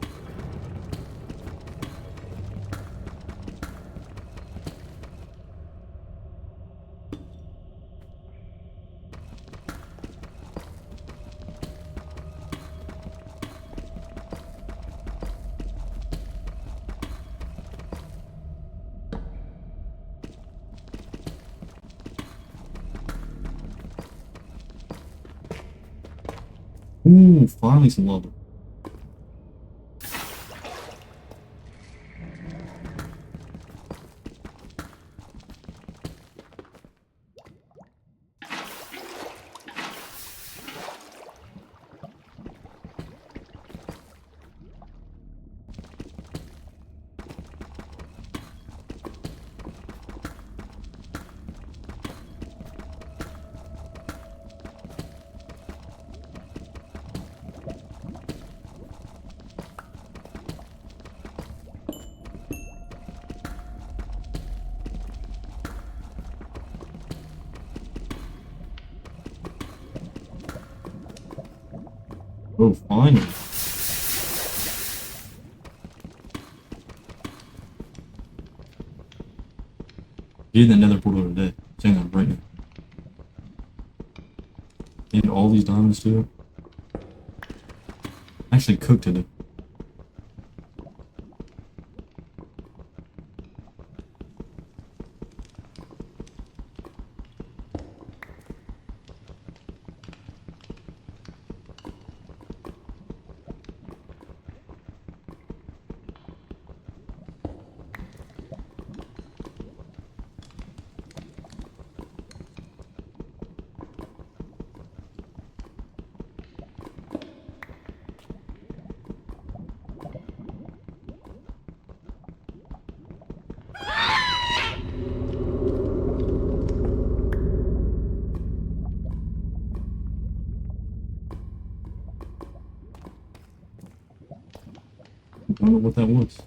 Ooh, finally some lava. Oh, finally. Getting another portal today. Saying that right now. all these diamonds too. Actually cooked it. I don't know what that was.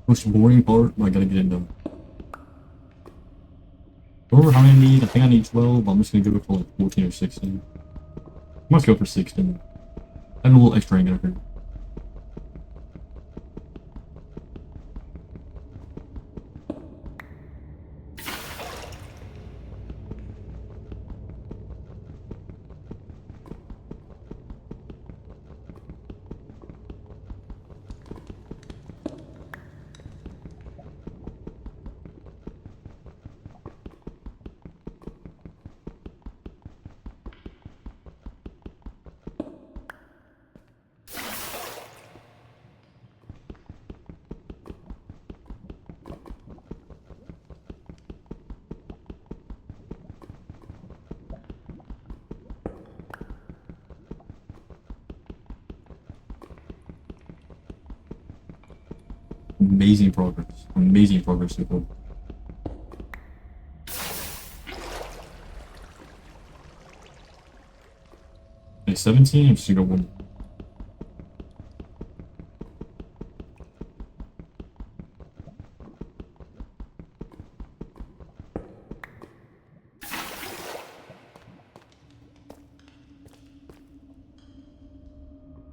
Most boring part, but I gotta get it done. Over how many I need? I think I need 12, but I'm just gonna go for like 14 or 16. I must go for 16. I have a little extra ring in here. Amazing progress. Amazing progress so far. Okay, 17, I'm just gonna go one.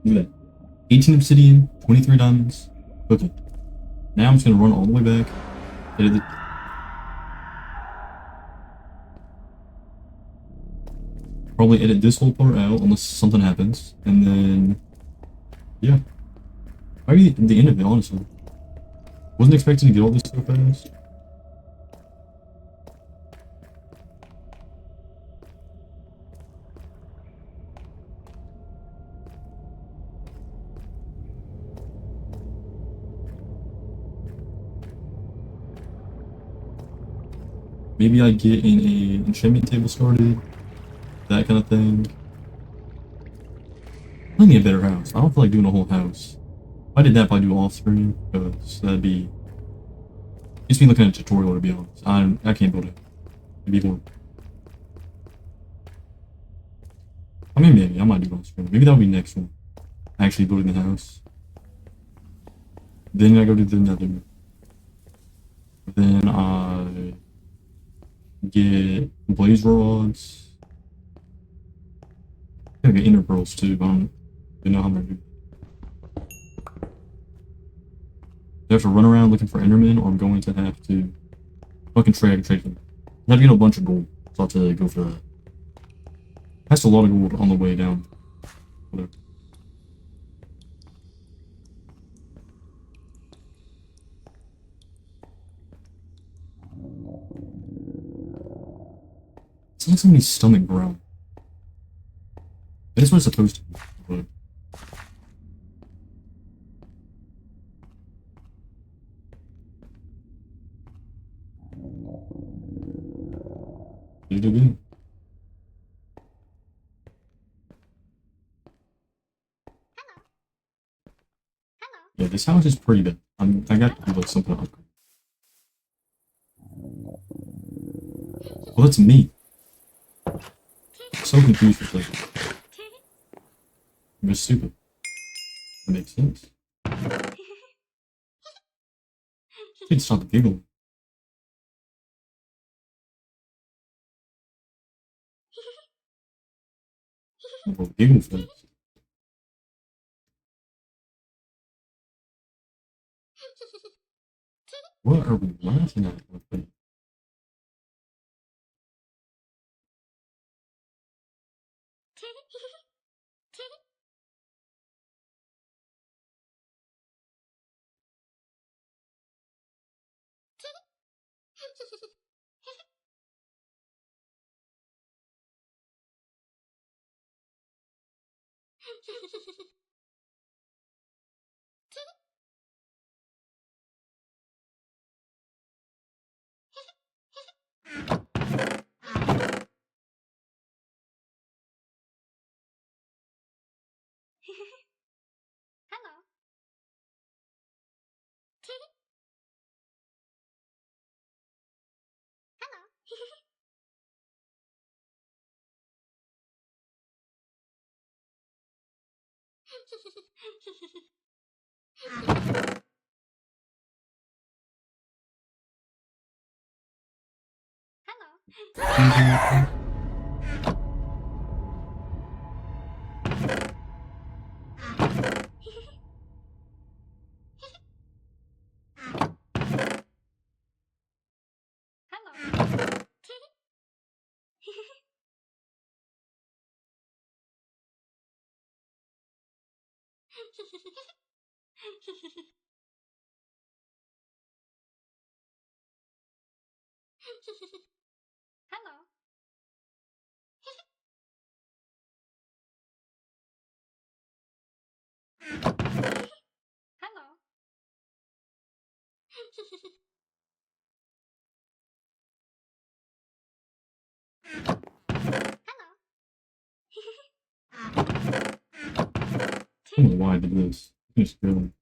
Look at that. 18 obsidian, 23 diamonds. Okay. Now I'm just gonna run all the way back. Edit the... Probably edit this whole part out unless something happens. And then... yeah. Maybe the end of it, honestly. Wasn't expecting to get all this so fast. Maybe I get in a enchantment table started, that kind of thing. I need a better house. I don't feel like doing a whole house. If I did that, I'd do off screen, because that'd be... It's me looking at a tutorial, to be honest. I can't build it. It'd be boring. I mean, maybe I might do it on screen. Maybe that'll be next one. Actually building the house. Then I go to the nether. Then I get blaze rods. I get inner pearls too, but I don't even know how I'm gonna do that. I have to run around looking for endermen, or I'm going to have to fucking trade them. I have to get a bunch of gold, so I have to go for that. That's a lot of gold on the way down. Whatever. like somebody's stomach growling. That's what it's supposed to be, but... Do. Yeah, this house is pretty bad. I got to do like something else. Well, that's me. I'm so confused with like. I'm just stupid. That makes sense. Please stop giggling. Oh, giggle face. What are we laughing at? I don't know why I did this. I'm just giggling.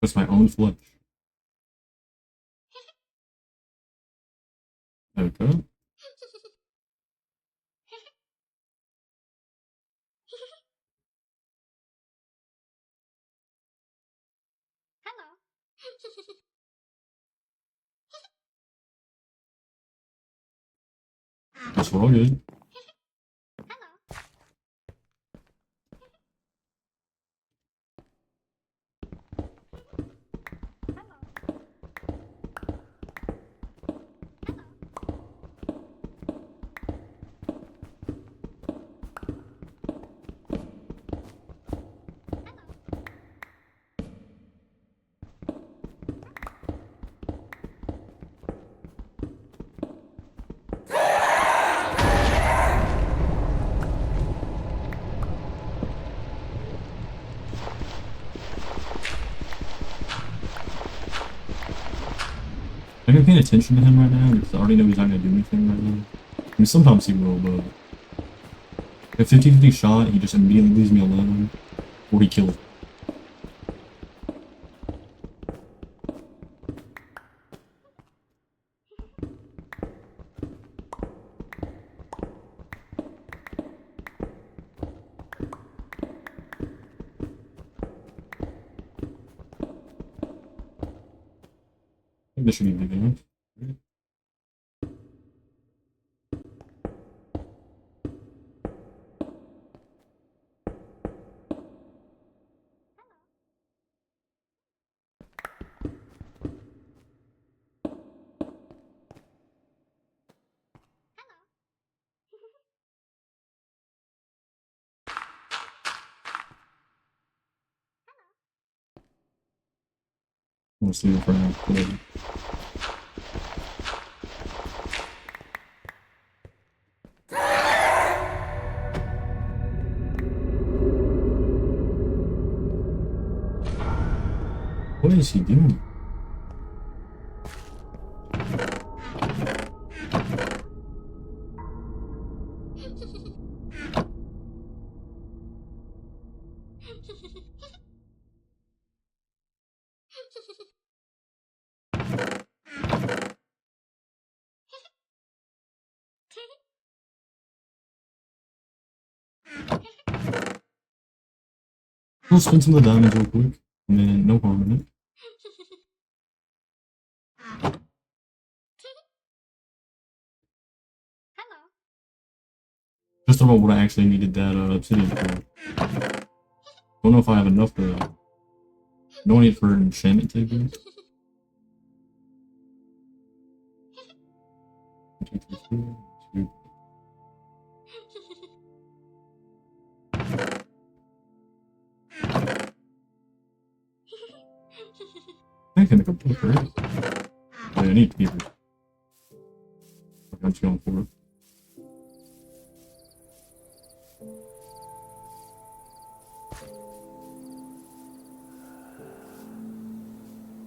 That's my own flesh. Okay. Guess we're all good. Am I paying attention to him right now? Because I already know he's not going to do anything right now. I mean, sometimes he will, but... A 50-50 shot, he just immediately leaves me alone. Or he kills me. I think this should be big enough. I'm assuming for now. Whatever. What is he doing? I'll spin some of the diamonds real quick, and then no harm in it. Just about what I actually needed that obsidian for. Don't know if I have enough to. Don't need it for enchantment tables. 1, 2, 3, 4, 2. I can make a paper. Yeah, I need paper. I'm just going for it.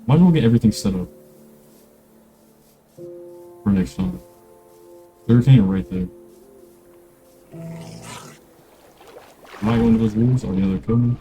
Might as well get everything set up for next time. Everything right there. Am I going to those wolves? Are the other coming?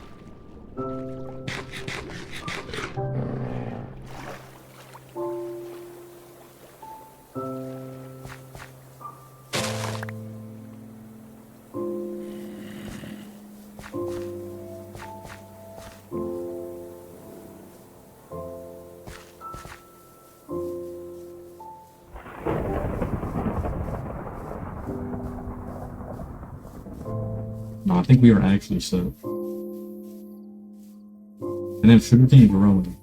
No, I think we are actually set. And then sugarcane growing.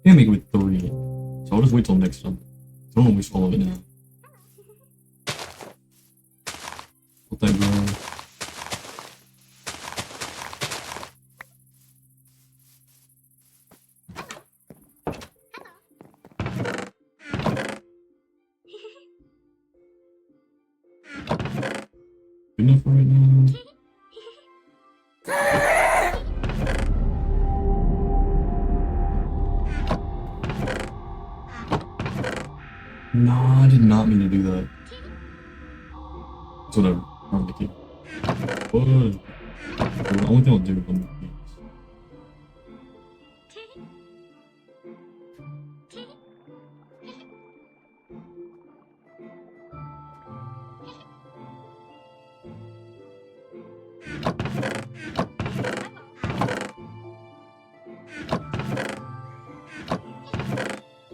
Can't make it with 3. So I'll just wait till next time. I don't want to waste all of it now. Let that grow. Good enough right now. No, I did not mean to do that. It's whatever. I'm the kid. What? The only thing I'll do is I'm the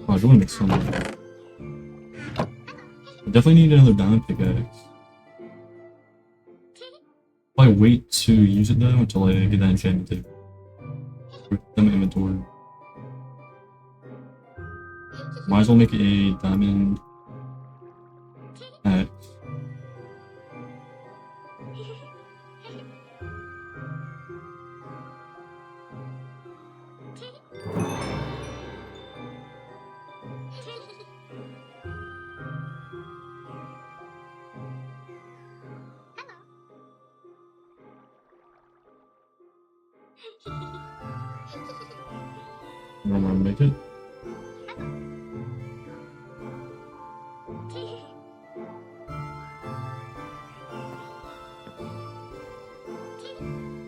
Oh, I do want to make some. I definitely need another diamond pickaxe. I wait to use it though until I get that enchantment table. Put them in inventory. Might as well make a diamond axe. I'm gonna make it.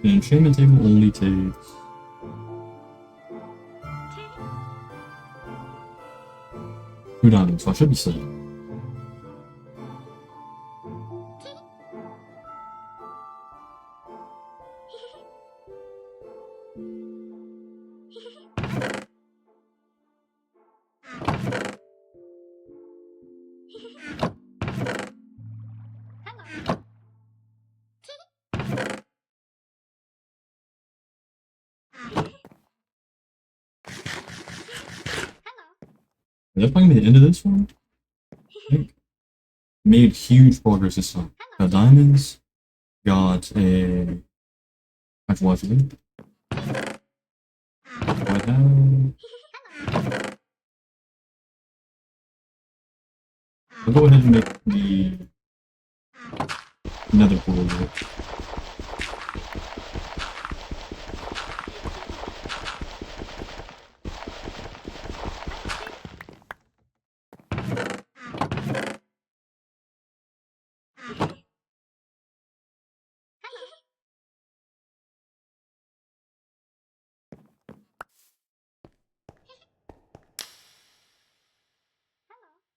An enchantment table only takes 2 diamonds, so I should be set. Is that probably the end of this one? I think. Made huge progress this time. Got diamonds. Got a... Actually, watch it. What have... I'll go ahead and make the nether portal here.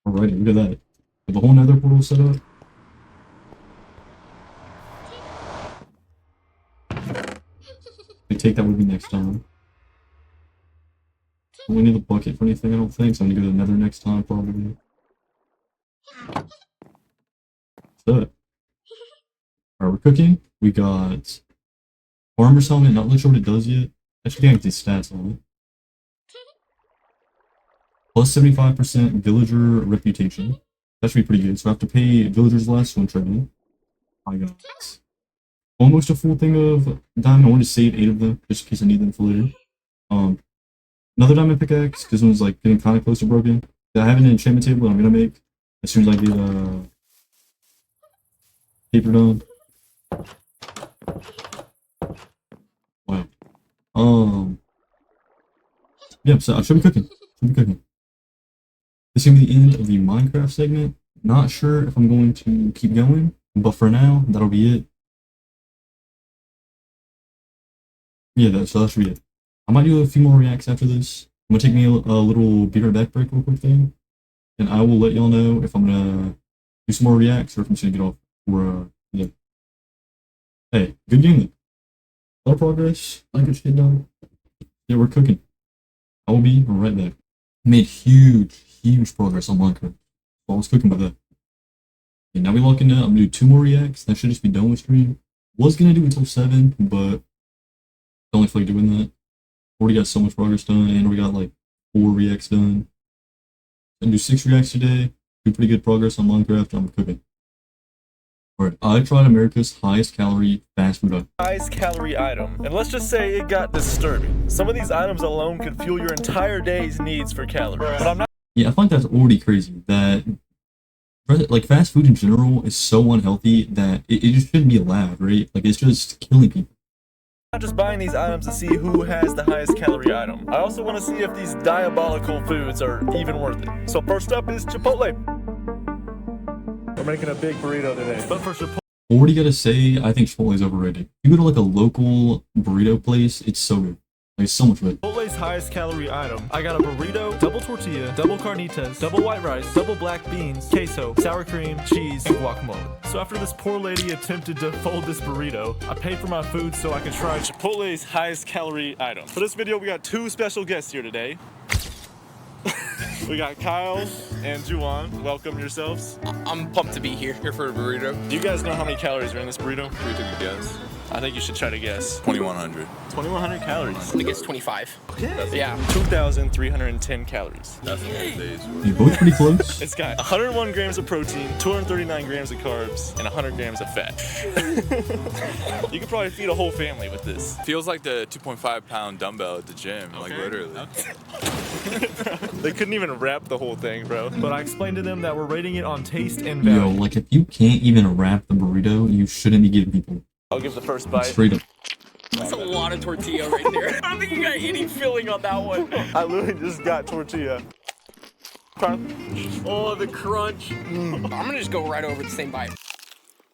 Alrighty, look at that. Have a whole nether portal set up. We take that with me next time. We need a bucket for anything, I don't think, so I'm gonna go to the nether next time, probably. So, alright, we're cooking. We got Farmer's Helmet, not really sure what it does yet. Actually, can't get these stats on it. Plus 75% villager reputation. That should be pretty good. So I have to pay villagers less when trading. I got almost a full thing of diamond. I want to save 8 of them just in case I need them for later. Another diamond pickaxe. This one's like getting kind of close to broken. I have an enchantment table that I'm gonna make as soon as I get paper done. Wow. Yeah, so I should be cooking. This is going to be the end of the Minecraft segment. Not sure if I'm going to keep going, but for now, that'll be it. Yeah, so that should be it. I might do a few more reacts after this. I'm going to take me a little be right back break real quick thing. And I will let y'all know if I'm going to do some more reacts or if I'm just going to get off for, yeah. Hey, good game then. A lot of progress. I good shit done. Yeah, we're cooking. I will be right back. Made huge progress on Minecraft. So I was cooking with that. Okay, now we lock in. I'm gonna do 2 more reacts. That should just be done with stream. Was gonna do until 7, but don't really feel like doing that. Already got so much progress done, and we got like 4 reacts done. Gonna do 6 reacts today. Do pretty good progress on Minecraft. I'm cooking. Alright, I tried America's highest calorie fast food item. Highest calorie item. And let's just say it got disturbing. Some of these items alone could fuel your entire day's needs for calories. But I'm not. Yeah, I find that's already crazy. That like fast food in general is so unhealthy that it just shouldn't be allowed, right? Like it's just killing people. I'm not just buying these items to see who has the highest calorie item. I also want to see if these diabolical foods are even worth it. So first up is Chipotle. We're making a big burrito today. But for Chipotle, Already gotta say, I think Chipotle is overrated. If you go to like a local burrito place, it's so good. Like, so much good. Chipotle's highest calorie item. I got a burrito, double tortilla, double carnitas, double white rice, double black beans, queso, sour cream, cheese, and guacamole. So after this poor lady attempted to fold this burrito, I paid for my food so I could try Chipotle's highest calorie item. For this video, we got 2 special guests here today. We got Kyle and Juwan. Welcome yourselves. I'm pumped to be here for a burrito. Do you guys know how many calories are in this burrito? Can we take a guess? I think you should try to guess. 2,100. 2,100 calories. I think it's 25. Okay. Yeah. 2,310 calories. That's what it is. You're both pretty close. It's got 101 grams of protein, 239 grams of carbs, and 100 grams of fat. You could probably feed a whole family with this. Feels like the 2.5-pound dumbbell at the gym, like literally. They couldn't even wrap the whole thing, bro. But I explained to them that we're rating it on taste and value. Yo, like if you can't even wrap the burrito, you shouldn't be giving people. I'll give the first bite. Straight up. That's a lot of tortilla right there. I don't think you got any filling on that one. I literally just got tortilla. Oh, the crunch. I'm gonna just go right over the same bite.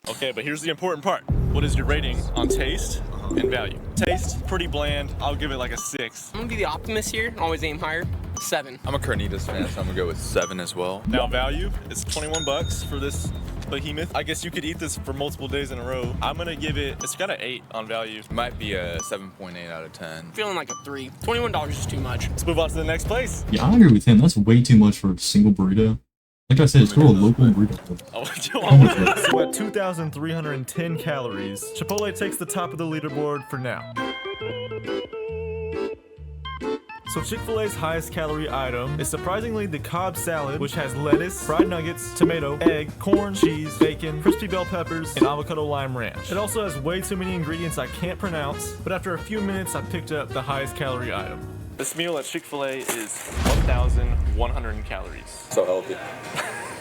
Okay, but here's the important part. What is your rating on taste and value. Taste, pretty bland. I'll give it like a 6. I'm gonna be the optimist here, always aim higher. 7. I'm a carnitas fan, so I'm gonna go with 7 as well. Now value, it's 21 bucks for this behemoth. I guess you could eat this for multiple days in a row. I'm gonna give it, it's got an 8 on value. Might be a 7.8 out of 10. Feeling like a 3. $21 is too much. Let's move on to the next place. Yeah, I agree with him. That's way too much for a single burrito. Like I said, it's for a local burrito place. So at 2,310 calories, Chipotle takes the top of the leaderboard for now. So Chick-fil-A's highest calorie item is surprisingly the Cobb salad, which has lettuce, fried nuggets, tomato, egg, corn, cheese, bacon, crispy bell peppers, and avocado lime ranch. It also has way too many ingredients I can't pronounce, but after a few minutes I picked up the highest calorie item. This meal at Chick-fil-A is 1,100 calories. So healthy.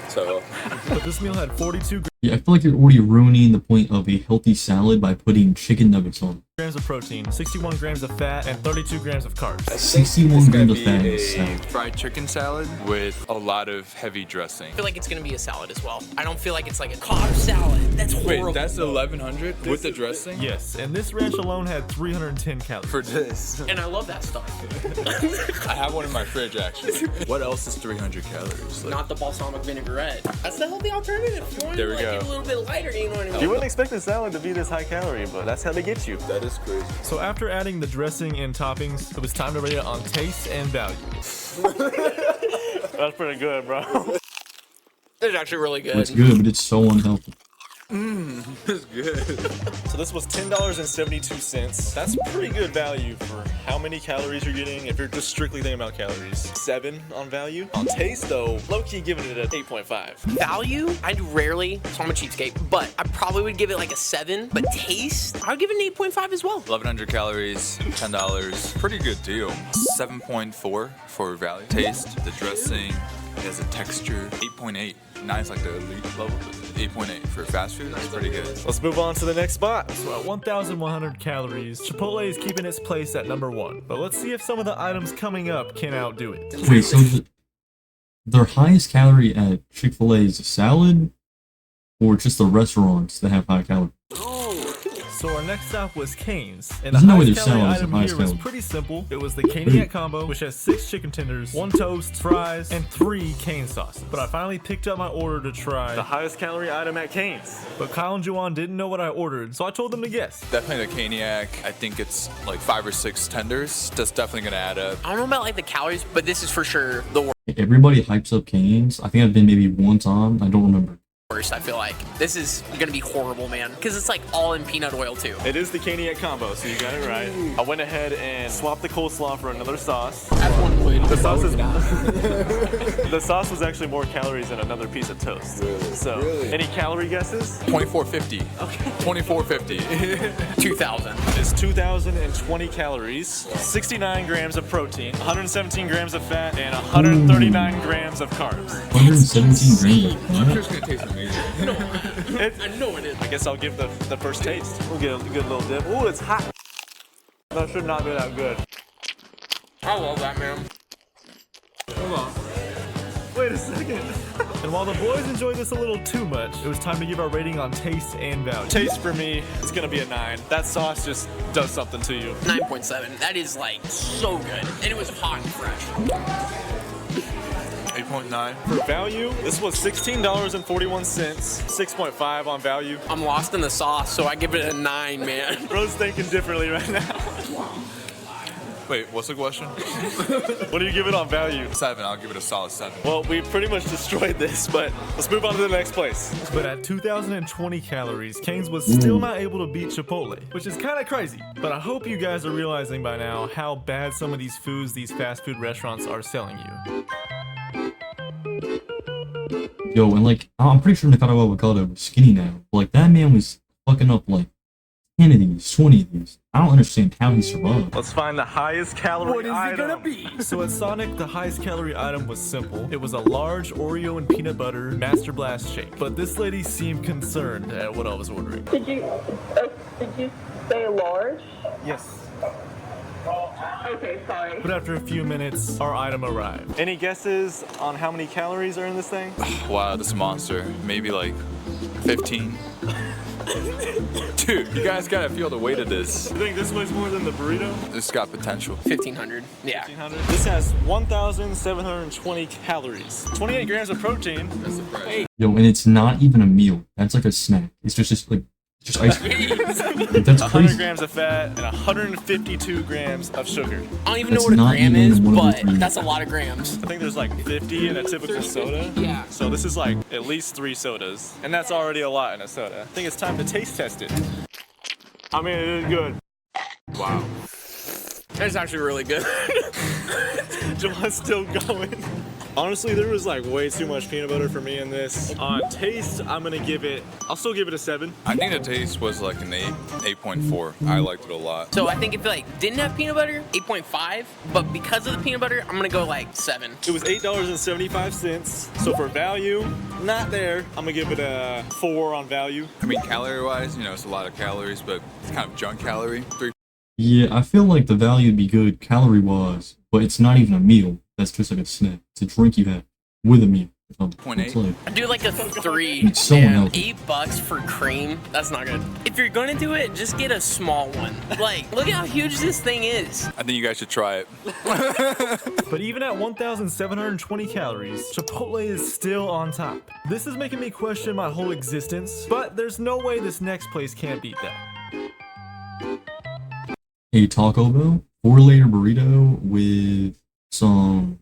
So healthy. But this meal had 42 Yeah, I feel like you're already ruining the point of a healthy salad by putting chicken nuggets on. grams of protein, 61 grams of fat, and 32 grams of carbs. 61 grams of fat in a a salad. fried chicken salad with a lot of heavy dressing. I feel like it's gonna be a salad as well. I don't feel like it's like a Cobb salad. That's horrible. Wait, that's 1,100 with the dressing? Yes, and this ranch alone had 310 calories. For this. And I love that stuff. I have one in my fridge actually. What else is 300 calories? Like, Not the balsamic vinaigrette. That's the healthy alternative. If you want There to we like, go. get a little bit lighter, you know what I mean? You wouldn't expect a salad to be this high calorie, but that's how they get you. that is crazy. So after adding the dressing and toppings, it was time to rate it on taste and value. That's pretty good, bro. It's actually really good. It's good, but it's so unhealthy. That's good. So this was $10.72. That's pretty good value for how many calories you're getting if you're just strictly thinking about calories. 7 on value. On taste though, low-key giving it an 8.5. Value, I do rarely, so I'm a cheapskate, but I probably would give it like a 7. But taste, I would give it an 8.5 as well. 1,100 calories, $10. Pretty good deal. 7.4 for value. Taste, the dressing, it has a texture. 8.8. Nice, like the elite level. 8.8 for fast food. That's pretty good. Let's move on to the next spot. So at 1,100 calories, Chipotle is keeping its place at number 1. But let's see if some of the items coming up can outdo it. Wait, so their highest calorie at Chick-fil-A is a salad? Or just the restaurants that have high calories? So our next stop was Cane's, and There's the no way highest their calorie salad is item the highest here was calorie. pretty simple. It was the Caniac combo, which has 6 chicken tenders, 1 toast, fries, and 3 cane sauces. But I finally picked up my order to try the highest calorie item at Cane's. But Kyle and Juwan didn't know what I ordered, so I told them to guess. Definitely the Caniac. I think it's like 5 or 6 tenders. That's definitely gonna add up. I don't know about like the calories, but this is for sure the Everybody hypes up Cane's. I think I've been maybe one time. I don't remember. worst, I feel like. This is gonna be horrible, man. Because it's like all in peanut oil too. It is the Caniac combo, so you got it right. I went ahead and swapped the coleslaw for another sauce. That's one way to The sauce is the sauce was actually more calories than another piece of toast. So, any calorie guesses? 2450. Okay. 2450. 2,000. It's 2,020 calories, 69 grams of protein, 117 grams of fat, and 139 grams of carbs. 117 grams of I'm fat? sure it's gonna taste amazing. I know it is. I guess I'll give the first taste. We'll get a good little dip. Ooh, it's hot. That should not be that good. I love that, man. Hold on. Wait a second. And while the boys enjoyed this a little too much, it was time to give our rating on taste and value. Taste for me is gonna be a 9. That sauce just does something to you. 9.7. That is like so good. And it was hot and fresh. 8.9. For value, this was $16.41, 6.5 on value. I'm lost in the sauce, so I give it a 9, man. Bro's thinking differently right now. Wait, what's the question? What do you give it on value? 7. I'll give it a solid 7. Well, we pretty much destroyed this, but let's move on to the next place. But at 2,020 calories, Cane's was still not able to beat Chipotle, which is kind of crazy. But I hope you guys are realizing by now how bad some of these foods these fast food restaurants are selling you. Yo, and like, I'm pretty sure Nakata Wakata was skinny now. But like, that man was fucking up like 10 of these, 20 of these. I don't understand how he survived. Let's find the highest calorie item. What is it gonna be? So at Sonic, the highest calorie item was simple. It was a large Oreo and peanut butter Master Blast shake. But this lady seemed concerned at what I was ordering. Did you say large? Yes. Okay, sorry. But after a few minutes, our item arrived. Any guesses on how many calories are in this thing? Wow, this monster. Maybe like 15. Dude, you guys gotta feel the weight of this. You think this weighs more than the burrito? This got potential. 1,500. Yeah. 1,500. This has 1,720 calories, 28 grams of protein. That's surprising. Yo, and it's not even a meal. That's like a snack. It's just like just ice cream. Like, that's 100 crazy. grams of fat and 152 grams of sugar. I don't even That's know what a not gram even is, one of but the three. that's a lot of grams. I think there's like 50 in a typical soda. Yeah. So this is like at least 3 sodas. And that's already a lot in a soda. I think it's time to taste test it. I mean, it is good. Wow. That's actually really good. Jamal's still going. Honestly, there was like way too much peanut butter for me in this. On taste, I'll still give it a 7. I think the taste was like an 8.4. I liked it a lot. So I think if it like didn't have peanut butter, 8.5. But because of the peanut butter, I'm gonna go like 7. It was $8.75. So for value, not there. I'm gonna give it a 4 on value. I mean, calorie-wise, you know, it's a lot of calories, but it's kind of junk calorie. Yeah, I feel like the value would be good calorie-wise, but it's not even a meal. That's just like a snack. It's a drink you have with a meal. It's 0.8. like, I do like a 3. It's so Man, unhealthy. $8 for cream. That's not good. If you're gonna do it, just get a small one. Like, look at how huge this thing is. I think you guys should try it. But even at 1,720 calories, Chipotle is still on top. This is making me question my whole existence, but there's no way this next place can't beat that. a Taco Bell 4-layer burrito with some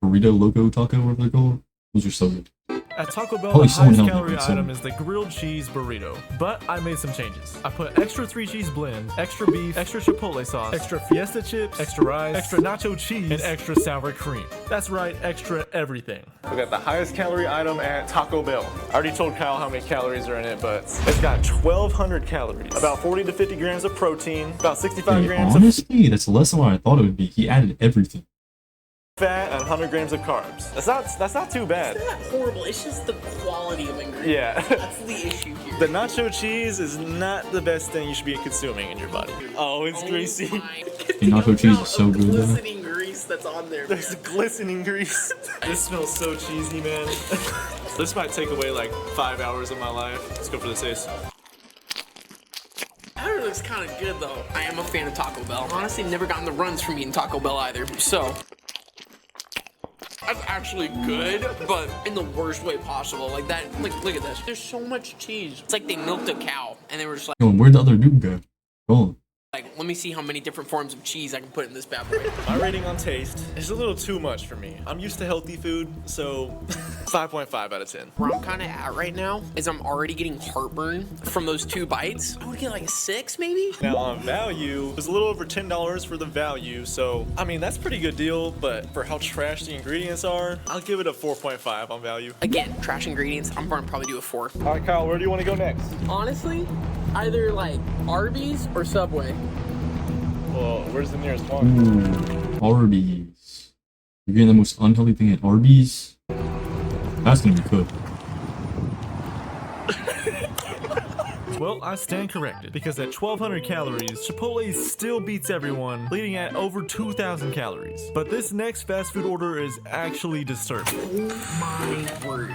burrito loco taco, whatever they're called. Those are so good. At Taco Bell, Probably the someone highest helped me, calorie but so- item is the grilled cheese burrito. But I made some changes. I put extra 3-cheese blend, extra beef, extra chipotle sauce, extra fiesta chips, extra rice, extra nacho cheese, and extra sour cream. That's right, extra everything. We got the highest calorie item at Taco Bell. I already told Kyle how many calories are in it, but it's got 1,200 calories, about 40 to 50 grams of protein, about 65 Hey, grams of honestly, that's less than what I thought it would be. He added everything. fat, and 100 grams of carbs. That's not too bad. It's not horrible. It's just the quality of ingredients. Yeah. That's the issue here. The nacho cheese is not the best thing you should be consuming in your body. Oh, it's greasy. The nacho cheese is so good though. Glistening grease that's on there. There's glistening grease. This smells so cheesy, man. This might take away like 5 hours of my life. Let's go for the taste. That looks kind of good though. I am a fan of Taco Bell. Honestly, never gotten the runs from eating Taco Bell either. So that's actually good, but in the worst way possible. Like that. Like look at this. There's so much cheese. It's like they milked a cow and they were just like. Yo, and where'd the other dude go? Go. Like, let me see how many different forms of cheese I can put in this bad boy. My rating on taste is a little too much for me. I'm used to healthy food, so 5.5 out of 10. Where I'm kind of at right now is I'm already getting heartburn from those 2 bites. I would get like a 6 maybe. Now on value, it was a little over $10 for the value, so I mean that's a pretty good deal, but for how trash the ingredients are, I'll give it a 4.5 on value. Again, trash ingredients, I'm gonna probably do a 4. All right, Kyle, where do you want to go next? Honestly, either like Arby's or Subway. Well, where's the nearest one? Ooh, Arby's. You're getting the most unhealthy thing at Arby's? That's gonna be cooked. Well, I stand corrected, because at 1,200 calories, Chipotle still beats everyone, leading at over 2,000 calories. But this next fast food order is actually disturbing. Oh my word.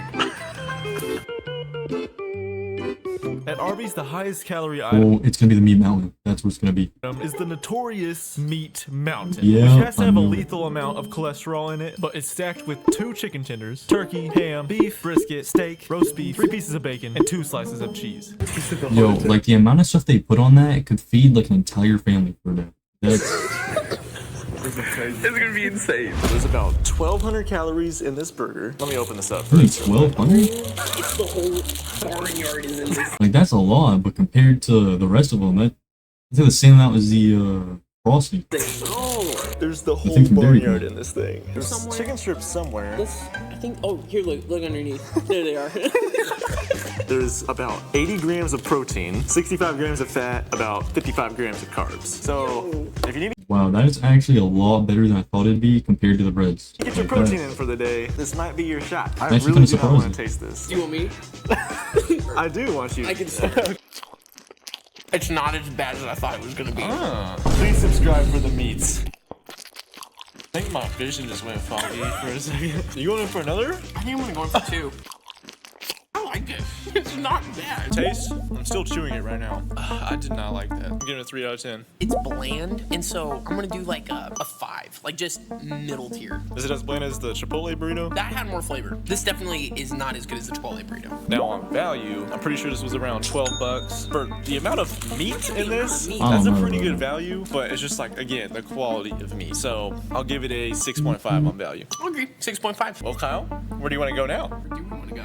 At Arby's, the highest calorie item Oh, it's gonna be the meat mountain. That's what it's gonna be. is the notorious Meat Mountain, Yeah, which has to have a I know. lethal amount of cholesterol in it, but it's stacked with 2 chicken tenders, turkey, ham, beef, brisket, steak, roast beef, 3 pieces of bacon, and 2 slices of cheese. Yo, like the amount of stuff they put on that, it could feed like an entire family for that. That's It's gonna be insane. There's about 1,200 calories in this burger. Let me open this up only first. 1,200. It's the whole barnyard is in this. Like that's a lot, but compared to the rest of them, that's the same amount as the frosty. Oh, There's the whole think from Dairy barnyard Queen. in this thing. There's Somewhere. chicken strips somewhere. this. I think. Oh, here, look underneath. There they are. There's about 80 grams of protein, 65 grams of fat, about 55 grams of carbs. So if you need Wow, that is actually a lot better than I thought it'd be compared to the breads. to get your Like, protein that's- in for the day, this might be your shot. I Actually really kinda do not want to surprising. taste this. Do you want me? I do want you. I can. It's not as bad as I thought it was gonna be. Please subscribe for the meats. I think my vision just went foggy for a second. You going in for another? I think I'm gonna go in for 2. I like it. It's not bad. Taste? I'm still chewing it right now. I did not like that. I'm giving it a 3 out of 10. It's bland, and so I'm gonna do like a 5, like just middle tier. Is it as bland as the Chipotle burrito? That had more flavor. This definitely is not as good as the Chipotle burrito. Now on value, I'm pretty sure this was around 12 bucks. For the amount of meat in this, meat. that's a pretty good value, but it's just like, again, the quality of meat. So I'll give it a 6.5 on value. I agree, 6.5. Well, Kyle, where do you want to go now? Where do we want to go?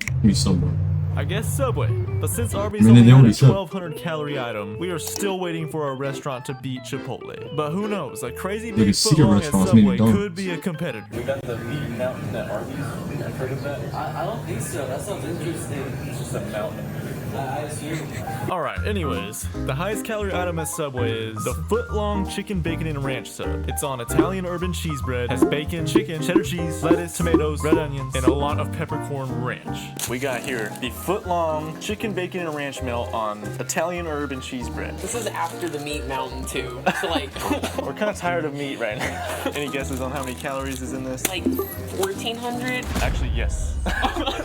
Give me Subway. I guess Subway. But since Arby's I mean, only they had a already said. 1,200 calorie item, we are still waiting for our restaurant to beat Chipotle. But who knows? A crazy Like a big secret footlong at restaurant's Subway McDonald's. could be a competitor. We got the meat mountain at Arby's. I've heard of that. I don't think so. That sounds interesting. It's just a mountain. I assume. Alright, anyways, the highest calorie item at Subway is the foot-long chicken bacon and ranch sub. It's on Italian urban cheese bread, has bacon, chicken, cheddar cheese, lettuce, tomatoes, red onions, and a lot of peppercorn ranch. We got here the foot-long chicken bacon and ranch melt on Italian urban cheese bread. This is after the meat mountain too. So like, We're kind of tired of meat right now. Any guesses on how many calories is in this? like 1,400. Actually, yes.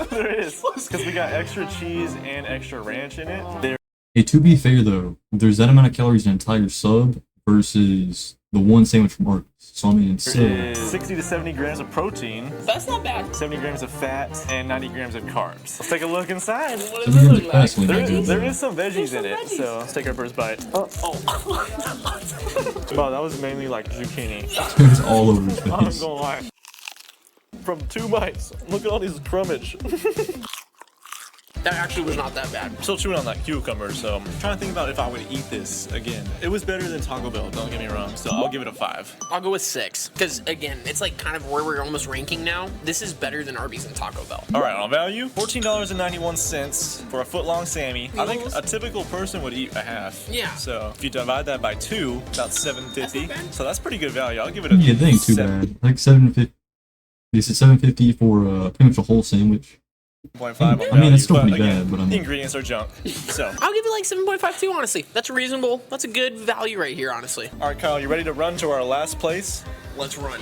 There is. Because we got extra cheese and extra ranch in it. There. Hey, to be fair though, there's that amount of calories in an entire sub versus the one sandwich from Arby's. So I mean, it's There is 60 to 70 grams of protein, That's not bad. 70 grams of fat, and 90 grams of carbs. Let's take a look inside. What does it look like? There is some veggies in it, so let's take our first bite. Oh. Wow, that was mainly like zucchini. it's all over the I'm place. gonna lie. From 2 bites, look at all these crumbage. That actually was not that bad. I'm still chewing on that cucumber, so I'm trying to think about if I would eat this again. It was better than Taco Bell, don't get me wrong, so I'll give it a 5. I'll go with 6. Because again, it's like kind of where we're almost ranking now. This is better than Arby's and Taco Bell. All right, on value, $14.91 for a foot-long Sammy. I think a typical person would eat a half. Yeah. So if you divide that by 2, about $7.50. So that's pretty good value. I'll give it a Yeah, that ain't too 7. bad. Like $7.50. This is $7.50 for pretty much a whole sandwich. 0.5 on I mean, that's still value, pretty again, bad, but I the mean, ingredients are junk. So, I'll give it like 7.5 too, honestly. That's reasonable. That's a good value right here, honestly. all right, Kyle, you ready to run to our last place? Let's run.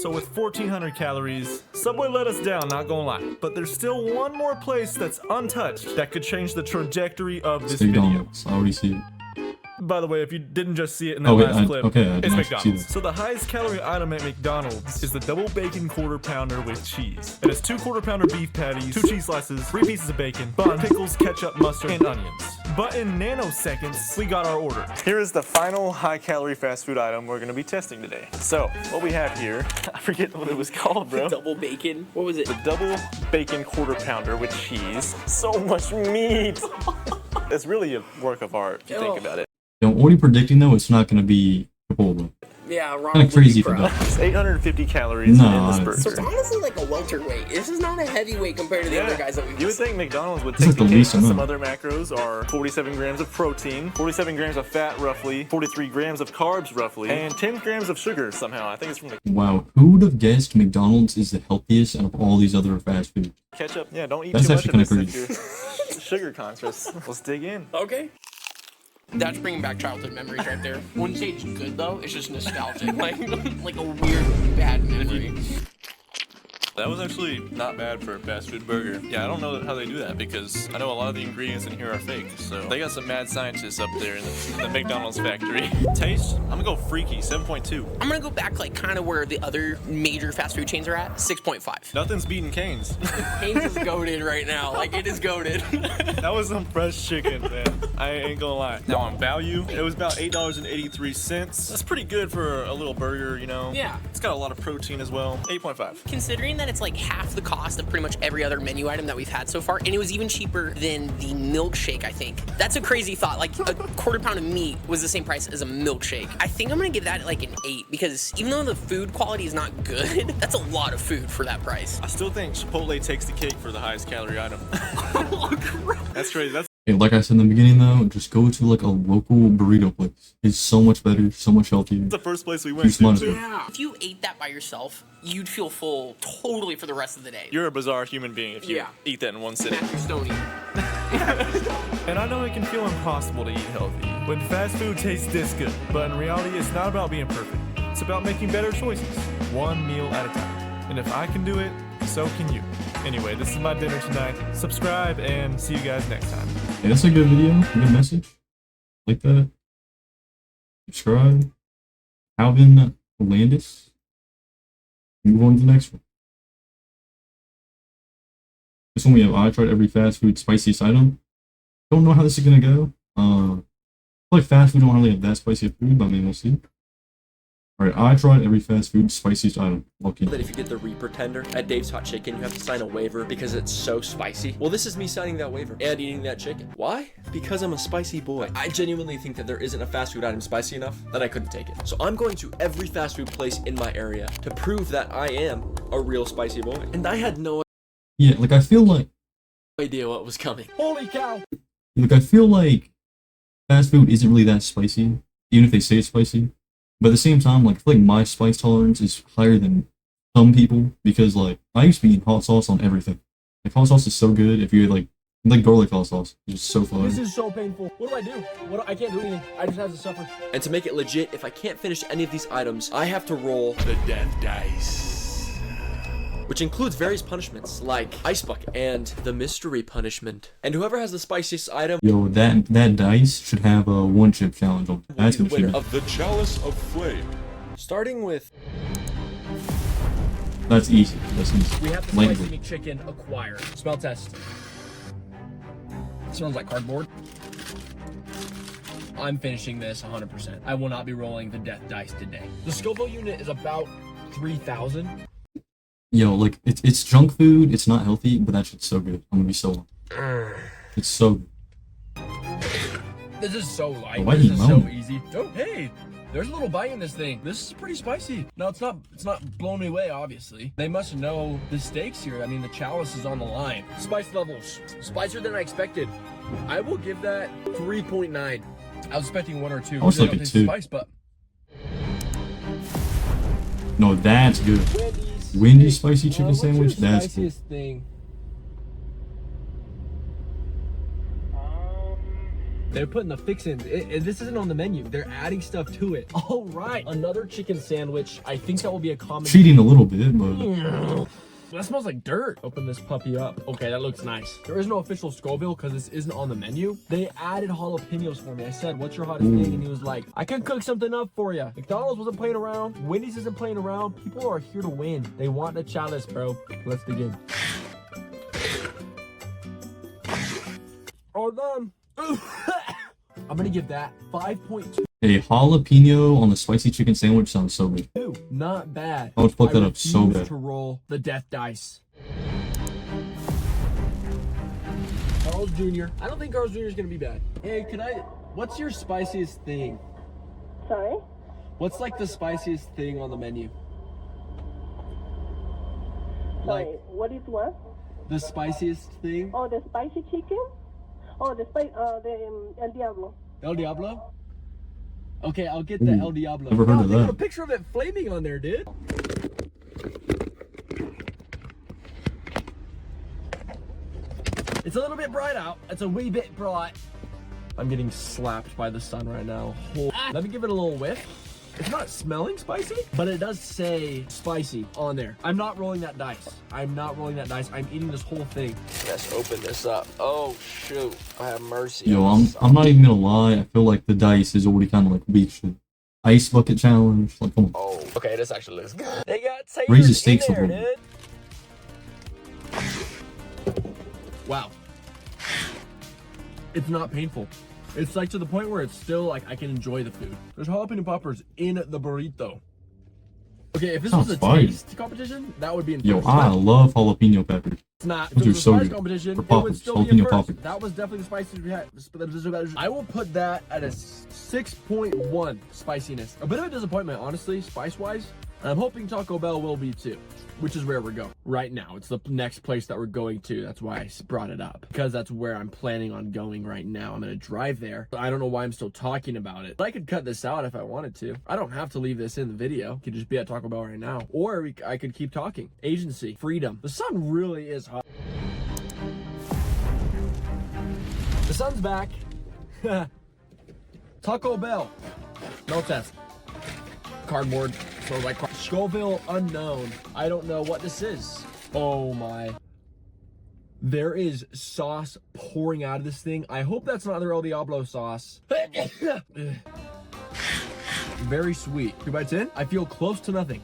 So with 1,400 calories, Subway let us down, not gonna lie. But there's still one more place that's untouched that could change the trajectory of this video. McDonald's. I already see it. By the way, if you didn't just see it in that Oh, wait, last clip, okay, I it's didn't actually see McDonald's. that. So the highest calorie item at McDonald's is the double bacon quarter pounder with cheese. It has 2 quarter pounder beef patties, 2 cheese slices, 3 pieces of bacon, bun, pickles, ketchup, mustard, and onions. But in nanoseconds, we got our order. Here is the final high calorie fast food item we're gonna be testing today. So what we have here, I forget what it was called, bro. Double bacon. What was it? The double bacon quarter pounder with cheese. So much meat. It's really a work of art if you think about it. I'm already predicting though it's not gonna be Chipotle. Yeah, Ron. Kind of crazy if it does. It's 850 calories No, in this burger. So it's honestly like a welterweight. This is not a heavyweight compared to the other guys that we've You would think McDonald's would This take is the the cake. least Some amount. other macros are 47 grams of protein, 47 grams of fat roughly, 43 grams of carbs roughly, and 10 grams of sugar somehow. I think it's from the Wow, who would have guessed McDonald's is the healthiest out of all these other fast food? ketchup. Yeah, don't eat That's too much of actually this kinda if you're sugar conscious. Let's dig in. Okay. That's bringing back childhood memories right there. Wouldn't say it's good though, it's just nostalgic. like a weird bad memory. That was actually not bad for a fast food burger. Yeah, I don't know how they do that because I know a lot of the ingredients in here are fake. So they got some mad scientists up there in the McDonald's factory. Taste? I'm gonna go freaky, 7.2. I'm gonna go back like kind of where the other major fast food chains are at, 6.5. Nothing's beating Cane's. Cane's is goated right now. Like it is goated. That was some fresh chicken, man. I ain't gonna lie. Now on value, it was about $8.83. That's pretty good for a little burger, you know? Yeah. It's got a lot of protein as well. 8.5. Considering that it's like half the cost of pretty much every other menu item that we've had so far, and it was even cheaper than the milkshake, I think. That's a crazy thought. Like a quarter pound of meat was the same price as a milkshake. I think I'm gonna give that like an 8 because even though the food quality is not good, that's a lot of food for that price. I still think Chipotle takes the cake for the highest calorie item. That's crazy. That's Hey, like I said in the beginning though, just go to like a local burrito place. It's so much better, so much healthier. the first place we went Just to. might as too. well. Yeah. If you ate that by yourself, you'd feel full totally for the rest of the day. You're a bizarre human being if you Yeah. eat that in one sitting. Matthew Stoney. And I know it can feel impossible to eat healthy when fast food tastes this good, but in reality, it's not about being perfect. It's about making better choices, one meal at a time. And if I can do it, so can you. Anyway, this is my dinner tonight. Subscribe and see you guys next time. Yeah, that's a good video, good message. Like that. Subscribe. Alvin Landis. Move on to the next one. This one we have I tried every fast food spiciest item. Don't know how this is gonna go. I feel like fast food don't really have that spicy of food, but I mean we'll see. Alright, I tried every fast food spiciest item. Lucky. That if you get the Reaper tender at Dave's Hot Chicken, you have to sign a waiver because it's so spicy. Well, this is me signing that waiver and eating that chicken. Why? Because I'm a spicy boy. I genuinely think that there isn't a fast food item spicy enough that I couldn't take it. So I'm going to every fast food place in my area to prove that I am a real spicy boy. And I had no Yeah, like I feel like idea what was coming. Holy cow! I feel like fast food isn't really that spicy, even if they say it's spicy. But at the same time, like I feel like my spice tolerance is higher than some people because like I used to be eating hot sauce on everything. Like hot sauce is so good if you like garlic hot sauce. It's so fun. This is so painful. What do I do? I can't do anything. I just have to suffer. And to make it legit, if I can't finish any of these items, I have to roll the death dice. Which includes various punishments like Ice Bucket and the mystery punishment. And whoever has the spiciest item, Yo, that dice should have a one chip challenge on it. That's the what she winner meant. of the Chalice of Flame. Starting with That's easy. That's easy. We have the Lightly. spicy McChicken acquired. Smell test. Smells like cardboard. I'm finishing this 100%. I will not be rolling the death dice today. The Scoville unit is about 3,000. Yo, like it's junk food. It's not healthy, but that shit's so good. I'm gonna be so. It's so good. This is so light. Why This you is so moan? easy. Oh, hey, there's a little bite in this thing. This is pretty spicy. No, it's not blowing me away, obviously. They must know the stakes here. I mean, the chalice is on the line. Spice levels, spicier than I expected. I will give that 3.9. I was expecting 1 or 2. I was They like don't a taste 2. Spice, but No, that's good. Wendy's spicy chicken sandwich. That's good. spiciest thing. They're putting the fixins. This isn't on the menu. They're adding stuff to it. Oh, right. Another chicken sandwich. I think that will be a common. Cheating a little bit, but That smells like dirt. Open this puppy up. Okay, that looks nice. There is no official Scoville because this isn't on the menu. They added jalapenos for me. I said, what's your hottest thing? And he was like, I can cook something up for you. McDonald's wasn't playing around. Wendy's isn't playing around. People are here to win. They want the chalice, bro. Let's begin. All done. I'm gonna give that 5.2. a jalapeno on the spicy chicken sandwich sounds so good. Not bad. I would fuck that up so refuse bad. to roll the death dice. Carl's Jr. I don't think Carl's Jr. is gonna be bad. Hey, what's your spiciest thing? Sorry? What's like the spiciest thing on the menu? Sorry, Like what is what? the spiciest thing? Oh, the spicy chicken? Oh, the El Diablo. El Diablo? Okay, I'll get the Ooh, El Diablo. never heard God, of they got that. a picture of it flaming on there, dude. It's a little bit bright out. It's a wee bit bright. I'm getting slapped by the sun right now. Let me give it a little whiff. It's not smelling spicy, but it does say spicy on there. I'm not rolling that dice. I'm not rolling that dice. I'm eating this whole thing. let's open this up. Oh shoot, I have mercy. Yo, I'm not even gonna lie. I feel like the dice is already kind of like weak shit. Ice bucket challenge. Like, come on. Oh, okay, this actually looks good. They got Raise the taters stakes a in there, little dude. Wow. It's not painful. It's like to the point where it's still like I can enjoy the food. There's jalapeno poppers in the burrito. Okay, if this was a Sounds fire. taste competition, that would be in Yo, first. I love jalapeno peppers. It's not. If Those it are was a so spice good. competition, For it would poppers, still be in jalapeno first. poppers. That was definitely the spiciest we had. I will put that at a 6.1 spiciness. A bit of a disappointment, honestly, spice-wise. And I'm hoping Taco Bell will be too, which is where we're going right now. It's the next place that we're going to. That's why I brought it up, because that's where I'm planning on going right now. I'm going to drive there. I don't know why I'm still talking about it. I could cut this out if I wanted to. I don't have to leave this in the video. It could just be at Taco Bell right now. Or I could keep talking. Agency, freedom. The sun really is hot. The sun's back. Taco Bell. No test. Cardboard. So like Scoville unknown. I don't know what this is. Oh my. There is sauce pouring out of this thing. I hope that's not their El Diablo sauce. Very sweet. 2 bites in, I feel close to nothing.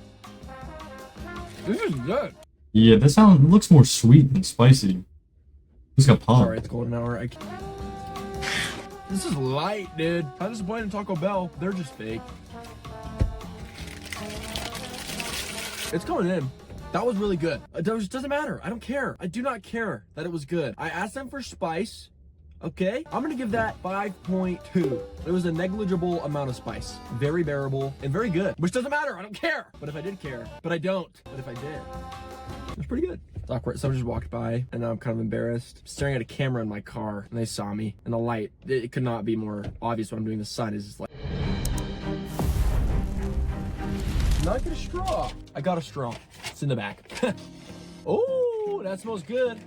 This is good. Yeah, this looks more sweet than spicy. It's got pop. Sorry, it's golden hour. This is light, dude. I'm disappointed in Taco Bell. They're just fake. It's coming in. That was really good. It doesn't matter. I don't care. I do not care that it was good. I asked them for spice. Okay, I'm gonna give that 5.2. It was a negligible amount of spice. Very bearable and very good, which doesn't matter. I don't care. But if I did care, but I don't. But if I did, it was pretty good. It's awkward. Someone just walked by and now I'm kind of embarrassed. I'm staring at a camera in my car and they saw me and the light. It could not be more obvious what I'm doing. The sun is just like. Not get a straw. I got a straw. It's in the back. Oh, that smells good.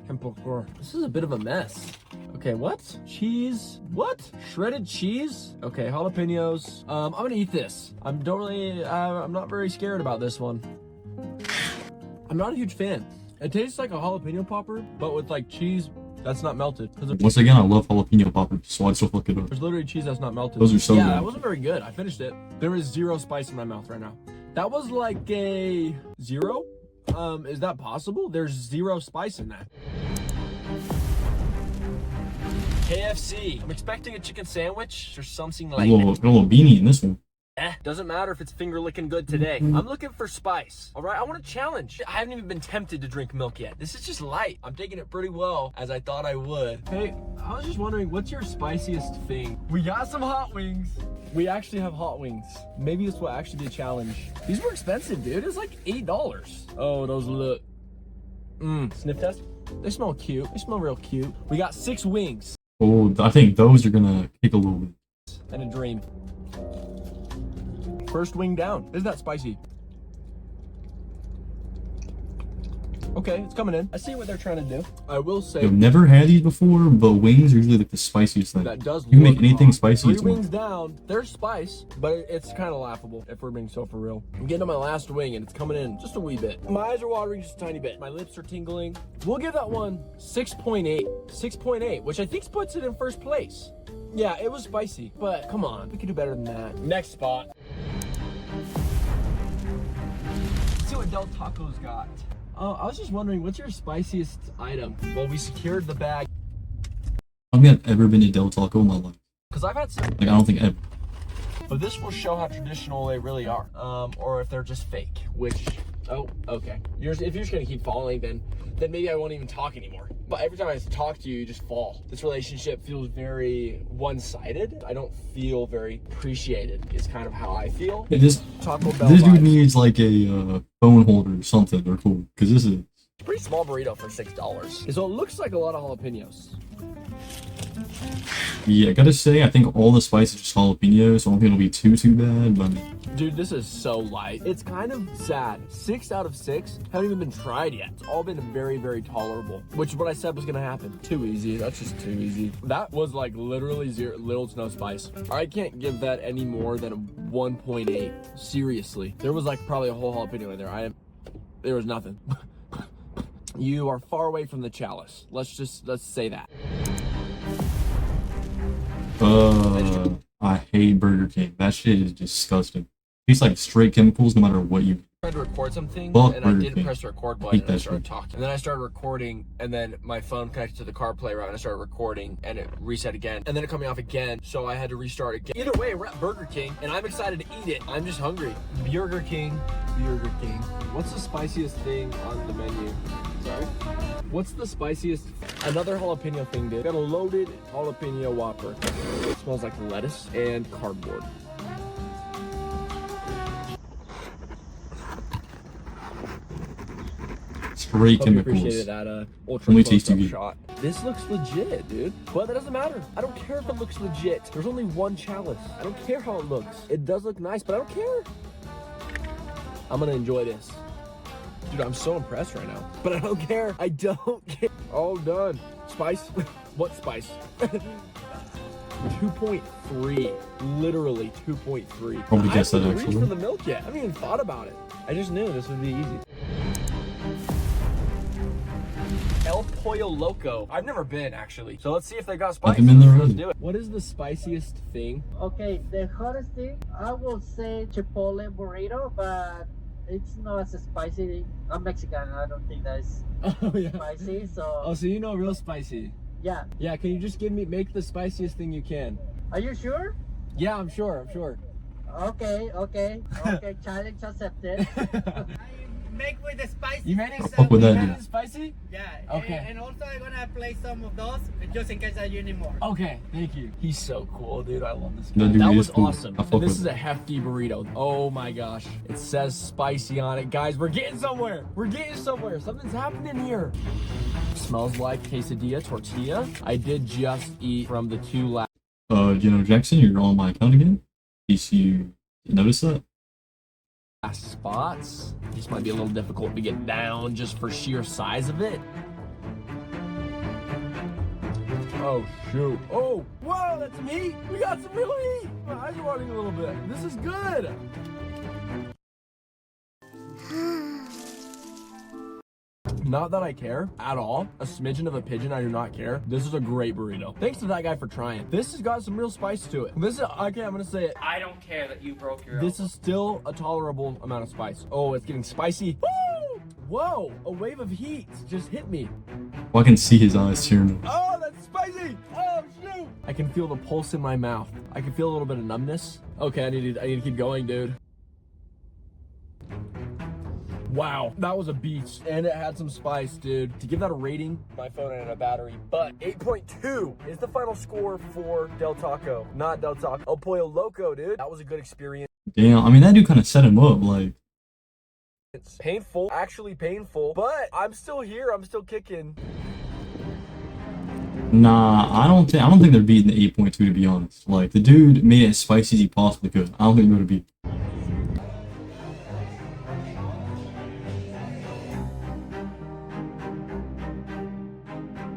This is a bit of a mess. Okay, what? Cheese? What? Shredded cheese? Okay, jalapenos. I'm gonna eat this. I'm not very scared about this one. I'm not a huge fan. It tastes like a jalapeno popper, but with like cheese that's not melted. Once again, I love jalapeno poppers, so I'd still fuck it up. There's literally cheese that's not melted. Those are so good. Yeah, that wasn't very good. I finished it. There is 0 spice in my mouth right now. That was like a 0. Is that possible? There's 0 spice in that. KFC. I'm expecting a chicken sandwich or something like that. A little beanie in this one. Doesn't matter if it's finger licking good today. I'm looking for spice. All right, I want a challenge. I haven't even been tempted to drink milk yet. This is just light. I'm taking it pretty well, as I thought I would. Hey, I was just wondering, what's your spiciest thing? We got some hot wings. We actually have hot wings. Maybe this will actually be a challenge. These were expensive, dude. It's like $8. Oh, those look. Sniff test. They smell cute. They smell real cute. We got 6 wings. Oh, I think those are gonna kick a little bit. And a dream. First wing down. Isn't that spicy? Okay, it's coming in. I see what they're trying to do. I will say, I've never had these before, but wings are usually like the spiciest thing. That does. You can make anything spicy. 3 wings down. There's spice, but it's kind of laughable if we're being so for real. I'm getting to my last wing and it's coming in just a wee bit. My eyes are watering just a tiny bit. My lips are tingling. We'll give that one 6.8. 6.8, which I think puts it in first place. Yeah, it was spicy, but come on, we could do better than that. Next spot. Let's see what Del Taco's got. I was just wondering, what's your spiciest item? Well, we secured the bag. I don't think I've ever been to Del Taco in my life. Because I've had some. Like, I don't think ever. But this will show how traditional they really are. Or if they're just fake, which, oh, okay. If you're just gonna keep falling, then maybe I won't even talk anymore. But every time I talk to you, you just fall. This relationship feels very one-sided. I don't feel very appreciated, is kind of how I feel. Hey, this dude needs like a phone holder or something, or cool, because this is a pretty small burrito for $6. So it looks like a lot of jalapenos. Yeah, I gotta say, I think all the spice is just jalapeno, so I don't think it'll be too bad, but... Dude, this is so light. It's kind of sad. 6 out of 6 haven't even been tried yet. It's all been very, very tolerable, which is what I said was gonna happen. Too easy. That's just too easy. That was like literally little to no spice. I can't give that any more than a 1.8. Seriously. There was like probably a whole jalapeno in there. There was nothing. You are far away from the chalice. Let's say that. I hate Burger King. That shit is disgusting. It's like straight chemicals no matter what you... I tried to record something Fuck and Burger I didn't King. press the record button and I started shit. talking. And then I started recording and then my phone connected to the CarPlay route and I started recording and it reset again. And then it cut me off again, so I had to restart again. Either way, we're at Burger King and I'm excited to eat it. I'm just hungry. Burger King. Burger King. What's the spiciest thing on the menu? Sorry? What's the spiciest? Another jalapeno thing, dude. Got a loaded jalapeno Whopper. It smells like lettuce and cardboard. Straight chemicals. Appreciated that ultra Only close-up tasty. shot. This looks legit, dude. But that doesn't matter. I don't care if it looks legit. There's only one chalice. I don't care how it looks. It does look nice, but I don't care. I'm gonna enjoy this. Dude, I'm so impressed right now. But I don't care. I don't care. All done. Spice? What spice? 2.3. Literally 2.3. Probably guess that I haven't reached actually. for the milk yet. I haven't even thought about it. I just knew this would be easy. El Pollo Loco. I've never been, actually. So let's see if they got spicy. I've been there Let's already. do it. What is the spiciest thing? Okay, the hottest thing, I will say Chipotle burrito, but it's not as spicy. I'm Mexican, I don't think that's spicy, so... Oh, so you know real spicy. Yeah. Yeah, can you just make the spiciest thing you can? Are you sure? Yeah, I'm sure. Okay, challenge accepted. Make with the spicy. You made it? Fuck with that, dude. Spicy? Yeah. Okay. And also I'm gonna play some of those just in case you need more. Okay, thank you. He's so cool, dude. I love this guy. That dude That is was cool. awesome. I fuck And this with is it. a hefty burrito. Oh my gosh. It says spicy on it. Guys, we're getting somewhere. Something's happening here. Smells like quesadilla tortilla. I did just eat from the two last Jackson, you're on my account again. In case you notice that. spots. This might be a little difficult to get down just for sheer size of it. Oh shoot. Oh, whoa, that's some heat. We got some real heat. My eyes are watering a little bit. This is good. Not that I care at all. A smidgen of a pigeon, I do not care. This is a great burrito. Thanks to that guy for trying. This has got some real spice to it. This is, okay, I'm gonna say it. I don't care that you broke your This is still a tolerable amount of spice. Oh, it's getting spicy. Woo! Whoa, a wave of heat just hit me. Well, I can see his eyes tearing up. Oh, that's spicy. Oh, shoot. I can feel the pulse in my mouth. I can feel a little bit of numbness. Okay, I need to keep going, dude. Wow, that was a beast, and it had some spice, dude. To give that a rating, my phone and a battery, but 8.2 is the final score for Del Taco. Not Del Taco, El Pollo Loco, dude. That was a good experience. Damn, I mean, that dude kind of set him up, like. It's painful, actually painful, but I'm still here, I'm still kicking. Nah, I don't think they're beating the 8.2, to be honest. Like, the dude made it as spicy as he possibly could. I don't think they're gonna beat.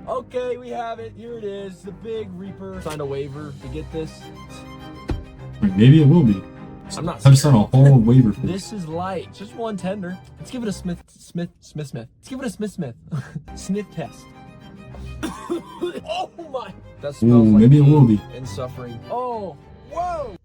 Okay, we have it. Here it is. The Big Reaper. Signed a waiver to get this. Like, maybe it will be. I'm not I just signed a whole waiver for This is light. It's just one tender. Let's give it a Smith. Let's give it a Smith. Sniff test. Oh my. That smells Ooh, like maybe it will be. and suffering. Oh, whoa.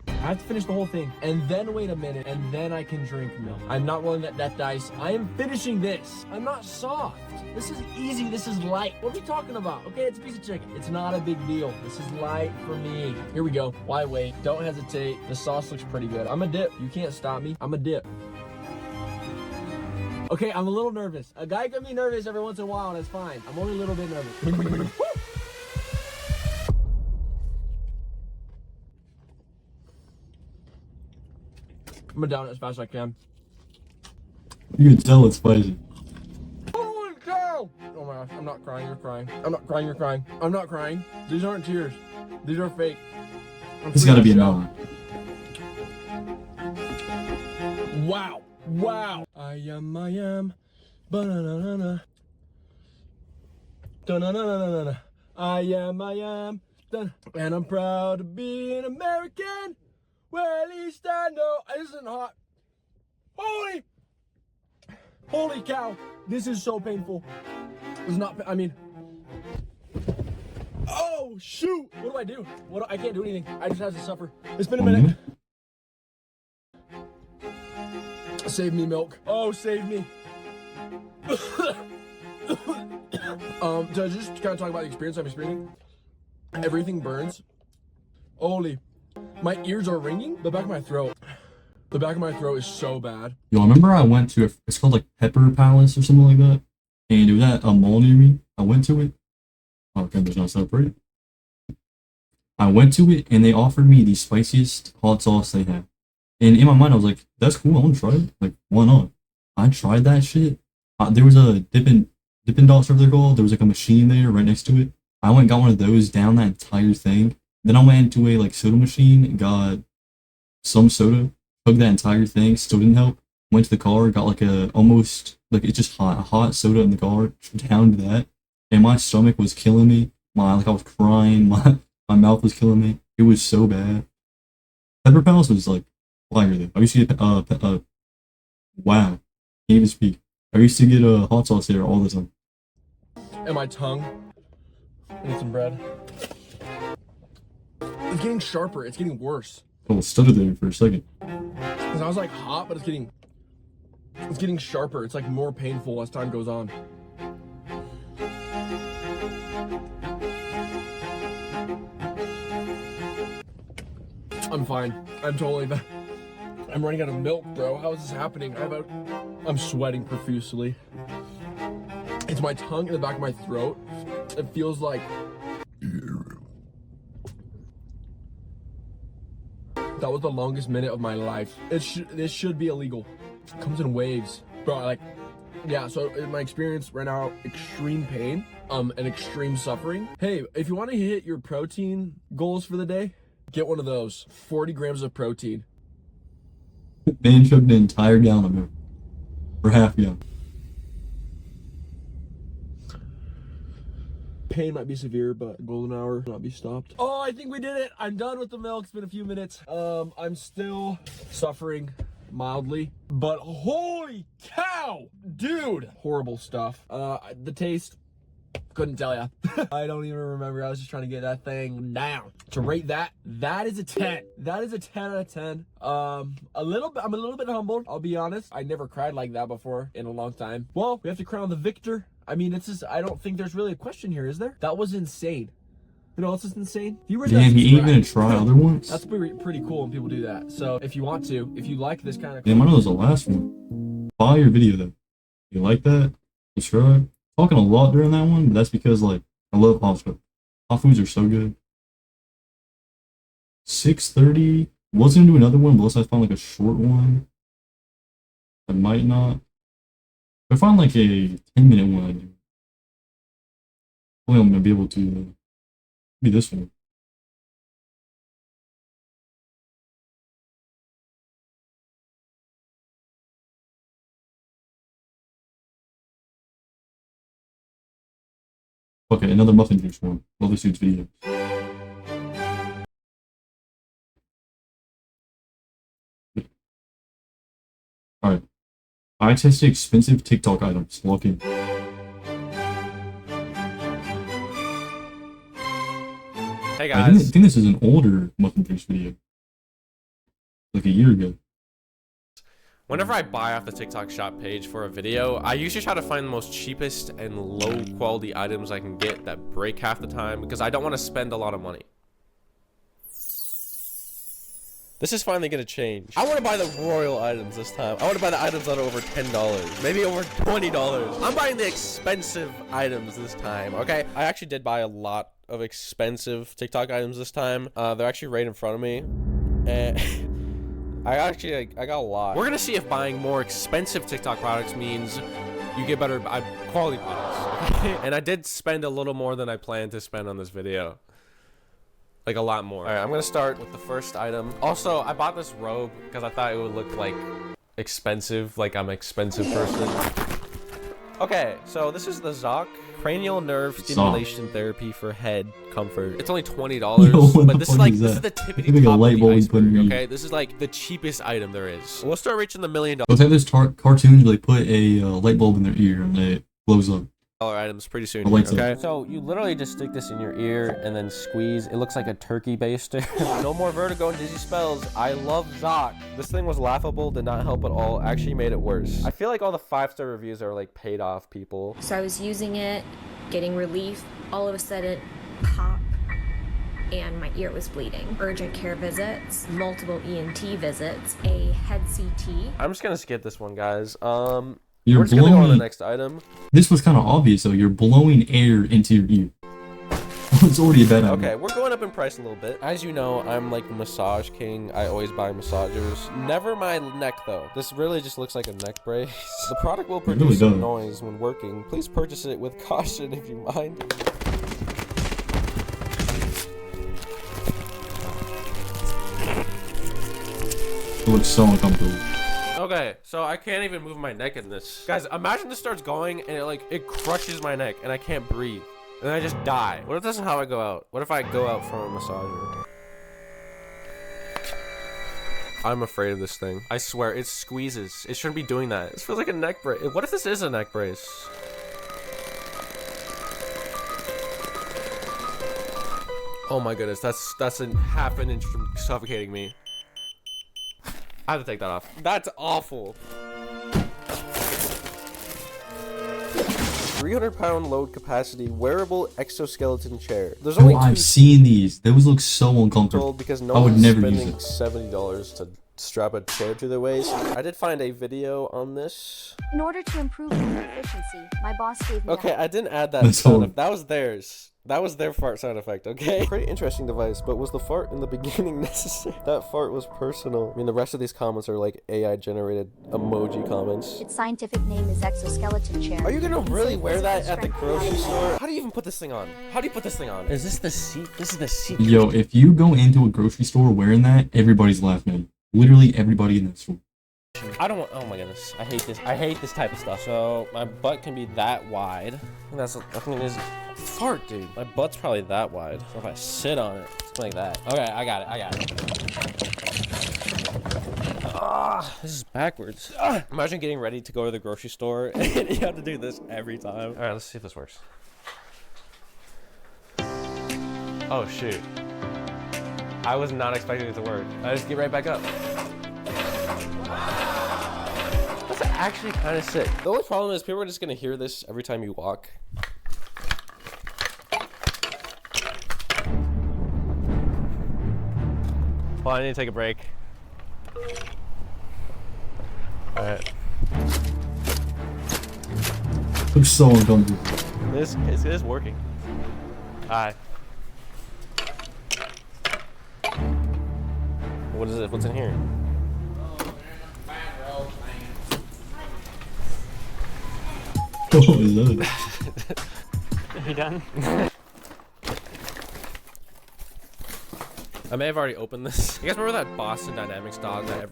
I have to finish the whole thing and then wait a minute and then I can drink milk. I'm not rolling that death dice. I am finishing this. I'm not soft. This is easy. This is light. What are we talking about? Okay, it's a piece of chicken. It's not a big deal. This is light for me. Here we go. Why wait? Don't hesitate. The sauce looks pretty good. I'm a dip. You can't stop me. I'm a dip. Okay, I'm a little nervous. A guy can be nervous every once in a while and it's fine. I'm only a little bit nervous. I'm gonna down it as fast as I can. You can tell it's spicy. Holy cow! Oh my gosh, I'm not crying, you're crying. I'm not crying, you're crying. I'm not crying. These aren't tears. These are fake. It's gotta be a no. Wow. Wow. I am. Ba-na-na-na-na. Da-na-na-na-na-na. I am. Da- and I'm proud to be an American. Well, at least I know. This isn't hot. Holy cow. This is so painful. It's not, I mean. Oh, shoot. What do? I can't do anything. I just have to suffer. It's been a minute. Save me, milk. Oh, save me. To just kind of talk about the experience I'm experiencing. Everything burns. Holy. My ears are ringing. The back of my throat. The back of my throat is so bad. Yo, I remember I went to it's called like Pepper Palace or something like that. And it was at a mall near me. I went to it. Oh, okay, there's not so pretty. I went to it and they offered me the spiciest hot sauce they had. And in my mind, I was like, that's cool. I want to try it. Like, why not? I tried that shit. There was a Dippin' Dots, whatever they're called. There was like a machine there right next to it. I went and got one of those, down that entire thing. Then I went into a like soda machine and got some soda. Took that entire thing. Still didn't help. Went to the car, got like a almost like it's just hot soda in the car. Downed that, and my stomach was killing me. I was crying. My mouth was killing me. It was so bad. Pepper Palace was like fire though. I used to get wow, can't even speak. I used to get hot sauce there all the time. And my tongue. I need some bread. It's getting sharper. It's getting worse. Oh, stuttered there for a second. Cause I was like hot, but it's getting sharper. It's like more painful as time goes on. I'm fine. I'm totally fine. I'm running out of milk, bro. How is this happening? I'm sweating profusely. It's my tongue in the back of my throat. It feels like that was the longest minute of my life. This should be illegal. It comes in waves, bro. Like, yeah. So in my experience right now, extreme pain, and extreme suffering. Hey, if you want to hit your protein goals for the day, get one of those. 40 grams of protein. Man chugged an entire gallon of milk, or half gallon. Pain might be severe, but golden hour will not be stopped. Oh, I think we did it. I'm done with the milk. It's been a few minutes. I'm still suffering mildly, but holy cow, dude, horrible stuff. The taste, couldn't tell ya. I don't even remember. I was just trying to get that thing down. To rate that is a 10. That is a 10 out of 10. I'm a little bit humbled, I'll be honest. I never cried like that before in a long time. Well, we have to crown the victor. I mean, it's just, I don't think there's really a question here, is there? That was insane. You know, it's just insane. Damn, he ain't gonna try other ones? That's pretty cool when people do that. So if you want to, if you like this kind of... Damn, I know that was the last one. Fire video though. You like that? Subscribe. Talking a lot during that one, but that's because like I love hot food. Hot foods are so good. 6:30. Was gonna do another one, but unless I found like a short one. I might not. If I find like a 10-minute one, I do. Hopefully I'm gonna be able to be this one. Okay, another muffin juice one. Love this dude's video. Alright. I tested expensive TikTok items. Lock in. Hey I guys. think this is an older muffin juice video. Like a year ago. Whenever I buy off the TikTok shop page for a video, I usually try to find the most cheapest and low quality items I can get that break half the time because I don't want to spend a lot of money. This is finally gonna change. I want to buy the royal items this time. I want to buy the items that are over $10, maybe over $20. I'm buying the expensive items this time, okay? I actually did buy a lot of expensive TikTok items this time. They're actually right in front of me. And I got a lot. We're gonna see if buying more expensive TikTok products means you get better quality products. And I did spend a little more than I planned to spend on this video. Like a lot more. All right, I'm gonna start with the first item. Also, I bought this robe because I thought it would look like expensive, like I'm an expensive person. Okay, so this is the Zoc cranial nerve stimulation therapy for head comfort. It's only $20, but this is the tippity top of the iceberg, okay? This is like the cheapest item there is. We'll start reaching the $1 million. It's like those cartoons where they put a light bulb in their ear and it blows up. Items pretty soon, here, okay? So you literally just stick this in your ear and then squeeze. It looks like a turkey baster. No more vertigo and dizzy spells. I love Zoc. This thing was laughable, did not help at all, actually made it worse. I feel like all the 5-star reviews are like paid off people. So I was using it, getting relief, all of a sudden pop, and my ear was bleeding. Urgent care visits, multiple ENT visits, a head CT. I'm just gonna skip this one, guys. You're We're just gonna go on the next item. This was kind of obvious though. You're blowing air into your ear. It's already a bad idea. Okay, we're going up in price a little bit. As you know, I'm like the massage king. I always buy massagers. Never my neck though. This really just looks like a neck brace. The product will produce some noise when working. Please purchase it with caution if you mind. It looks so uncomfortable. Okay, so I can't even move my neck in this. Guys, imagine this starts going and it crushes my neck and I can't breathe. And I just die. What if that's how I go out? What if I go out from a massager? I'm afraid of this thing. I swear, it squeezes. It shouldn't be doing that. This feels like a neck brace. What if this is a neck brace? Oh my goodness, that's a half an inch from suffocating me. I have to take that off. That's awful. 300-pound load capacity wearable exoskeleton chair. There's only I've seen these. Those look so uncomfortable. because no I would one's never use spending it. $70 to strap a chair to their waist. I did find a video on this. In order to improve my efficiency, my boss gave me Okay, I didn't add that That's sound. horrible. That was theirs. That was their fart sound effect, okay? Pretty interesting device, but was the fart in the beginning necessary? That fart was personal. I mean, the rest of these comments are like AI-generated emoji comments. Its scientific name is exoskeleton chair. Are you gonna really wear that at the Strength grocery power. store? How do you even put this thing on? How do you put this thing on? Is this the seat? This is the seat. Yo, if you go into a grocery store wearing that, everybody's laughing at you. Literally everybody in that store. I don't want, oh my goodness. I hate this. I hate this type of stuff. So my butt can be that wide. And I think it's fart, dude. My butt's probably that wide. So if I sit on it, it's like that. Okay, I got it. This is backwards. Imagine getting ready to go to the grocery store and you have to do this every time. All right, let's see if this works. Oh shoot. I was not expecting it to work. I just get right back up. That's actually kind of sick. The only problem is people are just gonna hear this every time you walk. Well, I need to take a break. Alright. Looks so uncomfortable. This is working. Alright. What is it? What's in here? Oh, I love it. You done? I may have already opened this. You guys remember that Boston Dynamics dog that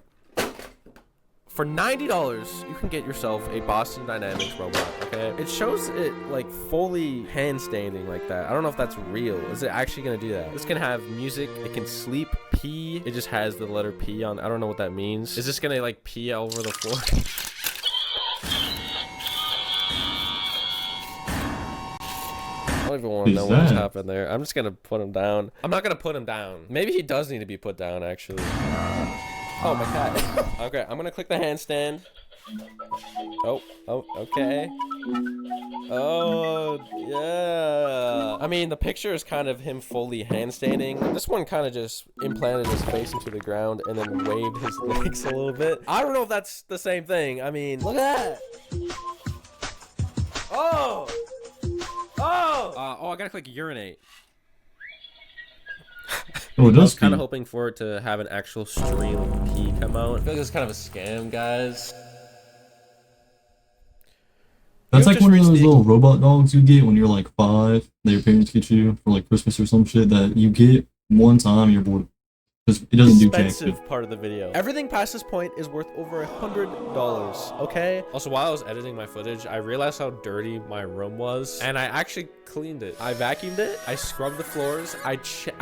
for $90 you can get yourself a Boston Dynamics robot, okay? It shows it like fully handstanding like that. I don't know if that's real. Is it actually gonna do that? This can have music, it can sleep, pee. It just has the letter P on. I don't know what that means. Is this gonna like pee all over the floor? I don't even want to know what's happened there. I'm just gonna put him down. I'm not gonna put him down. Maybe he does need to be put down, actually. Oh, my cat. Okay, I'm gonna click the handstand. Oh, okay. Oh, yeah. I mean, the picture is kind of him fully handstanding. This one kind of just implanted his face into the ground and then waved his legs a little bit. I don't know if that's the same thing. I mean, look at that. Oh! Oh, I gotta click urinate. Oh, it does. I was kind of hoping for it to have an actual stream of pee come out. I feel like it's kind of a scam, guys. That's like one of those little robot dogs you get when you're like 5 that your parents get you for like Christmas or some shit that you get one time and you're bored. Because it doesn't do jack shit. Expensive part of the video. Everything past this point is worth over $100, okay? Also, while I was editing my footage, I realized how dirty my room was, and I actually cleaned it. I vacuumed it, I scrubbed the floors, I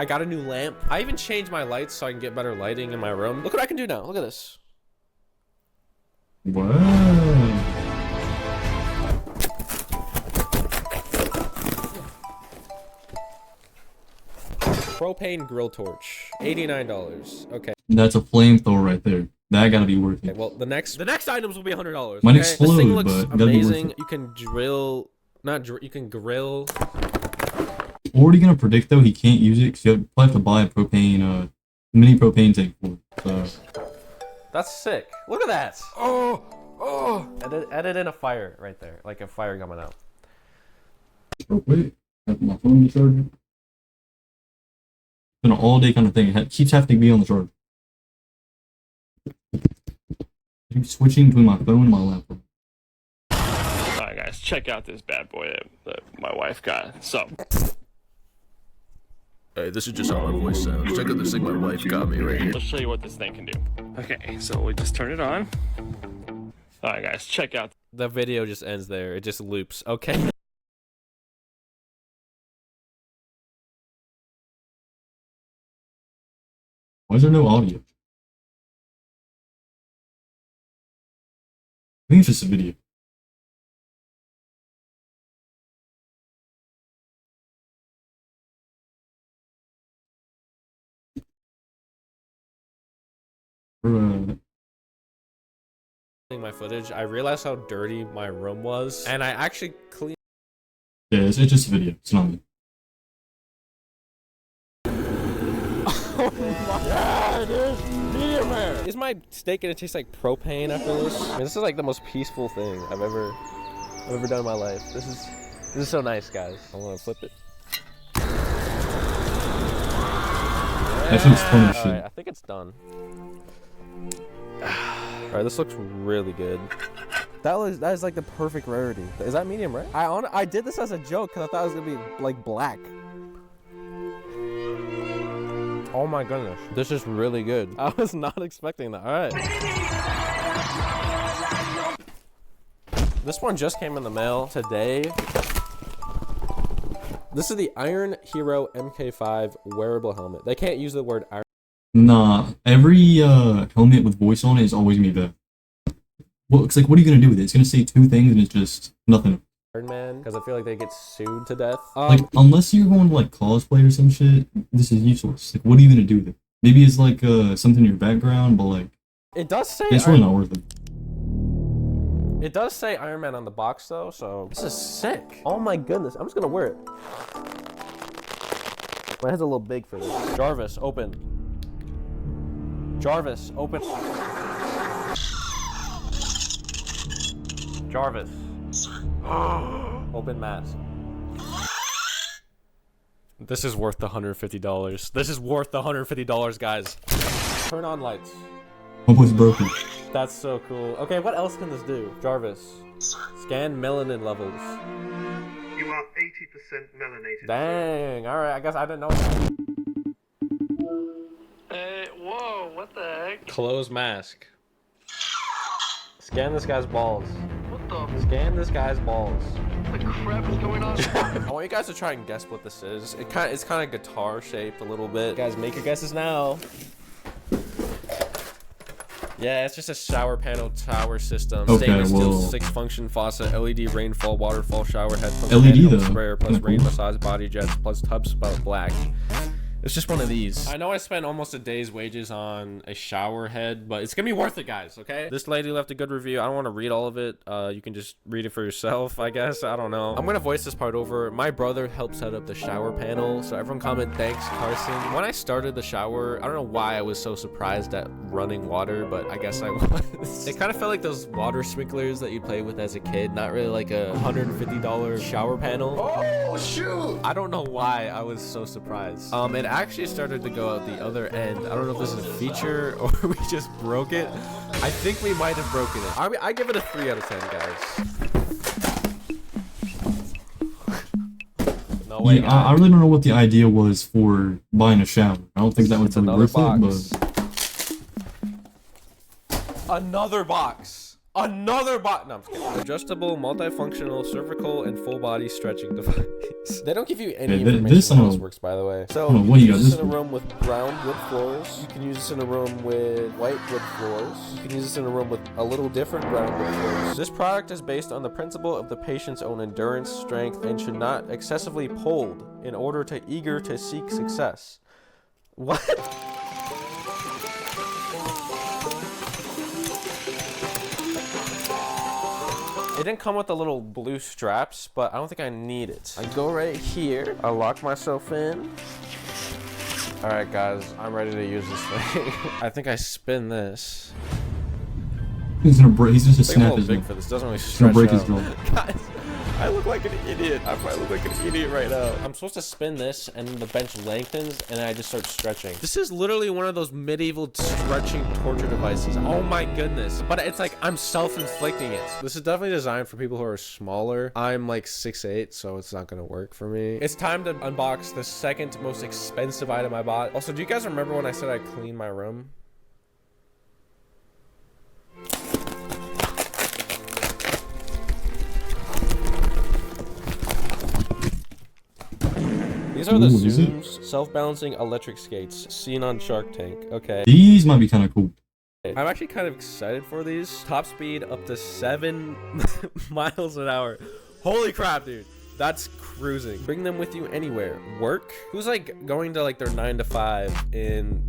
got a new lamp. I even changed my lights so I can get better lighting in my room. Look what I can do now. Look at this. Wow. Propane grill torch, $89. Okay. That's a flamethrower right there. That gotta be worth it. Okay, well, the next items will be $100. Might okay? explode, This thing looks but gotta be worth amazing. it. You can you can grill. Already gonna predict though he can't use it because you probably have to buy a propane, mini propane tank for it. So. That's sick. Look at that. Oh. Edit in a fire right there, like a fire coming out. Oh wait, I have my phone charger. It's an all-day kind of thing. It keeps having to be on the charge. I'm switching between my phone and my laptop. Alright guys, check out this bad boy that my wife got. So. Hey, this is just how my voice sounds. Check out this thing my wife got me right here. Let's show you what this thing can do. Okay, so we just turn it on. Alright guys, check out. The video just ends there. It just loops. Okay. Why is there no audio? think it's just a video. My footage, I realized how dirty my room was, and I actually cleaned. Yeah, it's just a video. It's not me. Yeah, dude. Medium rare. Is my steak gonna taste like propane after this? I mean, this is like the most peaceful thing I've ever done in my life. This is so nice, guys. I want to flip it. That looks fun as shit. Alright, I think it's done. Alright, this looks really good. That is like the perfect rarity. Is that medium rare? I did this as a joke because I thought it was gonna be like black. Oh my goodness, this is really good. I was not expecting that. All right. This one just came in the mail today. This is the Iron Hero MK5 wearable helmet. They can't use the word iron. Nah, every helmet with voice on it is always gonna be bad. Well, it's like, what are you gonna do with it? It's gonna say two things and it's just nothing. Iron Man, because I feel like they get sued to death. Like, unless you're going to like cosplay or some shit, this is useless. Like, what are you gonna do with it? Maybe it's like something in your background, but like, it does say it's really not worth it. It does say Iron Man on the box though, so this is sick. Oh my goodness, I'm just gonna wear it. My head's a little big for this. Jarvis, open. Jarvis, open. Jarvis. Open mask. This is worth the $150. This is worth the $150, guys. Turn on lights. Almost broken. That's so cool. Okay, what else can this do? Jarvis. Scan melanin levels. You are 80% melanated. Dang, alright, I guess I didn't know that. Hey, whoa, what the heck? Close mask. Scan this guy's balls. What the? Scan this guy's balls. What the crap is going on? I want you guys to try and guess what this is. It's kind of guitar shaped a little bit. Guys, make your guesses now. Yeah, it's just a shower panel tower system. Okay, Stainless steel well, 6-function faucet, LED rainfall, waterfall shower head, plus LED handheld though. sprayer, plus Kinda rain cool. massage body jets, plus tub spout black. It's just one of these. I know I spent almost a day's wages on a shower head, but it's gonna be worth it, guys, okay? This lady left a good review. I don't want to read all of it. You can just read it for yourself, I guess. I don't know. I'm gonna voice this part over. My brother helped set up the shower panel, so everyone comment, thanks, Carson. When I started the shower, I don't know why I was so surprised at running water, but I guess I was. It kind of felt like those water sprinklers that you play with as a kid, not really like a $150 shower panel. Oh, shoot! I don't know why I was so surprised. It actually started to go out the other end. I don't know if this is a feature or we just broke it. I think we might have broken it. I give it a 3 out of 10, guys. No way. Yeah, I really don't know what the idea was for buying a shower. I don't think that was really Another worth box. it, Another box. Another box. No, I'm just kidding. Adjustable, multifunctional, cervical, and full body stretching device. They don't give you any information this on how one- this works, by the way. So Hold on, you what can you got use this this in a for? room with brown wood floors. You can use this in a room with white wood floors. You can use this in a room with a little different brown wood floors. This product is based on the principle of the patient's own endurance, strength, and should not excessively pulled in order to eager to seek success. What? It didn't come with the little blue straps, but I don't think I need it. I go right here. I lock myself in. All right, guys, I'm ready to use this thing. I think I spin this. He's gonna break. He's just I think I'm a snap little his big jaw. for this. Doesn't really He's gonna stretch break his out. jaw. Guys, I look like an idiot. I probably look like an idiot right now. I'm supposed to spin this, and the bench lengthens, and then I just start stretching. This is literally one of those medieval stretching torture devices. Oh my goodness. But it's like I'm self-inflicting it. This is definitely designed for people who are smaller. I'm like 6'8", so it's not gonna work for me. It's time to unbox the second most expensive item I bought. Also, do you guys remember when I said I'd clean my room? These are the Ooh, is it? Zooms self-balancing electric skates seen on Shark Tank. Okay. These might be kind of cool. I'm actually kind of excited for these. Top speed up to 7 miles an hour. Holy crap, dude. That's cruising. Bring them with you anywhere. Work? Who's like going to like their 9 to 5 in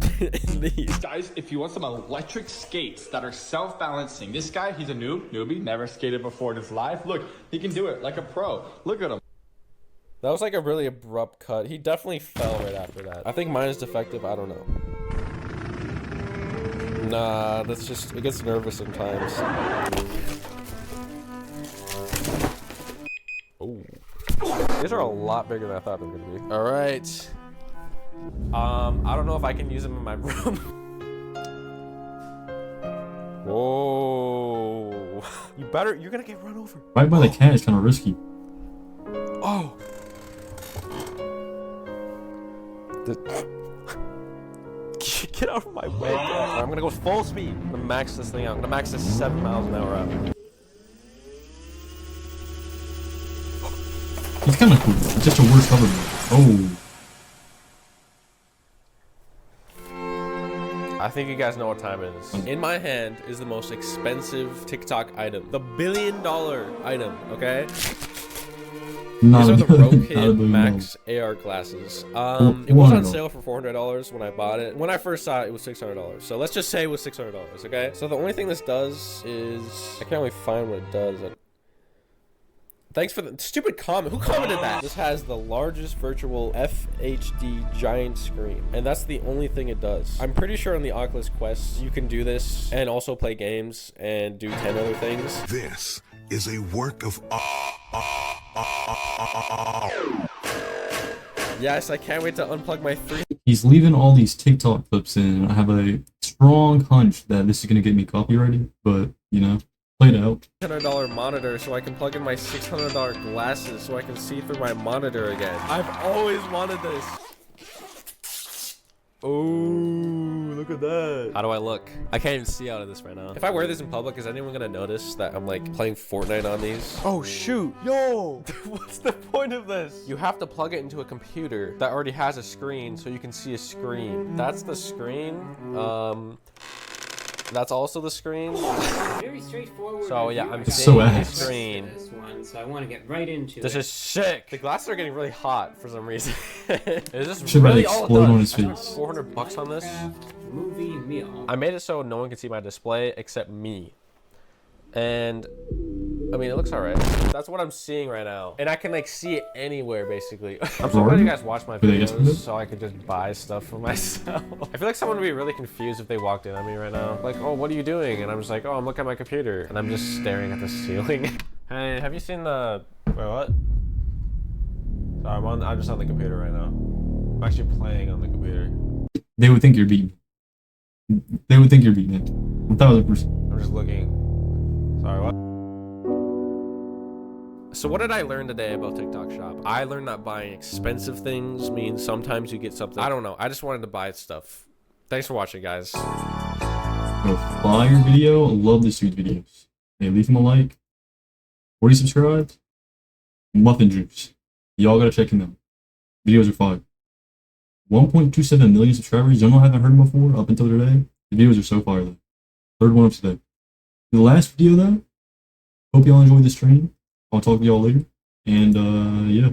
these? Guys, if you want some electric skates that are self-balancing, this guy, he's a newbie, never skated before in his life. Look, he can do it like a pro. Look at him. That was like a really abrupt cut. He definitely fell right after that. I think mine is defective. I don't know. Nah, that's just, it gets nervous sometimes. Oh. These are a lot bigger than I thought they were gonna be. All right. I don't know if I can use them in my room. Whoa. You're gonna get run over. Right by the cat is kind of risky. Oh. Get out of my way, bro. I'm gonna go full speed. I'm gonna max this thing out. I'm gonna max this 7 miles an hour out. It's kind of cool. It's just a worse cover mode. Oh. I think you guys know what time it is. In my hand is the most expensive TikTok item. The $1 billion item, okay? These are the Rokid Max AR glasses. It was on sale for $400 when I bought it. When I first saw it, it was $600. So let's just say it was $600, okay? So the only thing this does is... I can't really find what it does. Thanks for the stupid comment. Who commented that? This has the largest virtual FHD giant screen, and that's the only thing it does. I'm pretty sure on the Oculus Quest, you can do this and also play games and do 10 other things. This is a work of Yes, I can't wait to unplug my 3. He's leaving all these TikTok clips in. I have a strong hunch that this is going to get me copyrighted, but, you know, play it out. $600 monitor so I can plug in my $600 glasses so I can see through my monitor again. I've always wanted this. Oh, look at that. How do I look? I can't even see out of this right now. If I wear this in public, is anyone gonna notice that I'm like playing Fortnite on these? Oh shoot, yo! What's the point of this? You have to plug it into a computer that already has a screen so you can see a screen. That's the screen. That's also the screen. Very straightforward. So yeah, I'm so seeing the screen. This one, so I want to get right into This is sick. The glasses are getting really hot for some reason. Is this Should really explode on his face. $400 on this? Movie meal. I made it so no one can see my display except me. And I mean, it looks alright. That's what I'm seeing right now. And I can like see it anywhere basically. I'm so glad you guys watch my videos so I could just buy stuff for myself. I feel like someone would be really confused if they walked in on me right now. Like, oh, what are you doing? And I'm just like, oh, I'm looking at my computer. And I'm just staring at the ceiling. Hey, have you seen the... Wait, what? Sorry, I'm just on the computer right now. I'm actually playing on the computer. They would think you're beating. They would think you're beating it. 1000%. I'm just looking. Sorry, what? So what did I learn today about TikTok Shop? I learned that buying expensive things means sometimes you get something. I don't know. I just wanted to buy stuff. Thanks for watching, guys. Fire video. Love this dude's videos. Hey, leave him a like. 40 subscribed. Muffin Juice. Y'all gotta check him out. Videos are fire. 1.27 million subscribers. Don't know, I haven't heard him before up until today. The videos are so fire though. Third one of today. The last video though. Hope y'all enjoyed the stream. I'll talk to y'all later. And yeah.